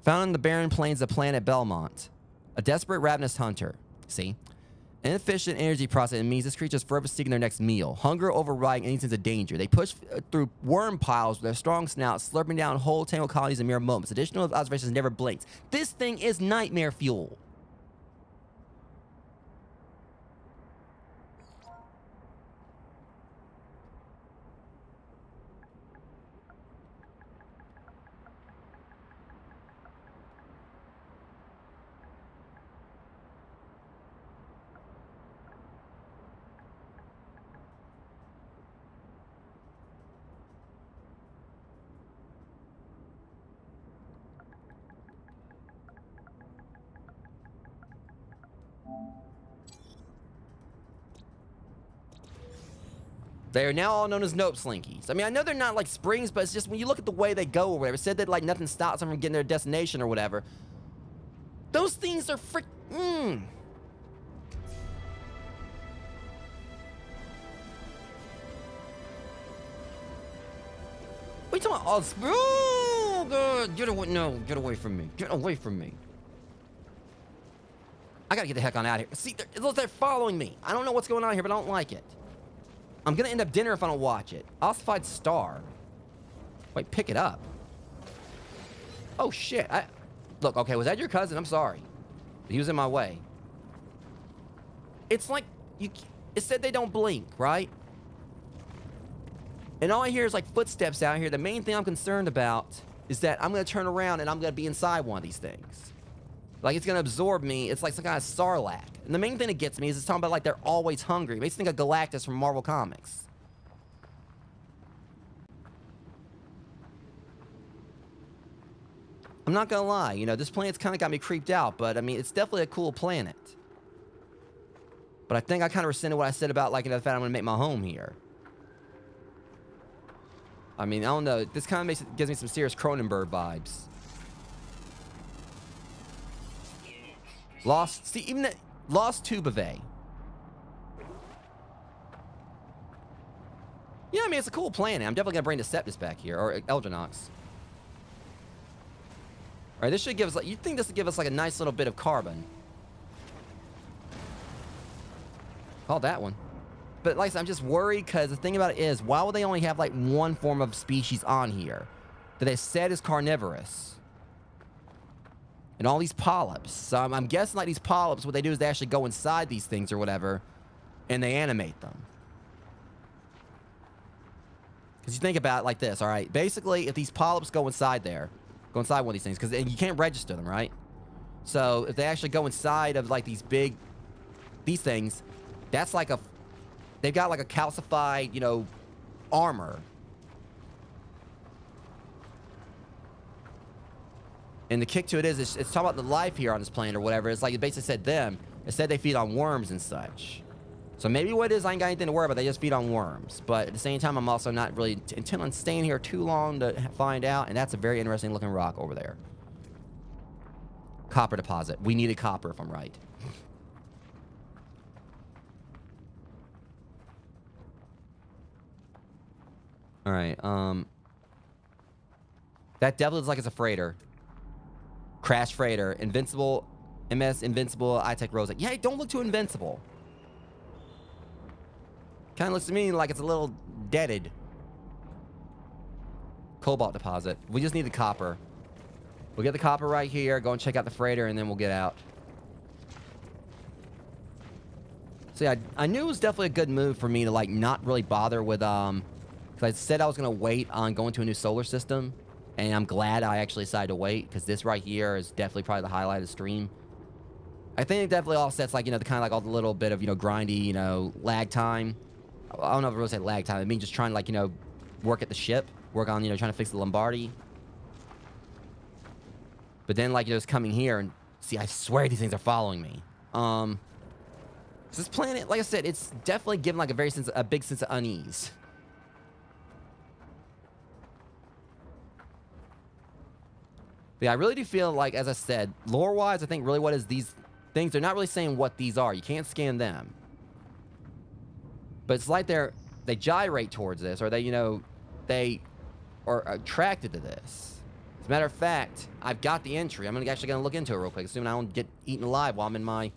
Found in the barren plains of planet Belmont. A desperate, ravenous hunter. See? Inefficient energy processing means this creature is forever seeking their next meal. Hunger overriding any sense of danger. They push through worm piles with their strong snouts, slurping down whole tangled colonies in mere moments. Additional observations never blinks. This thing is nightmare fuel. They are now all known as nope slinkies. I mean, I know they're not like springs, but it's just when you look at the way they go or whatever, it said that like nothing stops them from getting their destination or whatever. Those things are frick. What are you talking about? Oh, God. Get away. No, get away from me. Get away from me. I gotta get the heck on out of here. See, they're following me. I don't know what's going on here, but I don't like it. I'm gonna end up dinner if I don't watch it. Ossified star. Wait, pick it up. Oh, shit. Look, okay, was that your cousin? I'm sorry. He was in my way. It's like, it said they don't blink, right? And all I hear is like footsteps out here. The main thing I'm concerned about is that I'm gonna turn around and I'm gonna be inside one of these things. Like, it's gonna absorb me. It's like some kind of sarlacc. And the main thing that gets me is it's talking about, like, they're always hungry. It makes me think of Galactus from Marvel Comics. I'm not gonna lie. You know, this planet's kind of got me creeped out. But, I mean, it's definitely a cool planet. But I think I kind of rescinded what I said about, like, the fact I'm gonna make my home here. I mean, I don't know. This kind of gives me some serious Cronenberg vibes. See, even that Lost Tubavet. Yeah, I mean, it's a cool planet. I'm definitely gonna bring the Septus back here, or Eldronox. All right, this should give us, like, you'd think this would give us, like, a nice little bit of carbon. Call that one. But, like I said, I'm just worried, because the thing about it is, why would they only have, like, one form of species on here that they said is carnivorous? And all these polyps. So I'm guessing, like, these polyps, what they do is they actually go inside these things or whatever, and they animate them. Because you think about it like this, all right? Basically, if these polyps go inside there, go inside one of these things, because you can't register them, right? So if they actually go inside of, like, these things, that's like they've got, like, a calcified, you know, armor. And the kick to it is, it's talking about the life here on this planet or whatever. It's like it basically said them. It said they feed on worms and such. So maybe what it is, I ain't got anything to worry about. They just feed on worms. But at the same time, I'm also not really intent on staying here too long to find out. And that's a very interesting looking rock over there. Copper deposit. We needed copper, if I'm right. All right. That definitely looks like it's a freighter. Crash freighter. Invincible. MS Invincible. iTech Rose. Yeah, don't look too invincible. Kind of looks to me like it's a little deaded. Cobalt deposit. We just need the copper. We'll get the copper right here. Go and check out the freighter, and then we'll get out. So yeah, I knew it was definitely a good move for me to like not really bother with because I said I was gonna wait on going to a new solar system, and I'm glad I actually decided to wait because this right here is definitely probably the highlight of the stream. I think it definitely offsets like the kind of like all the little bit of grindy lag time. I don't know if I really say lag time. I mean just trying to like work at the ship, work on trying to fix the Lombardi. But then like just coming here and see, I swear these things are following me. So this planet, like I said, it's definitely given like a big sense of unease. But yeah, I really do feel like, as I said, lore-wise, I think really what is these things, they're not really saying what these are. You can't scan them. But it's like they gyrate towards this, or they are attracted to this. As a matter of fact, I've got the entry. I'm actually gonna look into it real quick, assuming I don't get eaten alive while I'm in my...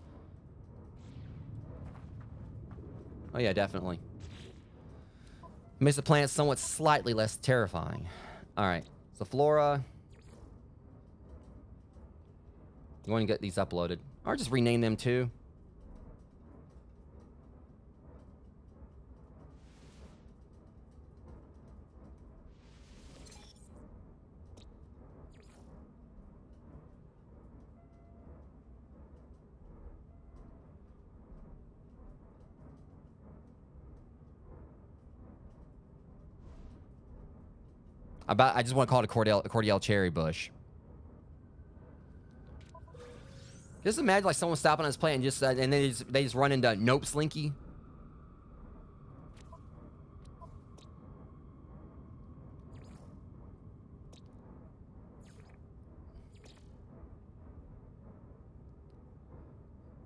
Oh yeah, definitely. Makes the planet somewhat slightly less terrifying. Alright, so Flora. You want to get these uploaded. Or just rename them too. I just want to call it a Cordial Cherry Bush. Just imagine like someone stopping on this plane and just and they just run into Nope Slinky.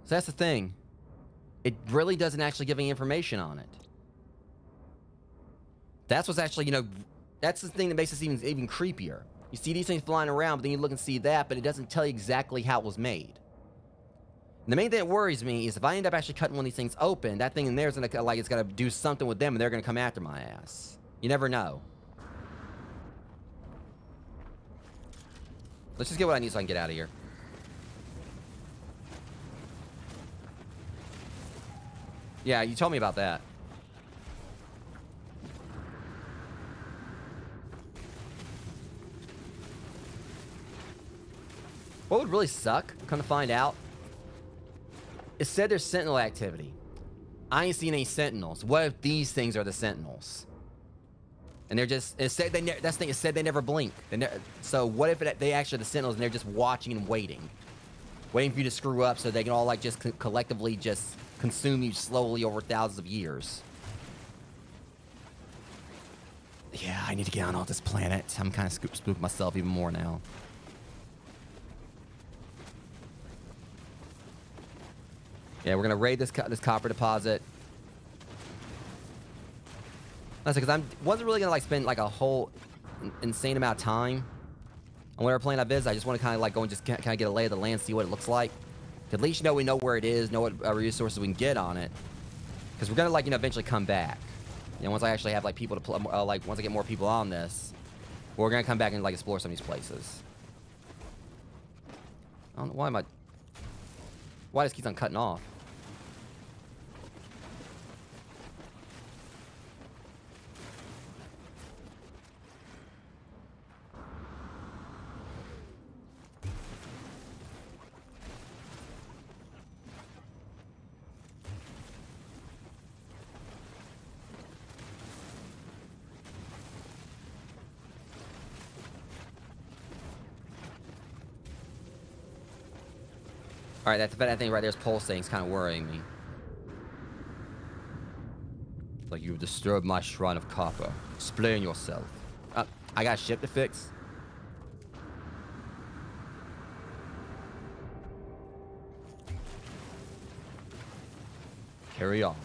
So that's the thing. It really doesn't actually give any information on it. That's what's actually, that's the thing that makes this even creepier. You see these things flying around, but then you look and see that, but it doesn't tell you exactly how it was made. And the main thing that worries me is if I end up actually cutting one of these things open, that thing in there is gonna it's gonna do something with them, and they're gonna come after my ass. You never know. Let's just get what I need so I can get out of here. Yeah, you told me about that. What would really suck, come to find out, it said there's sentinel activity. I ain't seen any sentinels. What if these things are the sentinels? And they're just, it said that's the thing, it said they never blink. So what if they actually are the sentinels and they're just watching and waiting? Waiting for you to screw up so they can all like just collectively just consume you slowly over thousands of years. Yeah, I need to get on off this planet. I'm kind of spooked myself even more now. Yeah, we're gonna raid this copper deposit. That's because I wasn't really gonna like spend like a whole insane amount of time on whatever planet I visit. I just want to kind of like go and just kind of get a lay of the land, see what it looks like. At least we know where it is, know what resources we can get on it. Because we're gonna like eventually come back. Once I actually have like people to play, like once I get more people on this, we're gonna come back and like explore some of these places. I don't know why this keeps on cutting off. Alright, that thing right there is pulsating. It's kind of worrying me. Like you've disturbed my shrine of copper. Explain yourself. I got ship to fix. Carry on.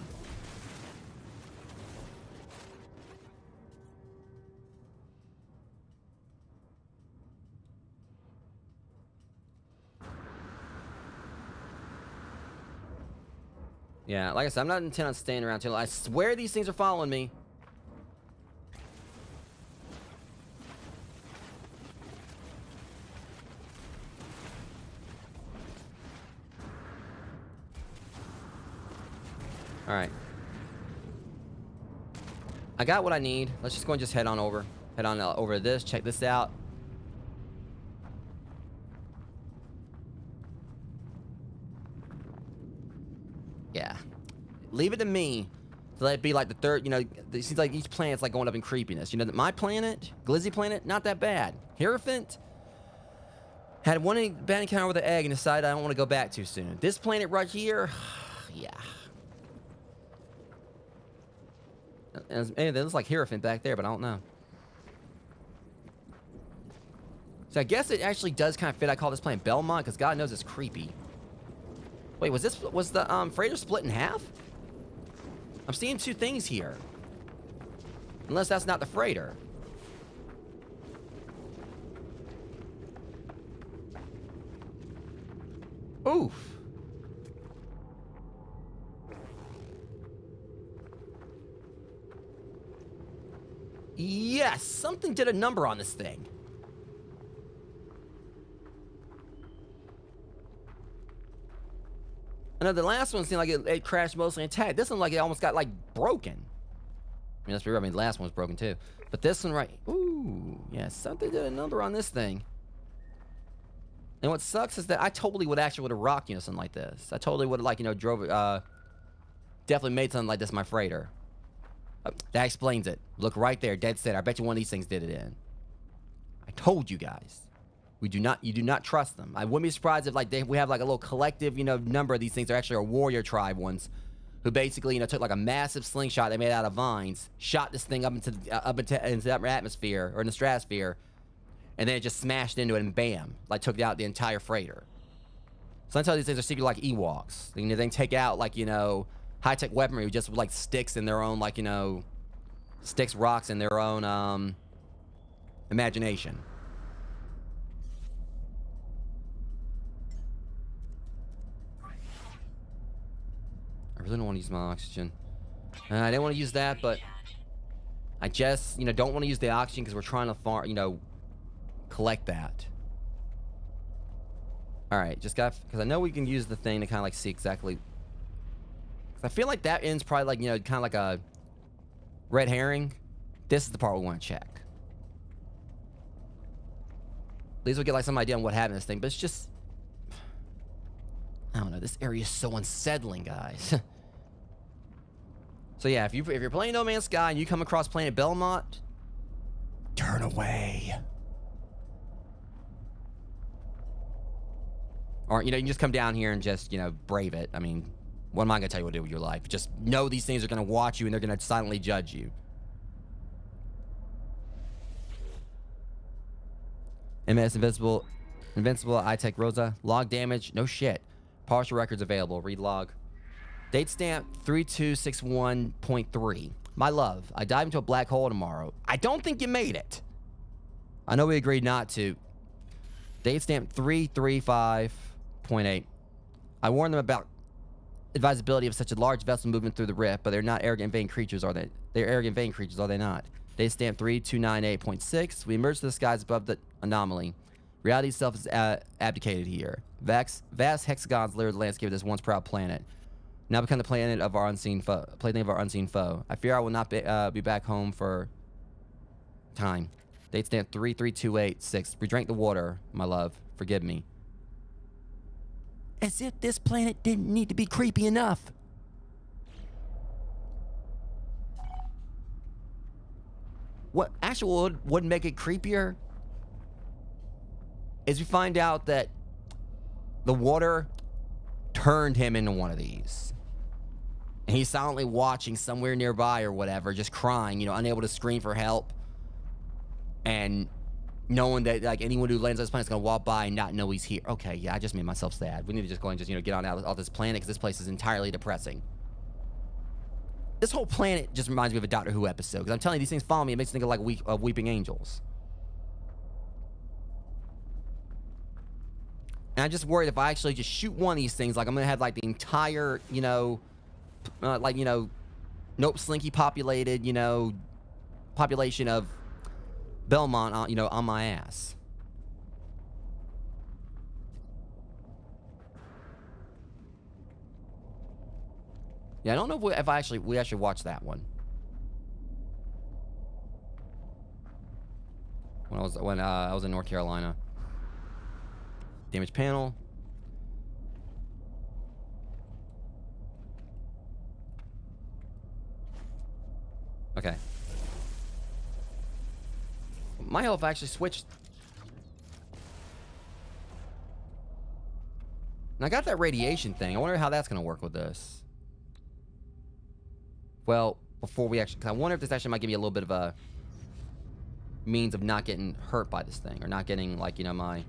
Yeah, like I said, I'm not intent on staying around too long. I swear these things are following me. All right. I got what I need. Let's just go and just head on over. Head on over to this. Check this out. Yeah. Leave it to me to let it be like the third, you know, it seems like each planet's like going up in creepiness. You know, my planet, Glizzy planet, not that bad. Hierophant had one bad encounter with an egg and decided I don't want to go back too soon. This planet right here, yeah. And it looks like Hierophant back there, but I don't know. So I guess it actually does kind of fit. I call this planet Belmont because God knows it's creepy. Wait, was the freighter split in half? I'm seeing two things here. Unless that's not the freighter. Oof. Yes, something did a number on this thing. I know the last one seemed like it crashed mostly intact. This one, like, it almost got, like, broken. I mean, let's be real. I mean, the last one was broken, too. But this one, right... Ooh, yeah, something did a number on this thing. And what sucks is that I totally would have rocked, you know, something like this. I totally would have, like, you know, definitely made something like this my freighter. That explains it. Look right there, dead set. I bet you one of these things did it in. I told you guys. You do not trust them. I wouldn't be surprised if we have like a little collective, you know, number of these things. They're actually a warrior tribe ones, who basically, you know, took like a massive slingshot they made out of vines, shot this thing up into that atmosphere or in the stratosphere, and then it just smashed into it and bam, like took out the entire freighter. Sometimes these things are secretly like Ewoks. You know, they can take out like, you know, high-tech weaponry just with like sticks in their own, like, you know, sticks, rocks in their own imagination. I really don't want to use my oxygen. I didn't want to use that, but I just, you know, don't want to use the oxygen because we're trying to you know, collect that. All right, just got, because I know we can use the thing to kind of like see exactly. I feel like that ends probably like, you know, kind of like a red herring. This is the part we want to check. At least we'll get like some idea on what happened to this thing, but it's just, I don't know. This area is so unsettling, guys. So yeah, if you're playing No Man's Sky and you come across planet Belmont, turn away. Or, you know, you can just come down here and just, you know, brave it. I mean, what am I going to tell you what to do with your life? Just know these things are going to watch you and they're going to silently judge you. MS Invincible, iTech Rosa. Log damage, no shit. Partial records available. Read log. Date stamp 3261.3. My love, I dive into a black hole tomorrow. I don't think you made it. I know we agreed not to. Date stamp 335.8. I warned them about advisability of such a large vessel moving through the rift, but they're not arrogant, vain creatures, are they? They're arrogant, vain creatures, are they not? Date stamp 3298.6. We emerged to the skies above the anomaly. Reality itself is abdicated here. Vast hexagons litter the landscape of this once proud planet. Now become the planet of our unseen foe. I fear I will not be back home for time. Date stamp 33286. We drank the water, my love. Forgive me. As if this planet didn't need to be creepy enough. What actually would make it creepier is we find out that the water turned him into one of these. And he's silently watching somewhere nearby or whatever, just crying, you know, unable to scream for help. And knowing that, like, anyone who lands on this planet is going to walk by and not know he's here. Okay, yeah, I just made myself sad. We need to just go and just, you know, get on out of this planet because this place is entirely depressing. This whole planet just reminds me of a Doctor Who episode because I'm telling you, these things follow me. It makes me think of, like, Weeping Angels. And I'm just worried if I actually just shoot one of these things, like, I'm going to have, like, the entire, you know, Nope Slinky populated, you know, population of Belmont, you know, on my ass. Yeah, I don't know if we actually watched that one. When I was in North Carolina. Damage panel. Okay. My health actually switched. And I got that radiation thing. I wonder how that's going to work with this. Well, before we actually... 'cause I wonder if this actually might give me a little bit of a means of not getting hurt by this thing. Or not getting, like, you know, my...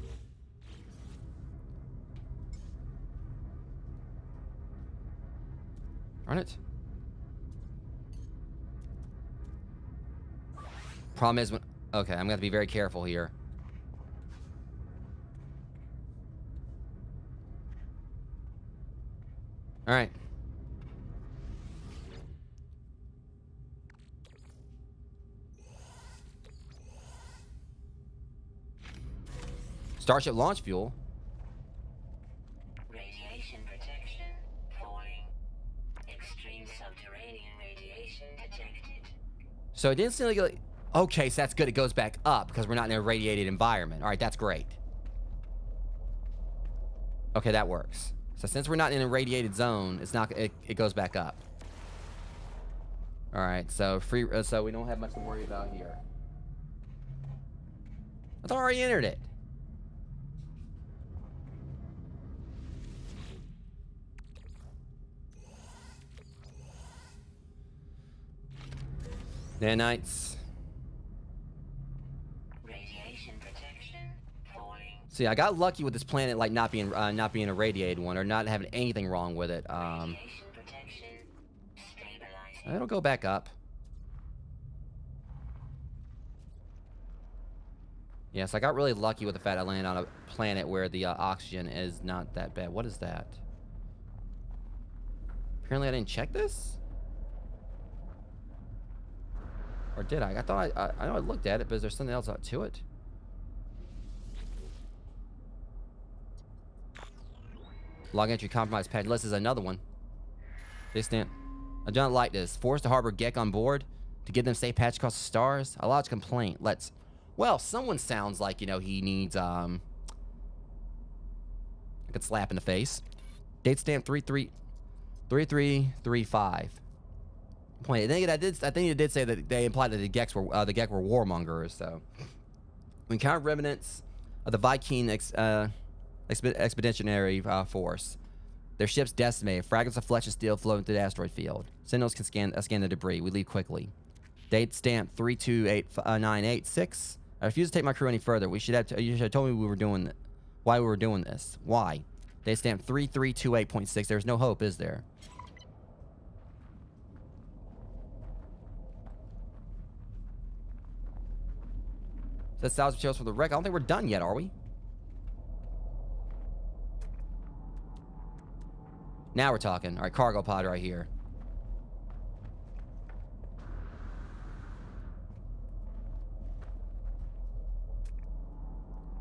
Darn it. Problem is when... Okay, I'm going to have to be very careful here. Alright. Starship launch fuel. Radiation protection falling. Extreme subterranean radiation detected. So it didn't seem like... Okay, so that's good. It goes back up because we're not in a radiated environment. All right, that's great. Okay, that works. So since we're not in a radiated zone, it's not. It goes back up. All right, so so we don't have much to worry about here. I thought I already entered it. Nanites. Radiation protection falling. See, I got lucky with this planet, like not being a radiated one, or not having anything wrong with it. Radiation protection stabilizing. It'll go back up. Yes, I got really lucky with the fact I landed on a planet where the oxygen is not that bad. What is that? Apparently I didn't check this? Or did I? I thought I know I looked at it, but is there something else to it? Log entry compromised patch. This is another one. They stand. I do not like this. Forced to harbor Gek on board to give them safe patch across the stars. I lodge complaint. Let's. Well, someone sounds like, you know, he needs a good slap in the face. Date stamp 3335. Point. I think it did say that they implied that the Gek were warmongers. So we encountered remnants of the Viking expeditionary force. Their ship's decimated. Fragments of flesh and steel floating through the asteroid field. Sentinels can scan the debris. We leave quickly. Date stamp 328986. I refuse to take my crew any further. You should have told me why we were doing this. Why? Date stamp 3328.6. There's no hope, is there? Says salvage materials for the wreck. I don't think we're done yet, are we? Now we're talking. All right, cargo pod right here.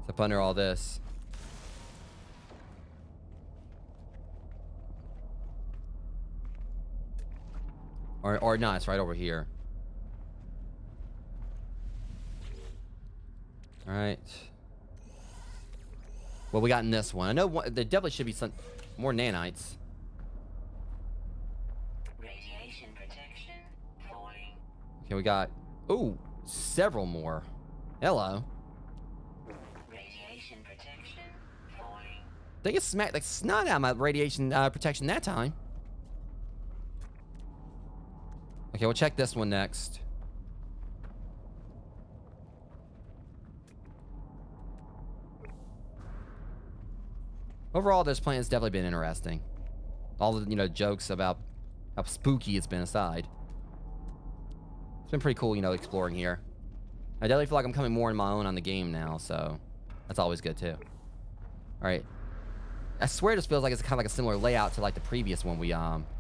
It's up under all this. Or not, it's right over here. All right. What we got in this one? I know there definitely should be some more nanites. Radiation protection falling. Okay, we got several more. Hello. Radiation protection falling. They get smacked like snot out of my radiation protection that time. Okay, we'll check this one next. Overall, this planet's definitely been interesting. All the, jokes about how spooky it's been aside. It's been pretty cool, exploring here. I definitely feel like I'm coming more in my own on the game now, so that's always good too. All right. I swear this feels like it's kind of like a similar layout to like the previous one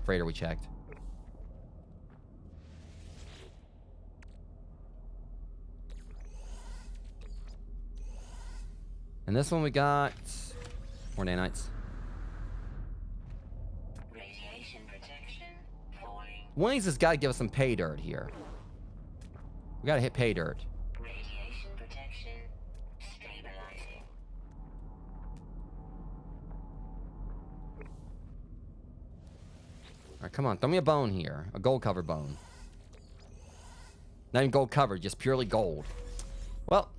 freighter we checked. And this one we got more nanites. Radiation protection falling. One of these has got to give us some pay dirt here. We got to hit pay dirt. Radiation protection stabilizing. All right, come on. Throw me a bone here. A gold covered bone. Not even gold covered, just purely gold. Well.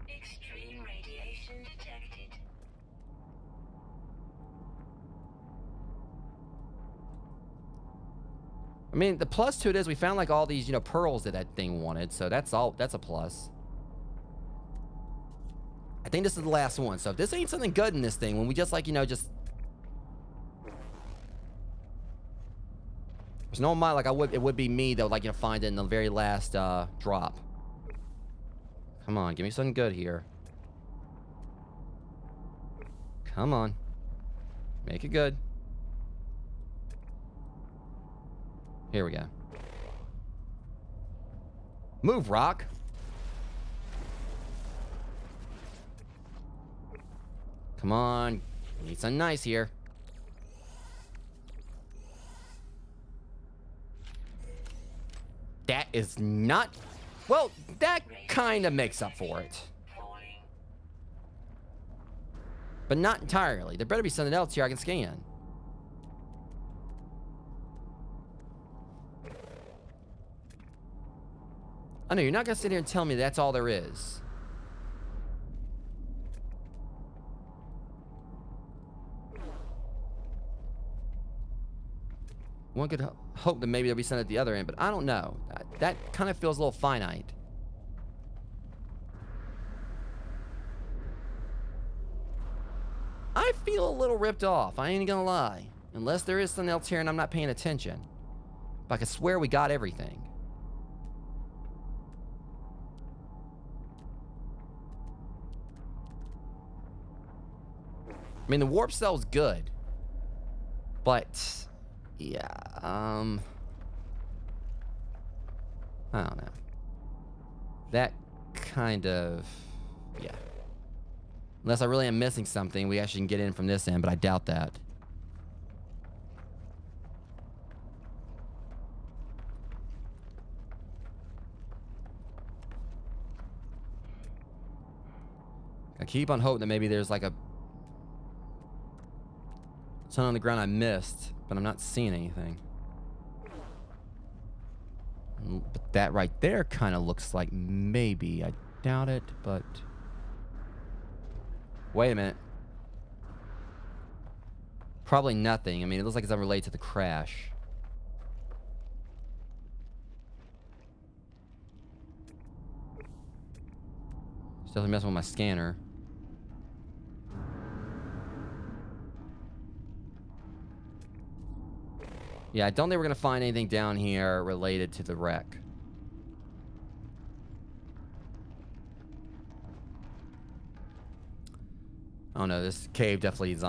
Extreme radiation detected. I mean, the plus to it is we found like all these, pearls that thing wanted. So that's a plus. I think this is the last one. So if this ain't something good in this thing, when we just like, just... There's no mind like it would be me that would like, find it in the very last drop. Come on, give me something good here. Come on. Make it good. Here we go. Move, rock. Come on. Need something nice here. That is not... Well, that kind of makes up for it. Falling. But not entirely. There better be something else here I can scan. I know, you're not going to sit here and tell me that's all there is. One could hope that maybe there'll be something at the other end, but I don't know. That kind of feels a little finite. I feel a little ripped off, I ain't gonna lie. Unless there is something else here and I'm not paying attention. But I could swear we got everything. I mean, the warp cell's good. But... yeah, I don't know. That kind of... yeah. Unless I really am missing something, we actually can get in from this end, but I doubt that. I keep on hoping that maybe there's like a... something on the ground I missed, but I'm not seeing anything. But that right there kind of looks like maybe. I doubt it, but... wait a minute. Probably nothing. I mean, it looks like it's unrelated to the crash. Still messing with my scanner. Yeah, I don't think we're going to find anything down here related to the wreck. Oh no, this cave definitely is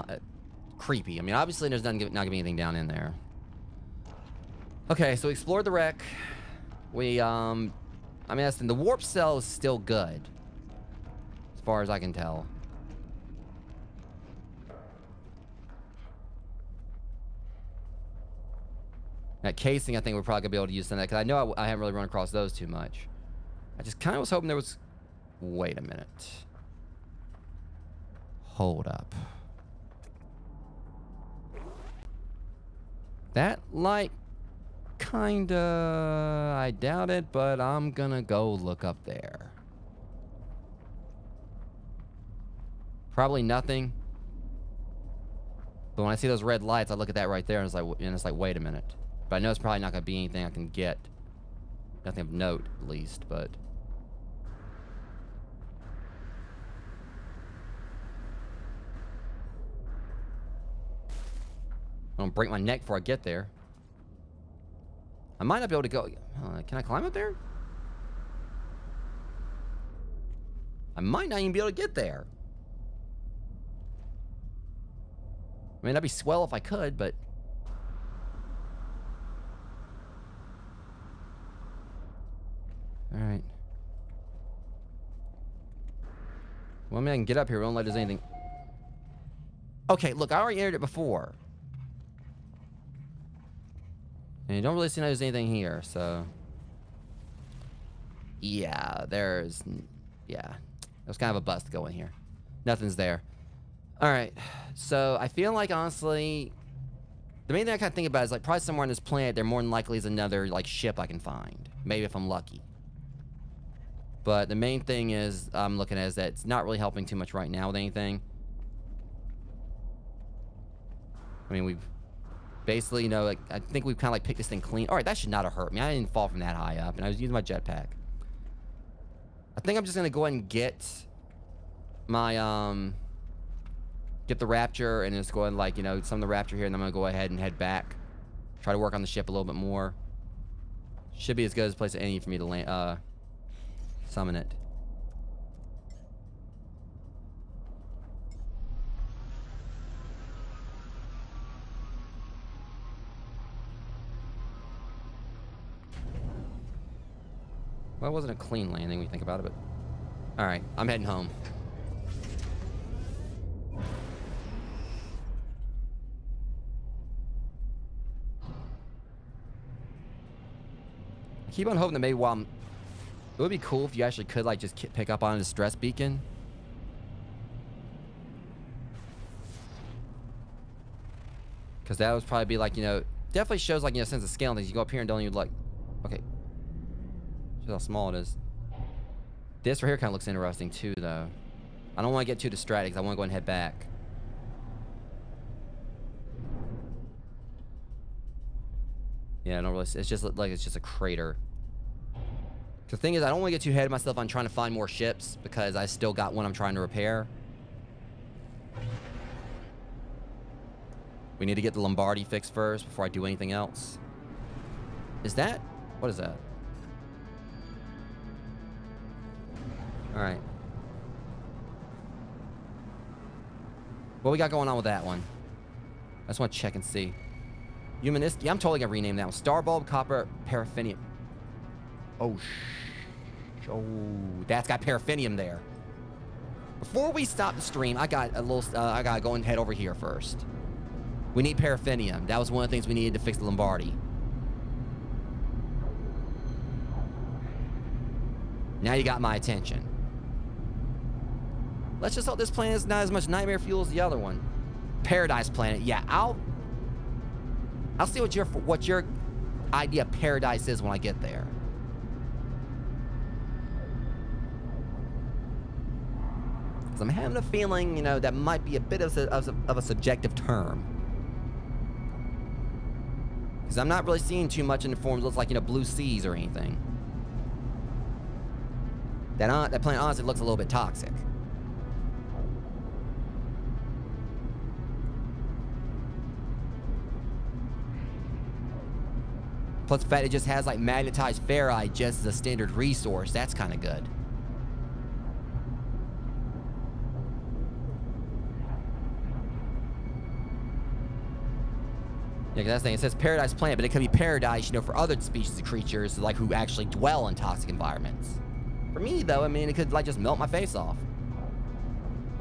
creepy. I mean, obviously there's not going to be anything down in there. Okay, so we explored the wreck. We, I mean, the warp cell is still good. As far as I can tell. That casing, I think we're probably going to be able to use some of that, because I know I haven't really run across those too much. I just kind of was hoping there was... wait a minute. Hold up. That light, kinda... I doubt it, but I'm gonna go look up there. Probably nothing. But when I see those red lights, I look at that right there, and it's like, wait a minute. But I know it's probably not going to be anything I can get. Nothing of note, at least, but... I don't break my neck before I get there. I might not be able to go... can I climb up there? I might not even be able to get there. I mean, that'd be swell if I could, but... Alright. Well, I mean, I can get up here. It won't let us anything... Okay, look, I already entered it before. And you don't really see there's anything here, so... Yeah, there's... Yeah. There's kind of a bust going here. Nothing's there. Alright, so I feel like, honestly... The main thing I kind of think about is, like, probably somewhere on this planet, there more than likely is another, like, ship I can find. Maybe if I'm lucky. But the main thing is, I'm looking at is that it's not really helping too much right now with anything. I mean, we've... Basically, you know, like, I think we've kind of, like, picked this thing clean. Alright, that should not have hurt me. I didn't fall from that high up, and I was using my jetpack. I think I'm just gonna go ahead and get my, get the Rapture, and just go ahead and, like, you know, some of the Rapture here, and I'm gonna go ahead and head back. Try to work on the ship a little bit more. Should be as good as a place as any for me to land, summon it. Well, it wasn't a clean landing when you think about it, but... Alright, I'm heading home. I keep on hoping that maybe while I'm... It would be cool if you actually could, like, just pick up on a distress beacon. Because that would probably be, like, you know... Definitely shows, like, you know, a sense of scale and things. You go up here and don't even, like... Okay. Shows how small it is. This right here kind of looks interesting, too, though. I don't want to get too distracted, because I want to go and head back. Yeah, I don't really... It's just, like, it's just a crater. The thing is, I don't want to get too ahead of myself on trying to find more ships, because I still got one I'm trying to repair. We need to get the Lombardi fixed first before I do anything else. Is that... What is that? Alright. What we got going on with that one? I just want to check and see. Humanist... Yeah, I'm totally going to rename that one. Starbulb, Copper, Paraffinium. Oh, oh, that's got paraffinium there. Before we stop the stream, I got a little... I got to go and head over here first. We need paraffinium. That was one of the things we needed to fix the Lombardi. Now you got my attention. Let's just hope this planet is not as much nightmare fuel as the other one. Paradise planet. Yeah, I'll see what your idea of paradise is when I get there. Because I'm having a feeling, you know, that might be a bit of a subjective term. Because I'm not really seeing too much in the forms that looks like, you know, blue seas or anything. That planet honestly looks a little bit toxic. Plus the fact it just has like magnetized ferrite just as a standard resource, that's kind of good. Yeah, 'cause that's the thing. It says paradise planet, but it could be paradise, you know, for other species of creatures, like who actually dwell in toxic environments. For me, though, I mean, it could like just melt my face off.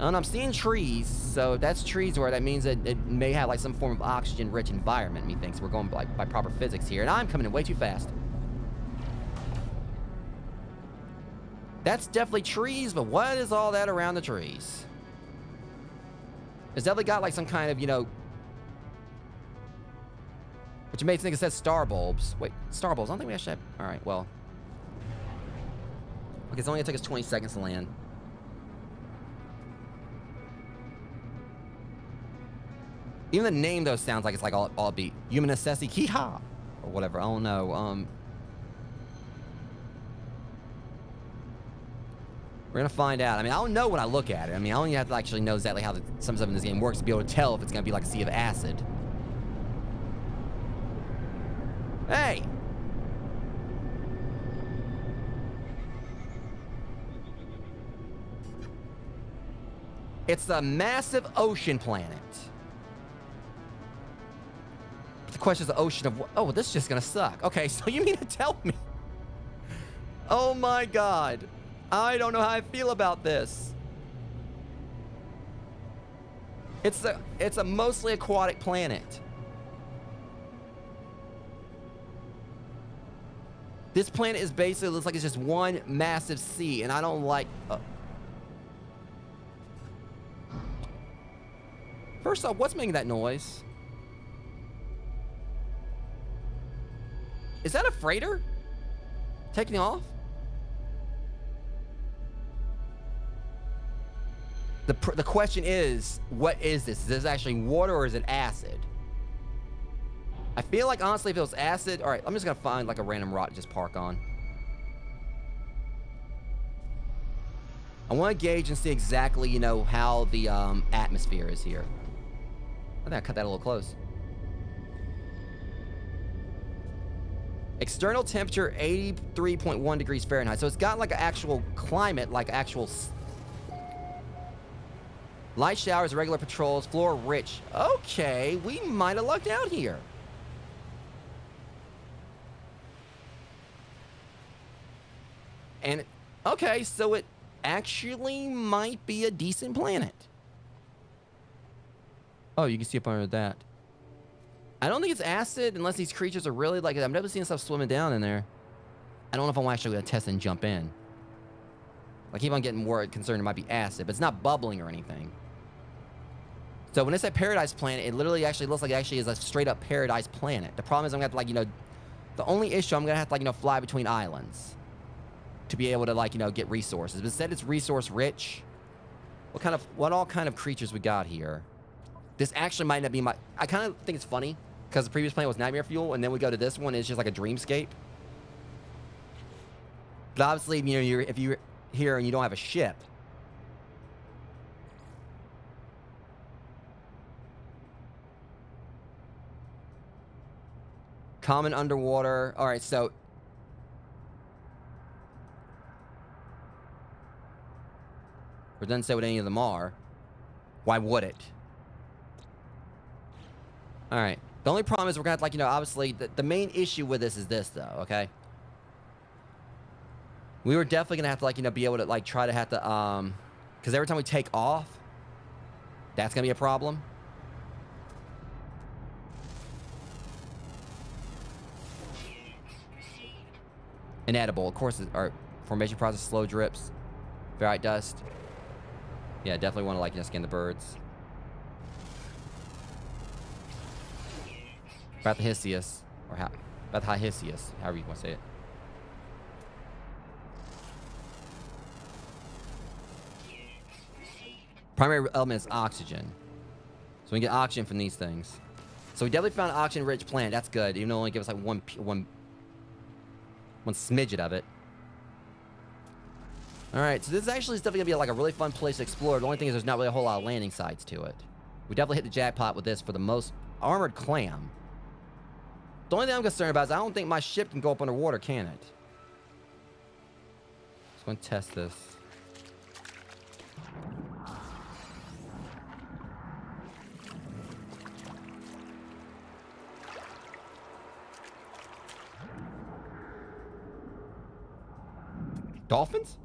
And I'm seeing trees, so if that's trees where that means that it may have like some form of oxygen-rich environment. Methinks we're going by proper physics here, and I'm coming in way too fast. That's definitely trees, but what is all that around the trees? It's definitely got like some kind of, you know, which makes me think it says star bulbs. Wait, star bulbs? I don't think we actually have... All right, well. Okay, it's only gonna take us 20 seconds to land. Even the name, though, sounds like it's like all beat. Human necessity. Hee-haw. or whatever. I don't know. We're gonna find out. I mean, I don't know when I look at it. I mean, I only have to actually know exactly how some stuff in this game works to be able to tell if it's gonna be like a sea of acid. Hey! It's a massive ocean planet. But the question is the ocean of what? Oh, this is just gonna suck. Okay, so you mean to tell me? Oh my god. I don't know how I feel about this. It's a mostly aquatic planet. This planet is basically, looks like it's just one massive sea, and I don't like... First off, what's making that noise? Is that a freighter? Taking off? The question is, what is this? Is this actually water or is it acid? I feel like, honestly, if it was acid... Alright, I'm just gonna find, like, a random rock to just park on. I want to gauge and see exactly, you know, how the atmosphere is here. I think I cut that a little close. External temperature, 83.1 degrees Fahrenheit. So it's got, like, an actual climate, like actual... Light showers, regular patrols, floor rich. Okay, we might have lucked out here. And, okay, so it actually might be a decent planet. Oh, you can see up under that. I don't think it's acid unless these creatures are really like... I've never seen stuff swimming down in there. I don't know if I'm actually going to test and jump in. I keep on getting more concerned it might be acid, but it's not bubbling or anything. So when it's a paradise planet, it literally actually looks like it actually is a straight up paradise planet. The problem is I'm going to have to, like, you know... The only issue, I'm going to have to, like, you know, fly between islands to be able to, like, you know, get resources. But instead it's resource rich. What all kind of creatures we got here? This actually might not be my... I kind of think it's funny because the previous planet was nightmare fuel, and then we go to this one, and it's just like a dreamscape. But obviously, you know, if you're here and you don't have a ship... Common underwater. All right, so... It doesn't say what any of them are. Why would it? All right. The only problem is we're going to have to, like, you know, obviously, the main issue with this is this, though, okay? We were definitely going to have to, like, you know, be able to, like, try to have to, because every time we take off, that's going to be a problem. Inedible. Of course, our formation process, slow drips, ferrite dust. Yeah, definitely want to, like, you know, scan the birds. Bathysius, or Bathysius, however you want to say it. Primary element is oxygen. So we can get oxygen from these things. So we definitely found an oxygen-rich planet. That's good, even though it only gives us like one smidget of it. Alright, so this actually is definitely going to be like a really fun place to explore. The only thing is there's not really a whole lot of landing sites to it. We definitely hit the jackpot with this for the most armored clam. The only thing I'm concerned about is I don't think my ship can go up underwater, can it? Just going to test this. Dolphins?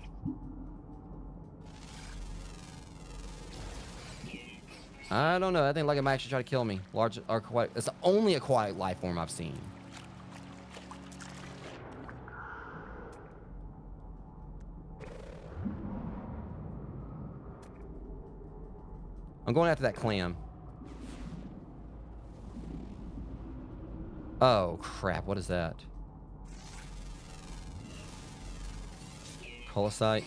I don't know. I think like it might actually try to kill me. Large aquatic. It's the only aquatic life form I've seen. I'm going after that clam. Oh, crap. What is that? Colosite.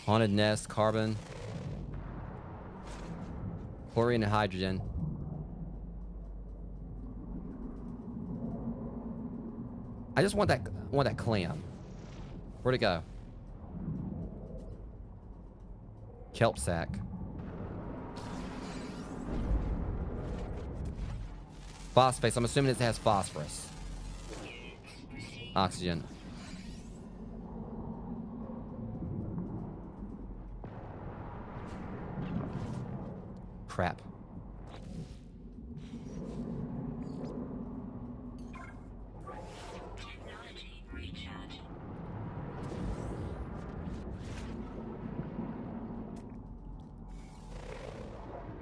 Haunted nest, carbon. Chlorine and hydrogen. I just want that clam. Where'd it go? Kelp sack. Phosphate. I'm assuming it has phosphorus. Oxygen. Crap. Technology recharge.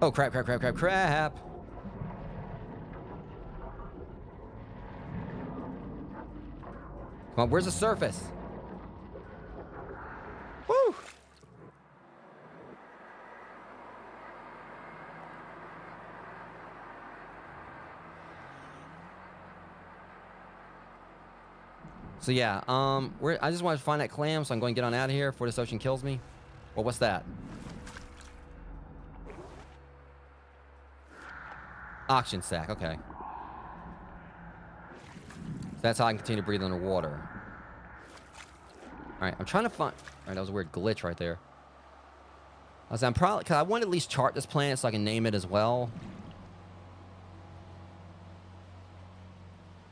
Oh, crap. Come on, where's the surface? Woo! So yeah, I just want to find that clam, so I'm going to get on out of here before this ocean kills me. Well, what's that? Oxygen sac, okay. So that's how I can continue to breathe underwater. Alright, I'm trying to find... Alright, that was a weird glitch right there. I'm probably... Because I want to at least chart this planet so I can name it as well.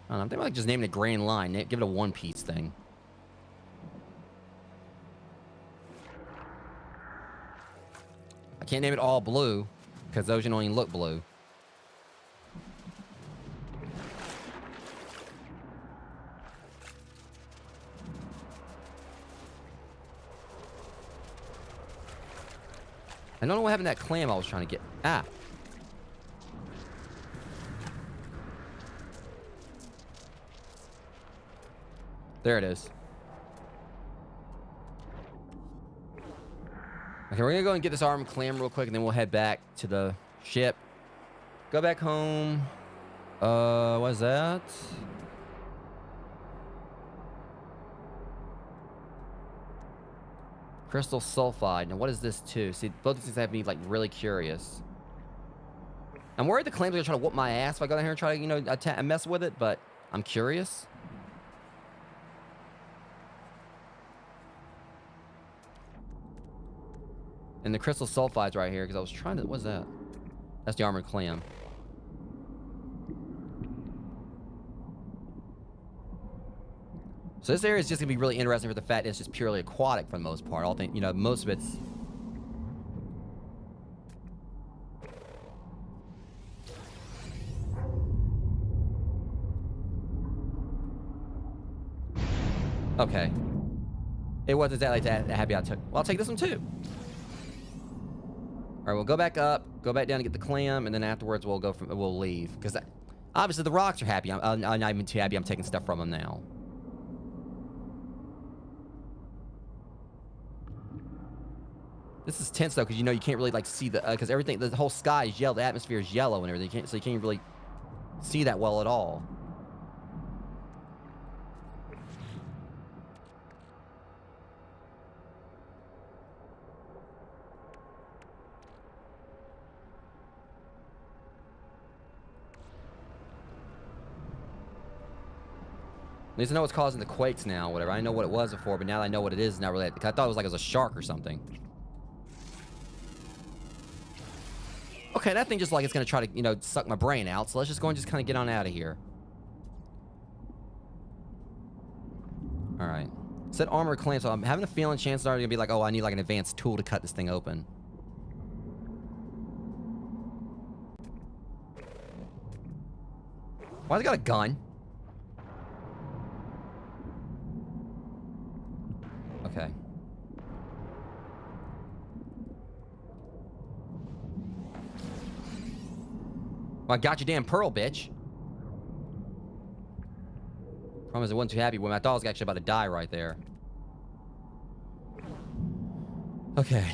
I don't know, I'm thinking like just naming it Grand Line. Give it a One Piece thing. I can't name it All Blue, because the ocean don't even look blue. I don't know what happened to that clam I was trying to get. Ah. There it is. Okay, we're gonna go and get this arm clam real quick, and then we'll head back to the ship. Go back home. What is that? Crystal sulfide. Now, what is this too? See, both these things have me like really curious. I'm worried the clams are gonna try to whoop my ass if I go down here and try to, you know, mess with it, but I'm curious. And the crystal sulfide's right here because I was trying to. What's that? That's the armored clam. So this area is just gonna be really interesting for the fact that it's just purely aquatic for the most part. All think, you know, most of it's. Okay. It wasn't exactly that happy I took. Well, I'll take this one too. All right, we'll go back up, go back down to get the clam, and then afterwards we'll leave because obviously the rocks are happy. I'm not even too happy. I'm taking stuff from them now. This is tense though, because you know you can't really like see the because everything, the whole sky is yellow, the atmosphere is yellow and everything, so you can't really see that well at all. At least I know what's causing the quakes now, whatever. I know what it was before, but now that I know what it is, not really. I thought it was like it was a shark or something. Okay, that thing just like it's gonna try to, you know, suck my brain out. So let's just go and just kind of get on out of here. All right. It said armor clamp, so I'm having a feeling chances are gonna be like, oh, I need like an advanced tool to cut this thing open. Why's it got a gun? Okay. Well, I got your damn pearl, bitch. Promise I wasn't too happy when I thought I was actually about to die right there. Okay.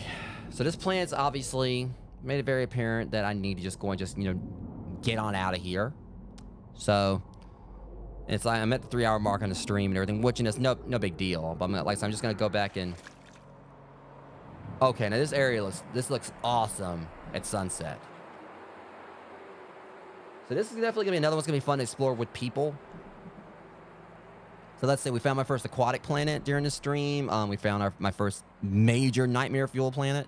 So this planet's obviously made it very apparent that I need to just go and just, you know, get on out of here. So it's like I'm at the 3-hour mark on the stream and everything, which is no big deal. But I'm just gonna go back and. Okay, now this area looks awesome at sunset. So this is definitely gonna be another one's gonna be fun to explore with people. So let's say we found my first aquatic planet during the stream. We found my first major nightmare fuel planet.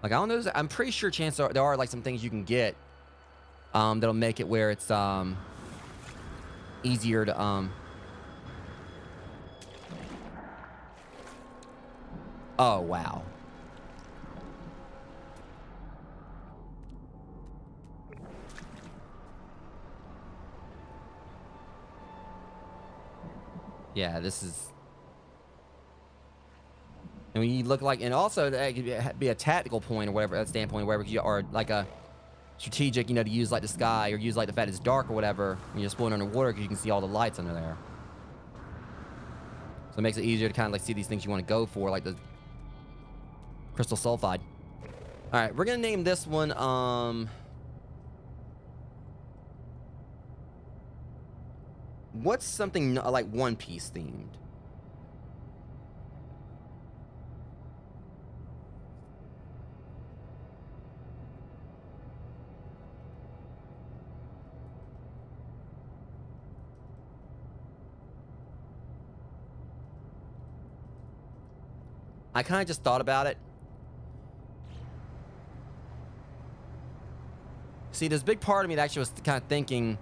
Like, I don't know, I'm pretty sure there are like some things you can get that'll make it where it's easier to oh wow. Yeah, this is. And when you look like, and also that could be a tactical point or whatever, a standpoint, or whatever, or like a strategic, you know, to use like the sky or use like the fact it's dark or whatever when you're exploring underwater because you can see all the lights under there. So it makes it easier to kind of like see these things you want to go for, like the crystal sulfide. All right, we're gonna name this one. What's something like One Piece themed? I kind of just thought about it. See, there's a big part of me that actually was kind of thinking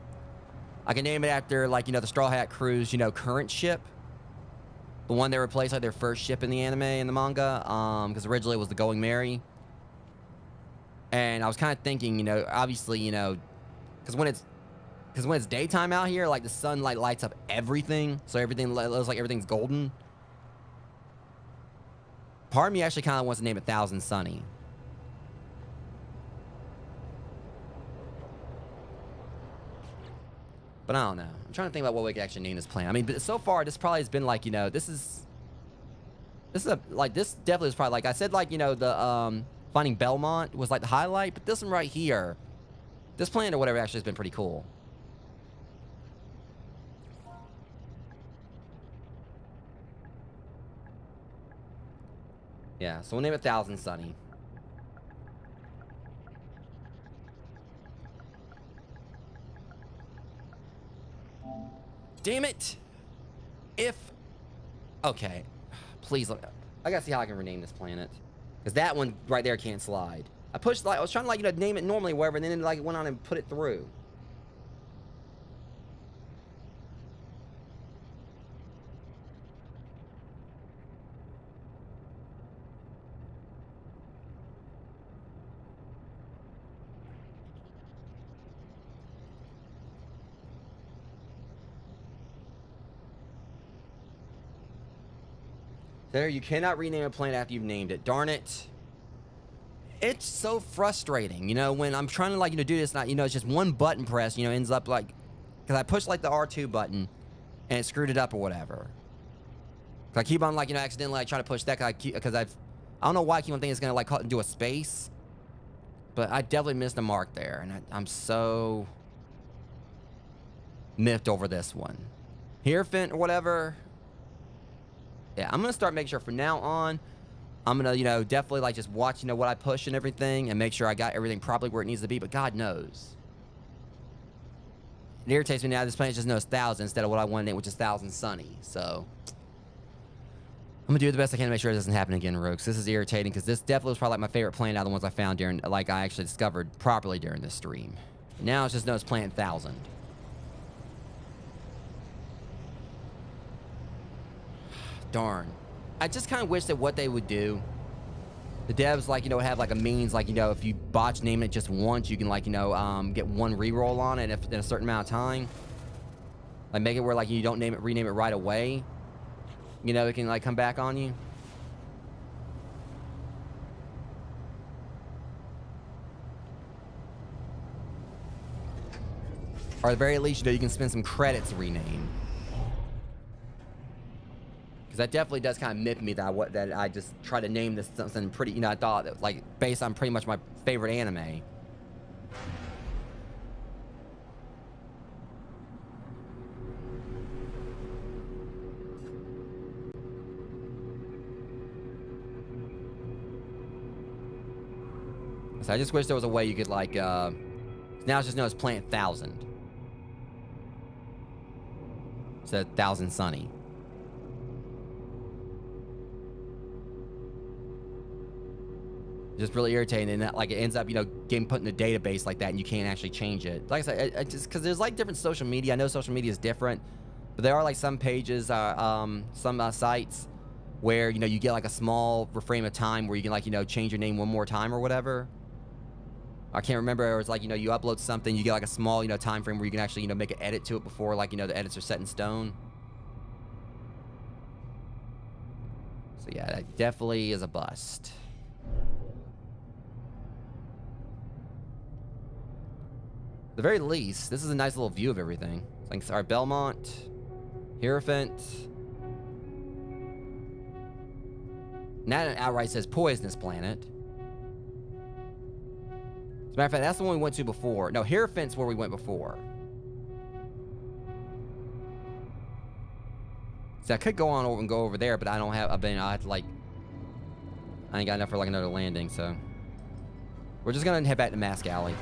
I can name it after, like, you know, the Straw Hat Crew's, you know, current ship. The one that replaced, like, their first ship in the anime and the manga. Because originally it was the Going Merry. And I was kind of thinking, you know, obviously, you know, because when it's daytime out here, like, the sun, like, lights up everything. So everything looks like everything's golden. Part of me actually kind of wants to name it Thousand Sunny. But I don't know. I'm trying to think about what we could actually name this planet. I mean, but so far, this probably has been like, you know, this definitely is probably like, I said, like, you know, the, finding Belmont was like the highlight, but this one right here, this planet or whatever actually has been pretty cool. Yeah, so we'll name it Thousand Sunny. Damn it! Okay. Please, look. I gotta see how I can rename this planet. Because that one right there can't slide. I was trying to, like, you know, name it normally, whatever, and then it, like, went on and put it through. There, you cannot rename a planet after you've named it. Darn it. It's so frustrating, you know, when I'm trying to, like, you know, do this, not, you know, it's just one button press, you know, ends up, like, because I pushed, like, the R2 button, and it screwed it up or whatever. I keep on, like, you know, accidentally, like, trying to push that, because I don't know why I keep on thinking it's going to, like, do a space, but I definitely missed the mark there, and I'm so miffed over this one. Hierophant or whatever. Yeah, I'm going to start making sure from now on, I'm going to, you know, definitely, like, just watch, you know, what I push and everything and make sure I got everything probably where it needs to be, but God knows. It irritates me now this planet just knows 1,000 instead of what I wanted, which is Thousand Sunny, so I'm going to do the best I can to make sure it doesn't happen again, Rogues. This is irritating because this definitely was probably, like, my favorite planet out of the ones I found during, like, I actually discovered properly during this stream. Now it's just known as Planet 1,000. Darn. I just kind of wish that what they would do, the devs, like, you know, have, like, a means, like, you know, if you botch naming it just once, you can, like, you know, get one reroll on it in a certain amount of time. Like, make it where, like, you don't rename it right away. You know, it can, like, come back on you. Or at the very least, you know, you can spend some credits to rename. Because that definitely does kind of miff me that I just try to name this something pretty, you know, I thought that, like, based on pretty much my favorite anime. So I just wish there was a way you could like, now it's just known as Plant 1000. It's 1,000 Sunny. Just really irritating, and that, like, it ends up, you know, getting put in a database like that, and you can't actually change it. Like I said, I just because there's like different social media. I know social media is different, but there are like some pages, some sites where, you know, you get like a small frame of time where you can, like, you know, change your name one more time or whatever. I can't remember. It was like, you know, you upload something, you get like a small, you know, time frame where you can actually, you know, make an edit to it before, like, you know, the edits are set in stone. So yeah, that definitely is a bust. At the very least, this is a nice little view of everything. It's like, sorry, Belmont, Hierophant. Now it outright says Poisonous Planet. As a matter of fact, that's the one we went to before. No, Hierophant's where we went before. So I could go on over and go over there, but I don't have, I have to, like, I ain't got enough for like another landing, so. We're just gonna head back to Mask Alley.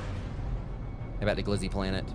Head back to Glizzy Planet.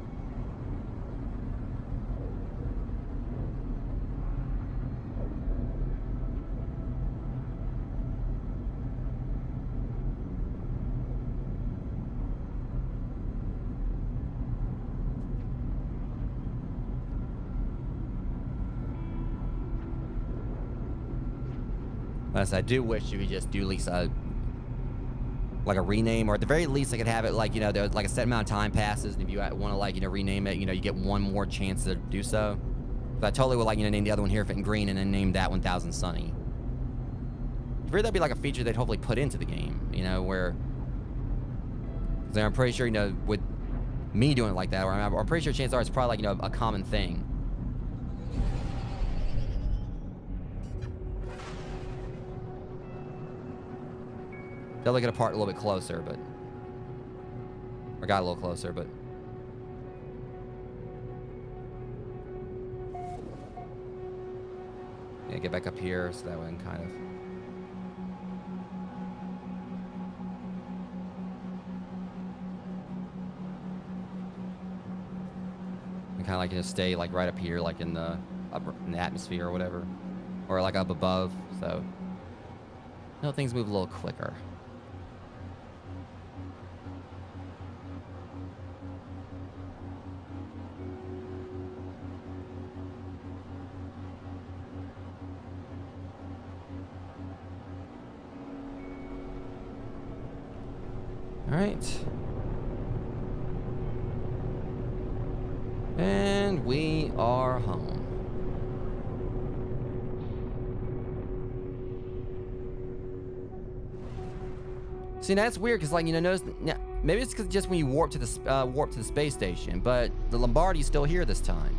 Plus, I do wish you could just do at least like a rename, or at the very least I could have it like, you know, there's like a set amount of time passes, and if you want to, like, you know, rename it, you know, you get one more chance to do so. But I totally would, like, you know, name the other one Hierophant Green and then name that 1,000 Sunny. I figured that'd be like a feature they'd hopefully put into the game, you know, where, because I'm pretty sure, you know, with me doing it like that, or I'm pretty sure chances are it's probably like, you know, a common thing. Definitely get apart a little bit closer, but, or got a little closer, but. Yeah, get back up here so that way I can kind of. And kind of like, you know, stay like right up here, like in the atmosphere or whatever, or like up above. So, you know, things move a little quicker. All right. And we are home. See, that's weird because, like, you know, notice, maybe it's because just when you warp to the space station, but the Lombardi's still here this time.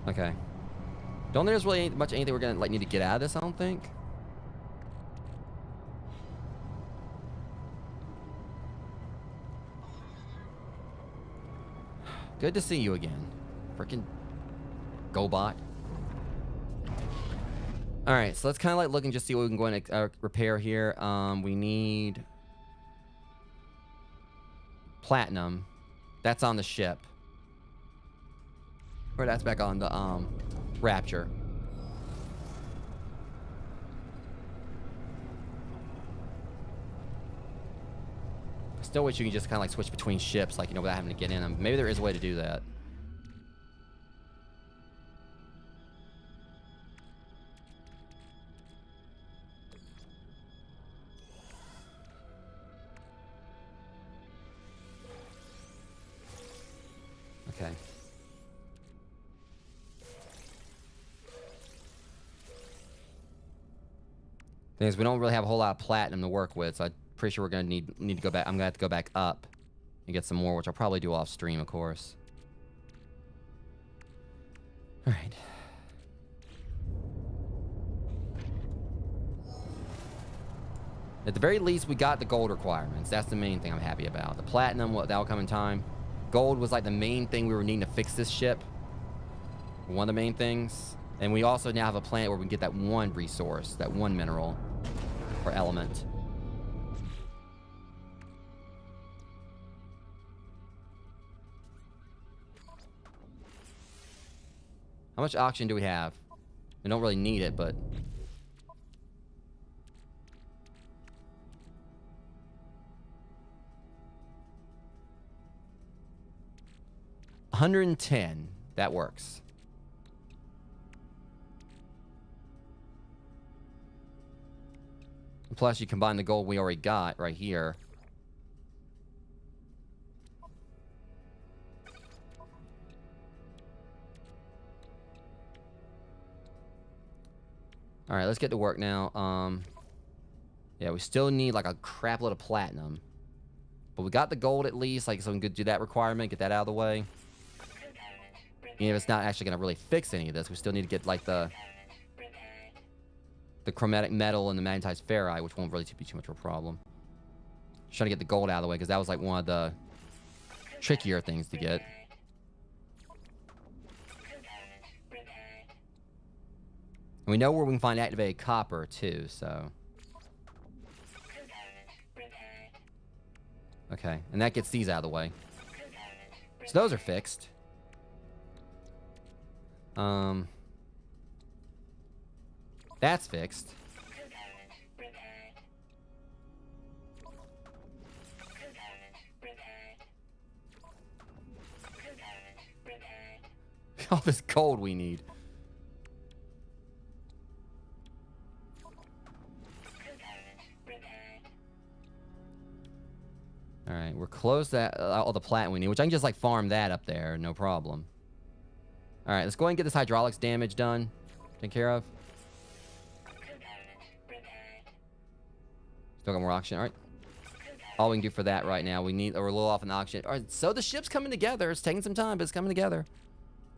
Okay. Don't think there's really much anything we're gonna like need to get out of this, I don't think. Good to see you again. Frickin' GoBot. Alright, so let's kind of like look and just see what we can go and repair here. We need platinum. That's on the ship. Or that's back on the Rapture. Still wish you could just kind of like switch between ships, like, you know, without having to get in them. Maybe there is a way to do that. Okay. Thing is, we don't really have a whole lot of platinum to work with, so I'm pretty sure we're gonna need to go back. I'm gonna have to go back up and get some more, which I'll probably do off stream, of course. All right. At the very least, we got the gold requirements. That's the main thing I'm happy about. The platinum, that'll come in time. Gold was like the main thing we were needing to fix this ship. One of the main things. And we also now have a planet where we can get that one resource, that one mineral or element. How much oxygen do we have? We don't really need it, but... $110. That works. Plus, you combine the gold we already got right here. All right, let's get to work now. Yeah, we still need like a crap load of platinum. But we got the gold at least, like so we can do that requirement, get that out of the way. Even if it's not actually going to really fix any of this, we still need to get like the chromatic metal and the magnetized ferrite, which won't really be too much of a problem. Just trying to get the gold out of the way, because that was like one of the trickier things to get. And we know where we can find activated copper, too, so... Okay, and that gets these out of the way. So those are fixed. That's fixed. All this gold we need. All right, we're close to all the platinum we need, which I can just like farm that up there, no problem. All right, let's go ahead and get this hydraulics damage done, taken care of. Still got more oxygen. All right. All we can do for that right now, we're a little off in oxygen. All right, so the ship's coming together. It's taking some time, but it's coming together.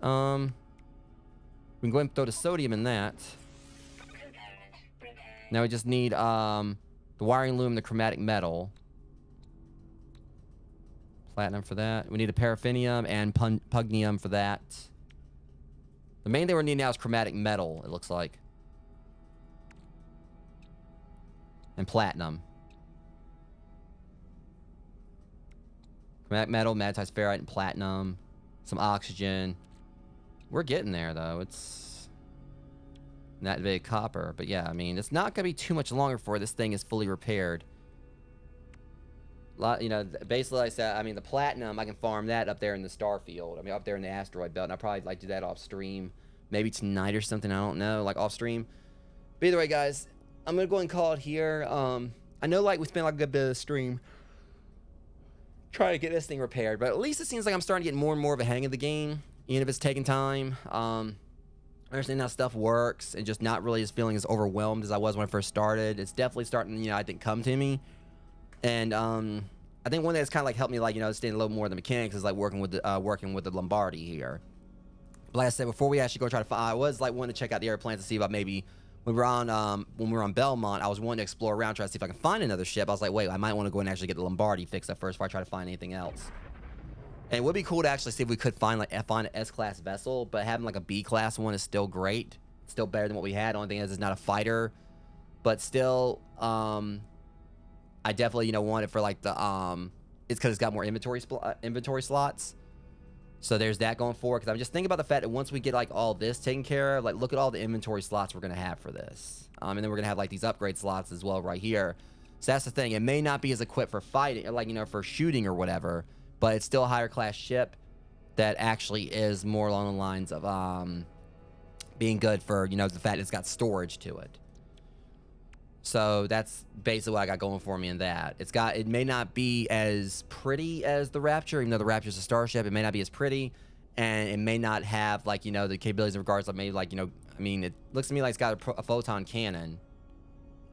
We can go ahead and throw the sodium in that. Now we just need the wiring loom, the chromatic metal. Platinum for that. We need a paraffinium and pugnium for that. The main thing we're needing now is chromatic metal, it looks like. And platinum. Chromatic metal, magnetized ferrite, and platinum. Some oxygen. We're getting there, though. It's not big copper. But yeah, I mean, it's not going to be too much longer before this thing is fully repaired. You know, basically, like I said, I mean, the platinum, I can farm that up there in the star field. I mean, up there in the asteroid belt. And I'll probably, like, do that off stream. Maybe tonight or something. I don't know. Like, off stream. But either way, guys, I'm going to go and call it here. I know, like, we spent, like, a good bit of the stream trying to get this thing repaired. But at least it seems like I'm starting to get more and more of a hang of the game. Even if it's taking time. I understand how stuff works. And just not really as feeling as overwhelmed as I was when I first started. It's definitely starting, you know, I think, come to me. And I think one thing that's kind of like helped me, like, you know, understand a little more of the mechanics is like working with the Lombardi here. But like I said, before we actually go try to find, I was like wanting to check out the airplanes to see about maybe when we were on Belmont, I was wanting to explore around, try to see if I can find another ship. I was like, wait, I might want to go and actually get the Lombardi fixed up first before I try to find anything else. And it would be cool to actually see if we could find an S-class vessel, but having like a B-class one is still great. It's still better than what we had. The only thing is it's not a fighter, but still, I definitely, you know, want it for like the it's because it's got more inventory slots. So there's that going forward. Because I'm just thinking about the fact that once we get like all this taken care of, like look at all the inventory slots we're gonna have for this. And then we're gonna have like these upgrade slots as well right here. So that's the thing. It may not be as equipped for fighting, like, you know, for shooting or whatever, but it's still a higher class ship that actually is more along the lines of being good for, you know, the fact it's got storage to it. So that's basically what I got going for me in that. It may not be as pretty as the Rapture, even though the Rapture's a starship. It may not be as pretty, and it may not have, like, you know, the capabilities in regards to maybe, like, you know, I mean, it looks to me like it's got a photon cannon.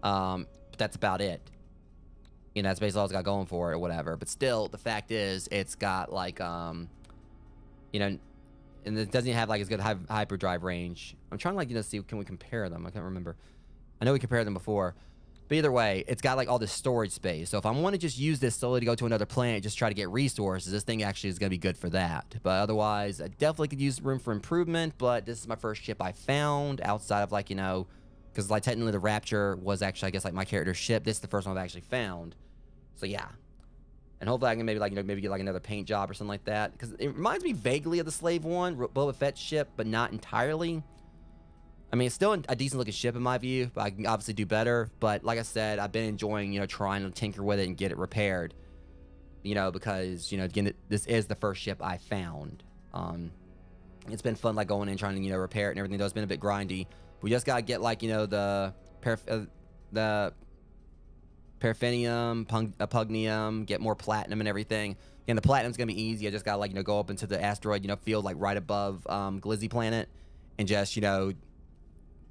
But that's about it. You know, that's basically all it's got going for it or whatever. But still, the fact is, it's got, like, you know, and it doesn't have, like, as good hyperdrive range. I'm trying to, like, you know, see, can we compare them? I can't remember. I know we compared them before. But But either way, it's got like all this storage space. So if I want to just use this solely to go to another planet, just try to get resources, this thing actually is going to be good for that. But otherwise, I definitely could use room for improvement. But this is my first ship I found outside of like, you know, because like technically the Rapture was actually, I guess, like my character's ship. This is the first one I've actually found. So yeah. And hopefully I can maybe like, you know, maybe get like another paint job or something like that. Because it reminds me vaguely of the Slave One, Boba Fett's ship, but not entirely. I mean, it's still a decent looking ship in my view, but I can obviously do better. But like I said, I've been enjoying, you know, trying to tinker with it and get it repaired. You know, because, you know, again, this is the first ship I found. It's been fun, like, going in, trying to, you know, repair it and everything, though it's been a bit grindy. We just gotta get, like, you know, the paraffinium, pugnium, get more platinum and everything. Again, the platinum's gonna be easy. I just gotta, like, you know, go up into the asteroid, you know, field, like, right above Glizzy Planet and just, you know,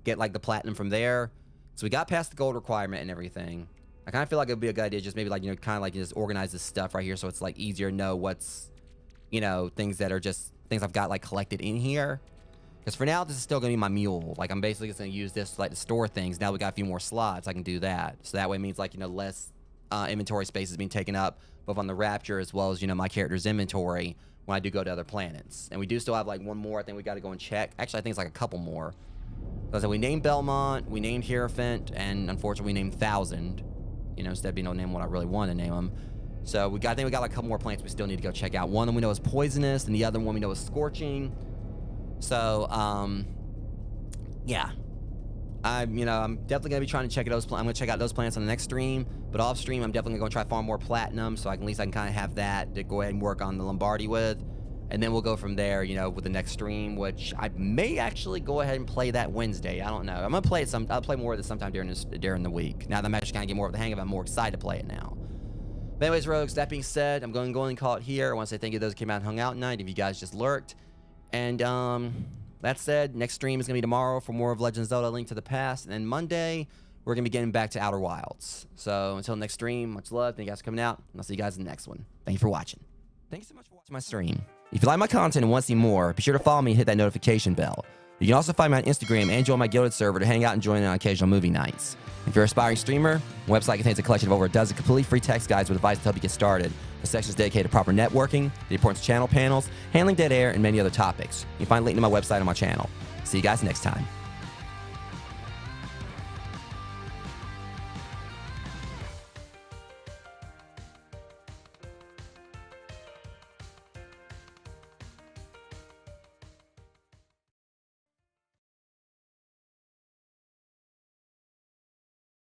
get like the platinum from there. So we got past the gold requirement and everything. I kind of feel like it would be a good idea just maybe like, you know, kind of like just organize this stuff right here so it's like easier to know what's, you know, things that are just things I've got like collected in here. Because for now, this is still going to be my mule. Like, I'm basically just going to use this like to store things. Now we got a few more slots, I can do that. So that way it means like, you know, less inventory space is being taken up both on the Rapture as well as, you know, my character's inventory when I do go to other planets. And we do still have like one more I think we got to go and check. Actually, I think it's like a couple more. So we named Belmont, we named Hierophant, and unfortunately we named Thousand. You know, instead of being able to name what I really wanted to name them. So I think we got like a couple more planets we still need to go check out. One of them we know is Poisonous, and the other one we know is Scorching. So, yeah. I'm definitely gonna be trying to check those. I'm gonna check out those planets on the next stream. But off stream, I'm definitely gonna try to farm more platinum, so at least I can kind of have that to go ahead and work on the Lombardi with. And then we'll go from there, you know, with the next stream, which I may actually go ahead and play that Wednesday. I don't know. I'm gonna play it I'll play more of this sometime during the week. Now that I'm actually kind of getting more of the hang of it, I'm more excited to play it now. But anyways, Rogues, that being said, I'm going to go and call it here. I want to say thank you to those who came out and hung out tonight, if you guys just lurked. And that said, next stream is gonna be tomorrow for more of Legend of Zelda: Link to the Past, and then Monday we're gonna be getting back to Outer Wilds. So until next stream, much love. Thank you guys for coming out, and I'll see you guys in the next one. Thank you for watching. Thank you so much for watching my stream. If you like my content and want to see more, be sure to follow me and hit that notification bell. You can also find me on Instagram and join my Guilded server to hang out and join in on occasional movie nights. If you're an aspiring streamer, my website contains a collection of over a dozen completely free text guides with advice to help you get started. The section is dedicated to proper networking, the importance of channel panels, handling dead air, and many other topics. You can find a link to my website on my channel. See you guys next time.